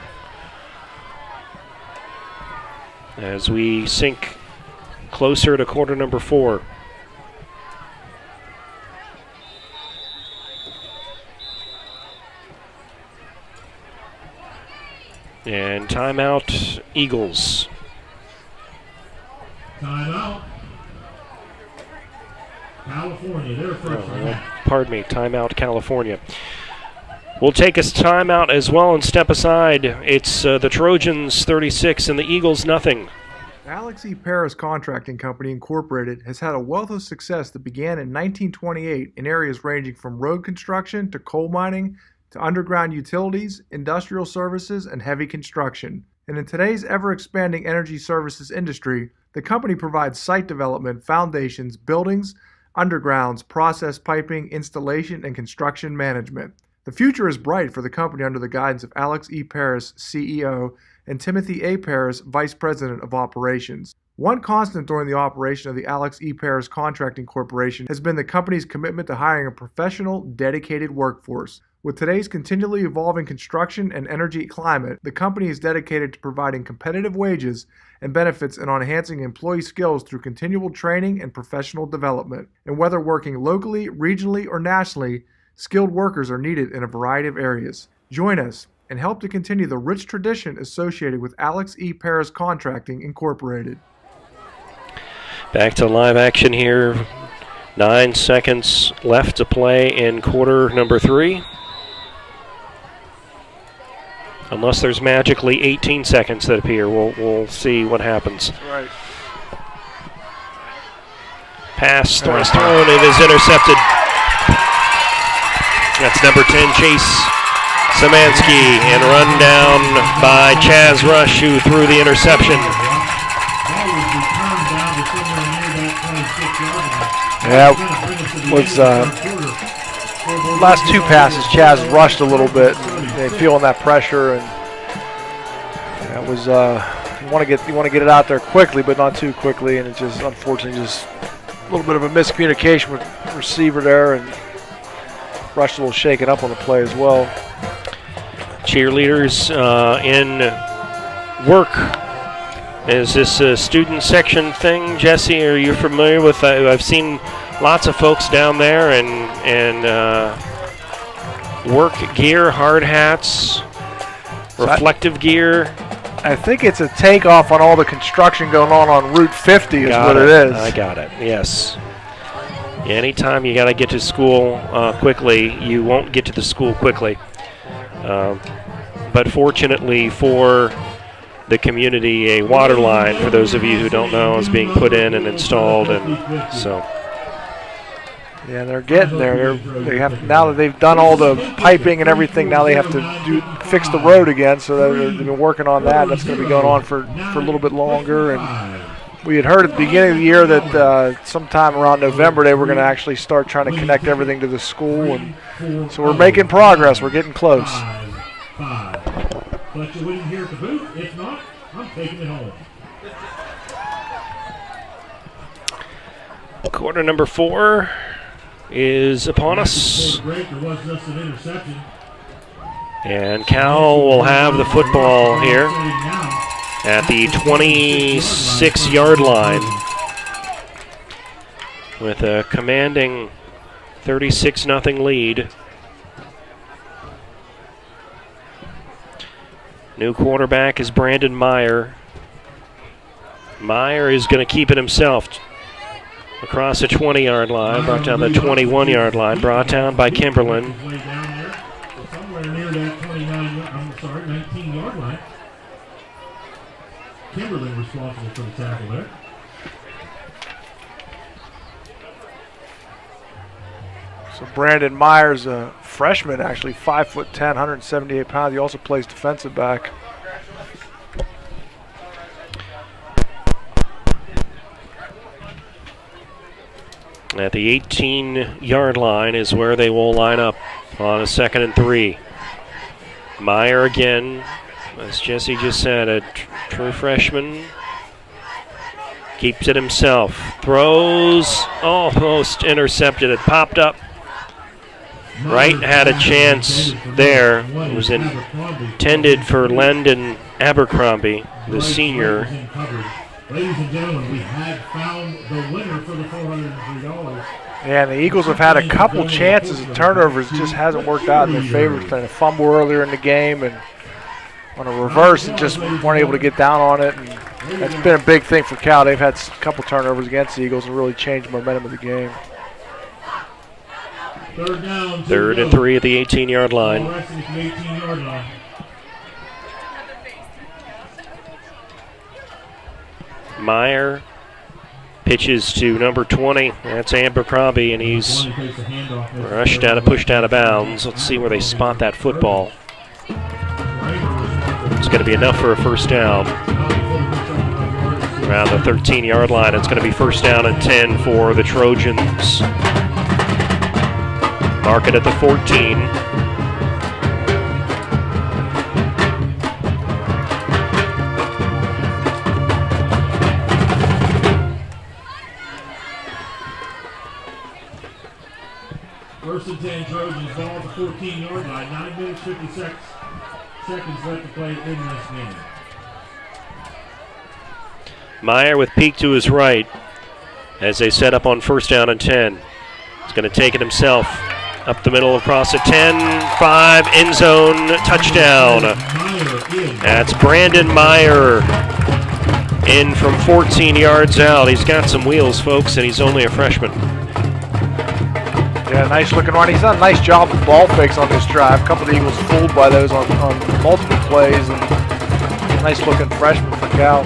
as we sink closer to quarter number 4. And timeout, Eagles. Timeout. California, their first down. Pardon me, timeout, California. We'll take us timeout as well and step aside. It's the Trojans 36 and the Eagles nothing. Alex E. Paris Contracting Company Incorporated has had a wealth of success that began in 1928 in areas ranging from road construction to coal mining to underground utilities, industrial services, and heavy construction. And in today's ever-expanding energy services industry, the company provides site development, foundations, buildings, undergrounds, process piping, installation, and construction management. The future is bright for the company under the guidance of Alex E. Paris, CEO, and Timothy A. Paris, Vice President of Operations. One constant during the operation of the Alex E. Paris Contracting Corporation has been the company's commitment to hiring a professional, dedicated workforce. With today's continually evolving construction and energy climate, the company is dedicated to providing competitive wages and benefits and on enhancing employee skills through continual training and professional development. And whether working locally, regionally, or nationally, skilled workers are needed in a variety of areas. Join us and help to continue the rich tradition associated with Alex E. Paris Contracting Incorporated. Back to live action here. 9 seconds left to play in quarter number 3. Unless there's magically 18 seconds that appear, we'll see what happens. Right. Pass thrown, it is intercepted. That's number 10, Chase Szymanski, and run down by Chaz Rush, who threw the interception. Yeah, was last 2 passes, Chaz rushed a little bit, and feeling that pressure, and that was you want to get it out there quickly, but not too quickly, and it just unfortunately just a little bit of a miscommunication with the receiver there, and Rush a little shaken up on the play as well. Cheerleaders in work. Is this a student section thing, Jesse? Are you familiar with? I've seen lots of folks down there and work gear, hard hats, reflective gear. I think it's a takeoff on all the construction going on Route 50 is what it is. I got it, yes. Anytime you got to get to school quickly, you won't get to the school quickly. But fortunately for the community, a water line, for those of you who don't know, is being put in and installed, and so. Yeah, they're getting there. They have now that they've done all the piping and everything. Now they have to fix the road again. So they've been working on that. That's going to be going on for a little bit longer. And we had heard at the beginning of the year that sometime around November they were going to actually start trying to connect everything to the school. And so we're making progress. We're getting close. But you wouldn't hear at the booth. If not, I'm taking it home. Quarter number 4 is upon us. And Cal will have the football here at the 26-yard line with a commanding 36-0 lead. New quarterback is Brandon Meyer. Meyer is going to keep it himself. Across the 20-yard line, brought down the 21-yard line, brought down by Kimberlin. Somewhere near that 19-yard line. Kimberlin responsible for the tackle there. So Brandon Myers, a freshman, actually 5'10", 178 pounds. He also plays defensive back. At the 18-yard line is where they will line up on a 2nd and 3. Meyer again, as Jesse just said, a true freshman. Keeps it himself. Throws, almost intercepted. It popped up. Wright had a chance there. It was intended for Landon Abercrombie, the senior. Ladies and gentlemen, we have found the winner for the $403. Yeah, and the Eagles have had a couple chances of turnovers. It just hasn't worked out in their favor. It's been a fumble earlier in the game and on a reverse and just weren't able to get down on it. And that's been a big thing for Cal. They've had a couple turnovers against the Eagles and really changed the momentum of the game. 3rd and 3 at the 18-yard line. Meyer pitches to number 20. That's Abercrombie, and he's pushed out of bounds. Let's see where they spot that football. It's going to be enough for a first down. Around the 13-yard line, it's going to be first down and 10 for the Trojans. Mark it at the 14. First and 10 Trojans, ball at the 14-yard line. 9 minutes, 56 seconds left to play in this game. Meyer with peek to his right as they set up on first down and 10. He's going to take it himself. Up the middle across the 10, 5, end zone, touchdown. That's Brandon Meyer. in from 14 yards out. He's got some wheels, folks, and he's only a freshman. Yeah, nice looking run. He's done a nice job of ball fakes on this drive. A couple of the Eagles fooled by those on multiple plays, and nice looking freshman for Cal.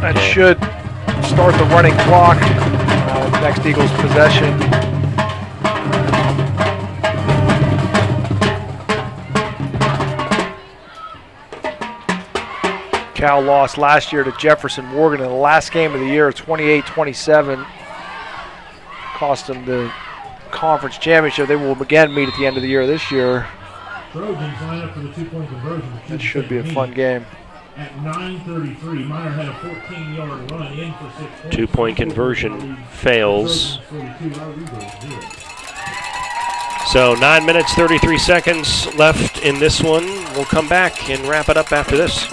That should start the running clock. Next Eagles possession. Cal lost last year to Jefferson Morgan in the last game of the year, 28-27. Cost them the conference championship. They will again meet at the end of the year this year. Trojans line up for the 2-point conversion. That should be a fun game. At 9:33, Meyer had a 14-yard run in for 6 points. 2-point conversion fails. So 9 minutes, 33 seconds left in this one. We'll come back and wrap it up after this.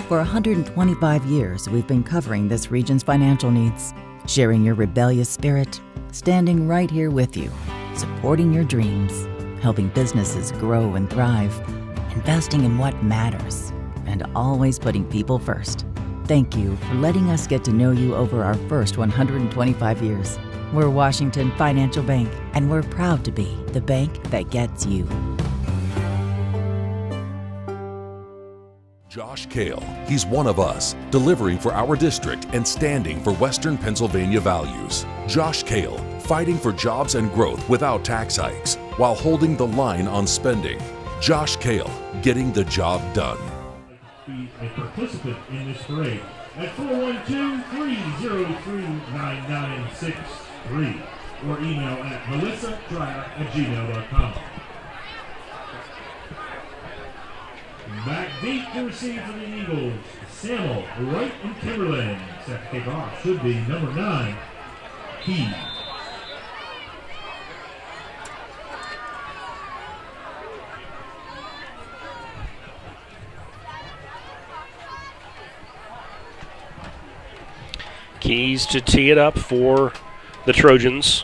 For 125 years, we've been covering this region's financial needs, sharing your rebellious spirit, standing right here with you, supporting your dreams, helping businesses grow and thrive, investing in what matters, and always putting people first. Thank you for letting us get to know you over our first 125 years. We're Washington Financial Bank, and we're proud to be the bank that gets you. Josh Kale, he's one of us, delivering for our district and standing for Western Pennsylvania values. Josh Kale, fighting for jobs and growth without tax hikes, while holding the line on spending. Josh Kale, getting the job done. Be a participant in this parade at 412-303-9963 or email at melissatrier@gmail.com. Back deep to receive for the Eagles, Samuel, Wright, and Kimberlin. Set to kick off should be number 9, Key. Keys to tee it up for the Trojans.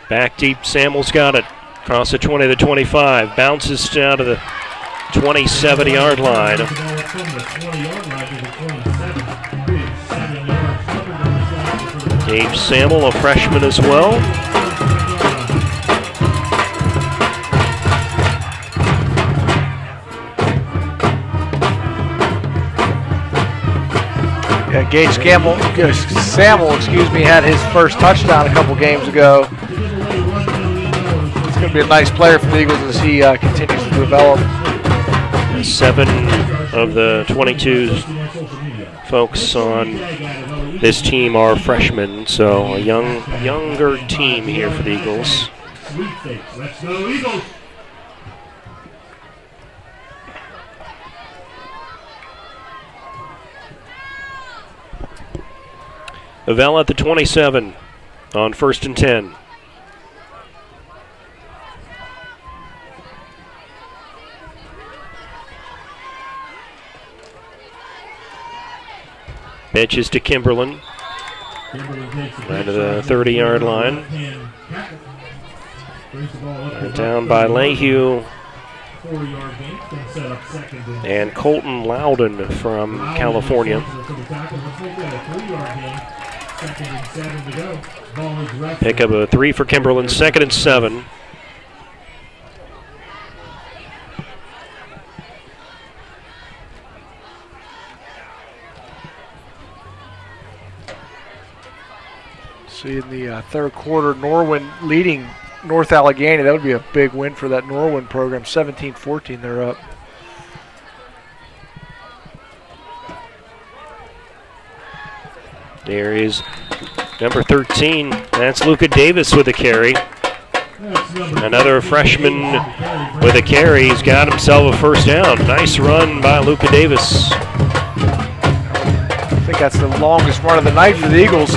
Back deep, Samuel's got it. Across the 20 to 25. Bounces down to the 27-yard line. Gabe Samuel, a freshman as well. Yeah, Gage Samuel, had his first touchdown a couple games ago. It's going to be a nice player for the Eagles as he continues to develop. 7 of the 22 folks on this team are freshmen, so a younger team here for the Eagles. Let's go Eagles! Avella at the 27 on 1st and 10. Pitches to Kimberlin. Right to the 30-yard line. Down by Lehue and Colton Loudon from California. Pick up a 3 for Kimberlin, 2nd and 7. See in the third quarter, Norwin leading North Allegheny. That would be a big win for that Norwin program. 17-14, they're up. There is number 13. That's Luca Davis with a carry. Another freshman with a carry. He's got himself a first down. Nice run by Luca Davis. I think that's the longest run of the night for the Eagles.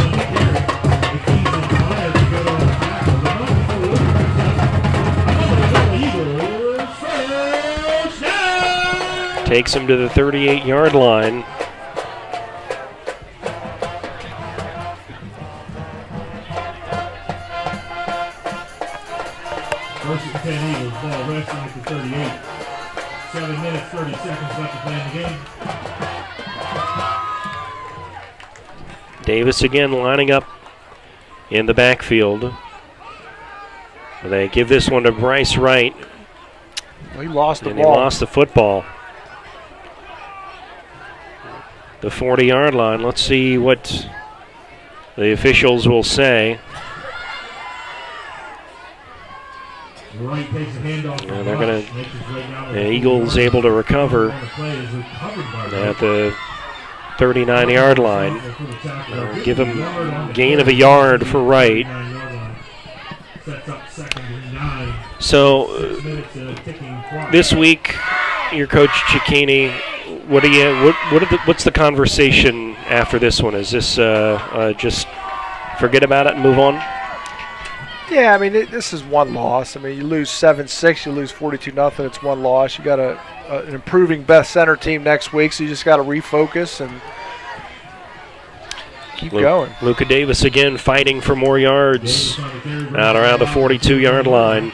Takes him to the 38-yard line. First and 10 Eagles, ball resting at the 38. 7 minutes, 30 seconds left to play in the game. Davis again lining up in the backfield. They give this one to Bryce Wright. He lost the and ball. He lost the football. The 40-yard line. Let's see what the officials will say. Wright takes a handoff. They're going to. The Eagles able to recover at the 39-yard line. Give him gain of a yard for Wright. So this week, your coach Cicchini, what's the conversation after this one? Is this just forget about it and move on? Yeah, I mean, this is one loss. I mean, you lose 7-6, you lose 42-0. It's one loss. You got an improving best center team next week, so you just got to refocus and keep going. Luka Davis again fighting for more yards out around the 42-yard line.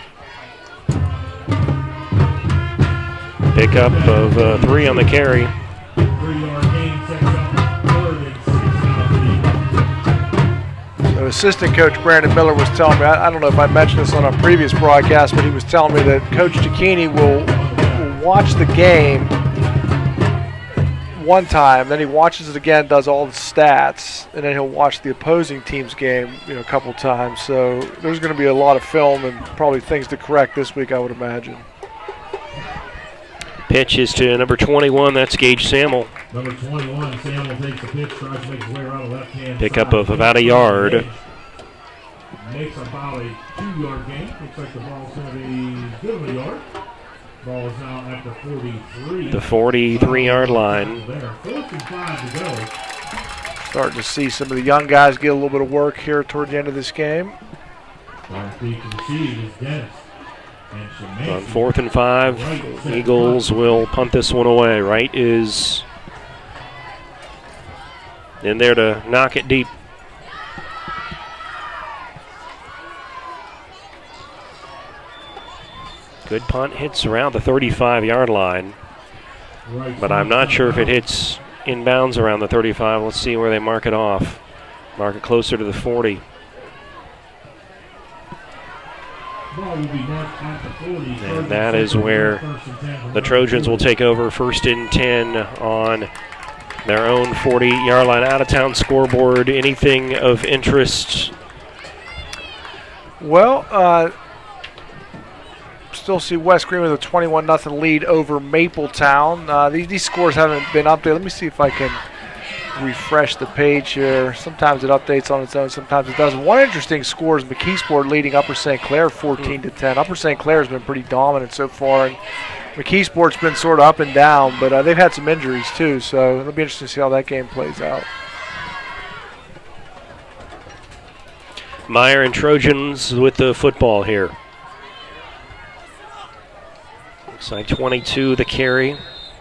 Pickup of 3 on the carry. So assistant coach Brandon Miller was telling me, I don't know if I mentioned this on a previous broadcast, but he was telling me that Coach Cicchini will watch the game one time, then he watches it again, does all the stats, and then he'll watch the opposing team's game, a couple times. So there's going to be a lot of film and probably things to correct this week, I would imagine. Pitch is to number 21. That's Gage Samuel. Number 21, Samuel takes the pitch, tries to make his way around the left-hand Pickup side. of about a yard. Makes about a 2-yard gain. Looks like the ball's going to be good of a yard. Ball is now at the 43. The 43-yard line. There, 4th and 5 to go. Starting to see some of the young guys get a little bit of work here toward the end of this game. On 4th and 5, Eagles will punt this one away. Wright is in there to knock it deep. Good punt, hits around the 35-yard line, but I'm not sure if it hits inbounds around the 35. Let's see where they mark it off. Mark it closer to the 40. And that is where the Trojans will take over. 1st and 10 on their own 40-yard line. Out-of-town scoreboard. Anything of interest? Well, still see West Green with a 21-0 lead over Mapletown. These scores haven't been updated. Let me see if I can refresh the page here. Sometimes it updates on its own, sometimes it doesn't. One interesting score is McKeesport leading Upper St. Clair 14-10. Upper St. Clair has been pretty dominant so far, and McKeesport's been sort of up and down, but they've had some injuries too, so it'll be interesting to see how that game plays out. Meyer and Trojans with the football here. Looks like 22 the carry.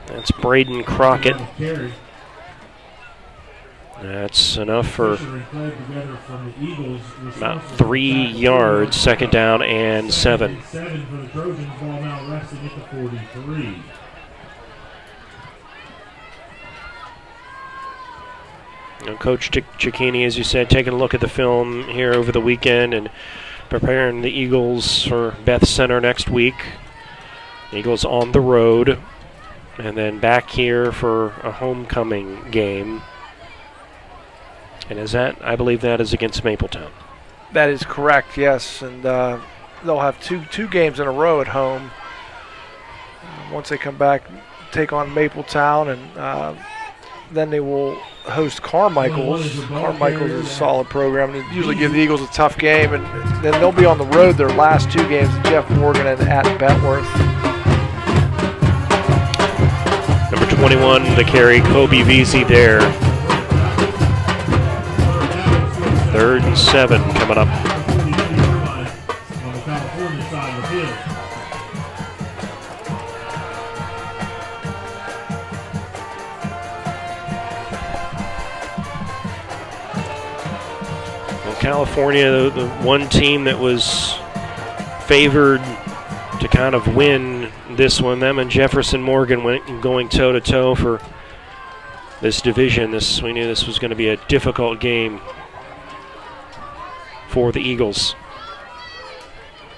That's Braden Crockett. That's enough for about 3 yards. 2nd down and 7. Coach Cicchini, as you said, taking a look at the film here over the weekend and preparing the Eagles for Beth Center next week. Eagles on the road and then back here for a homecoming game. And is that, I believe that is against Mapletown. That is correct, yes. And they'll have two games in a row at home. Once they come back, take on Mapletown, and then they will host Carmichael's. Carmichael's is a solid program. They usually give the Eagles a tough game, and then they'll be on the road their last 2 games at Jeff Morgan and at Bentworth. Number 21 to carry, Kobe Vesey there. 3rd and 7 coming up. California, the one team that was favored to kind of win this one. Them and Jefferson Morgan went going toe-to-toe for this division. We knew this was going to be a difficult game for the Eagles.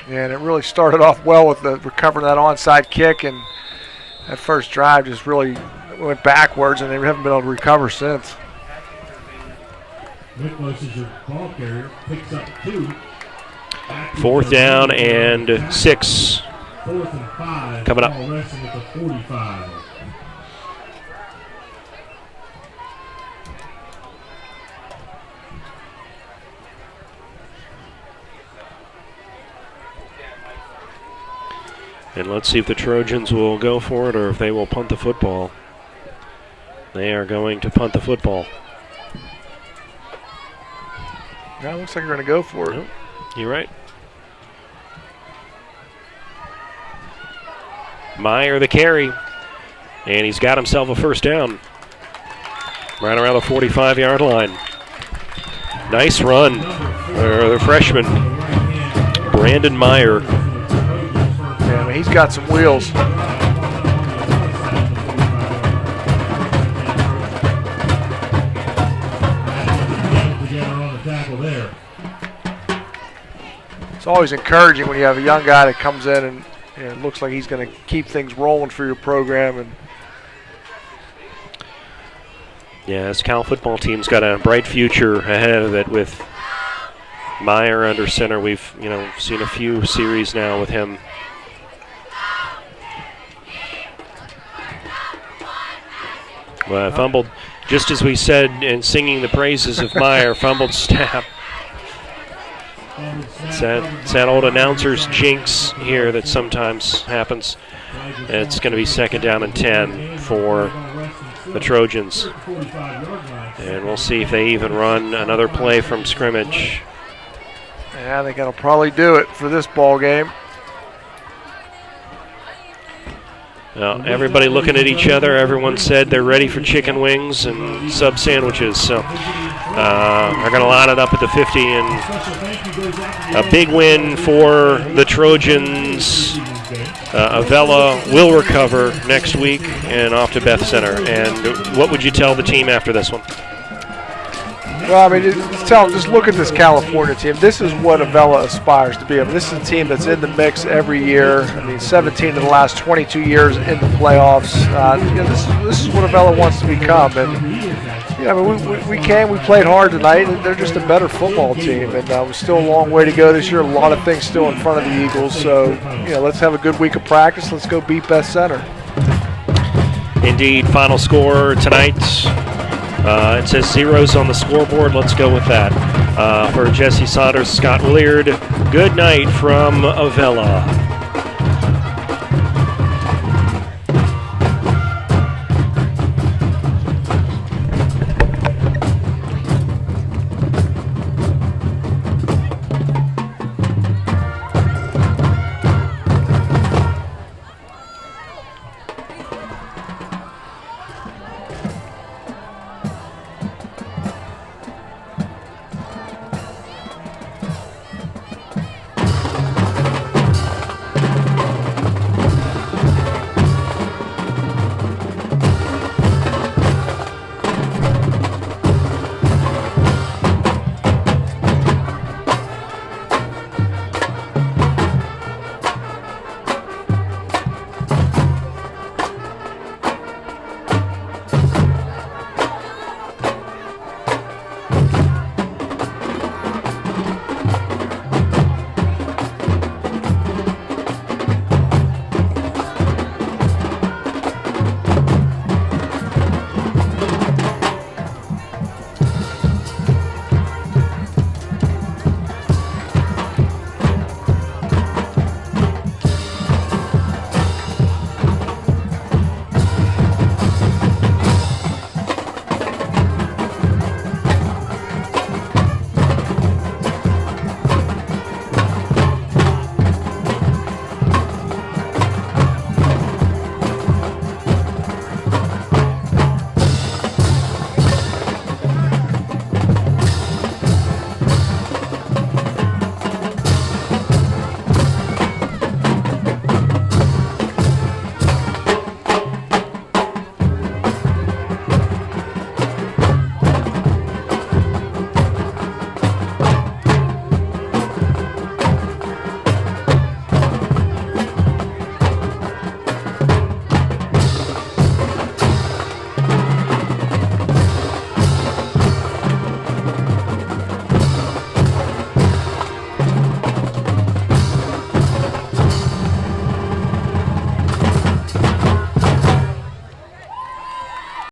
Yeah, and it really started off well with the recovering that onside kick, and that first drive just really went backwards, and they haven't been able to recover since. Nicholas is your ball carrier, picks up 2. 4th down and 6. 4th and 5. Coming up. Ball resting at the 45. And let's see if the Trojans will go for it or if they will punt the football. They are going to punt the football. Yeah, it looks like they're going to go for it. Nope, you're right. Meyer the carry. And he's got himself a first down. Right around the 45-yard line. Nice run. The freshman, Brandon Meyer. Yeah, I mean, he's got some wheels. It's always encouraging when you have a young guy that comes in and it looks like he's going to keep things rolling for your program. And yeah, this Cal football team's got a bright future ahead of it with Meyer under center. We've seen a few series now with him. Well, fumbled, just as we said in singing the praises of Meyer, fumbled snap. It's that old announcer's jinx here that sometimes happens. And it's going to be 2nd down and 10 for the Trojans. And we'll see if they even run another play from scrimmage. yeah, I think that'll probably do it for this ball game. Well, everybody looking at each other. Everyone said they're ready for chicken wings and sub sandwiches. So they're going to line it up at the 50, and a big win for the Trojans. Avella will recover next week and off to Beth Center. And what would you tell the team after this one? Well, I mean, just look at this California team. This is what Avella aspires to be. I mean, this is a team that's in the mix every year. I mean, 17 of the last 22 years in the playoffs. This is what Avella wants to become. And we played hard tonight, and they're just a better football team. And we're still a long way to go this year. A lot of things still in front of the Eagles. So, let's have a good week of practice. Let's go beat Beth Center. Indeed, final score tonight. It says 0s on the scoreboard. Let's go with that. For Jesse Saunders, Scott Willard, good night from Avella.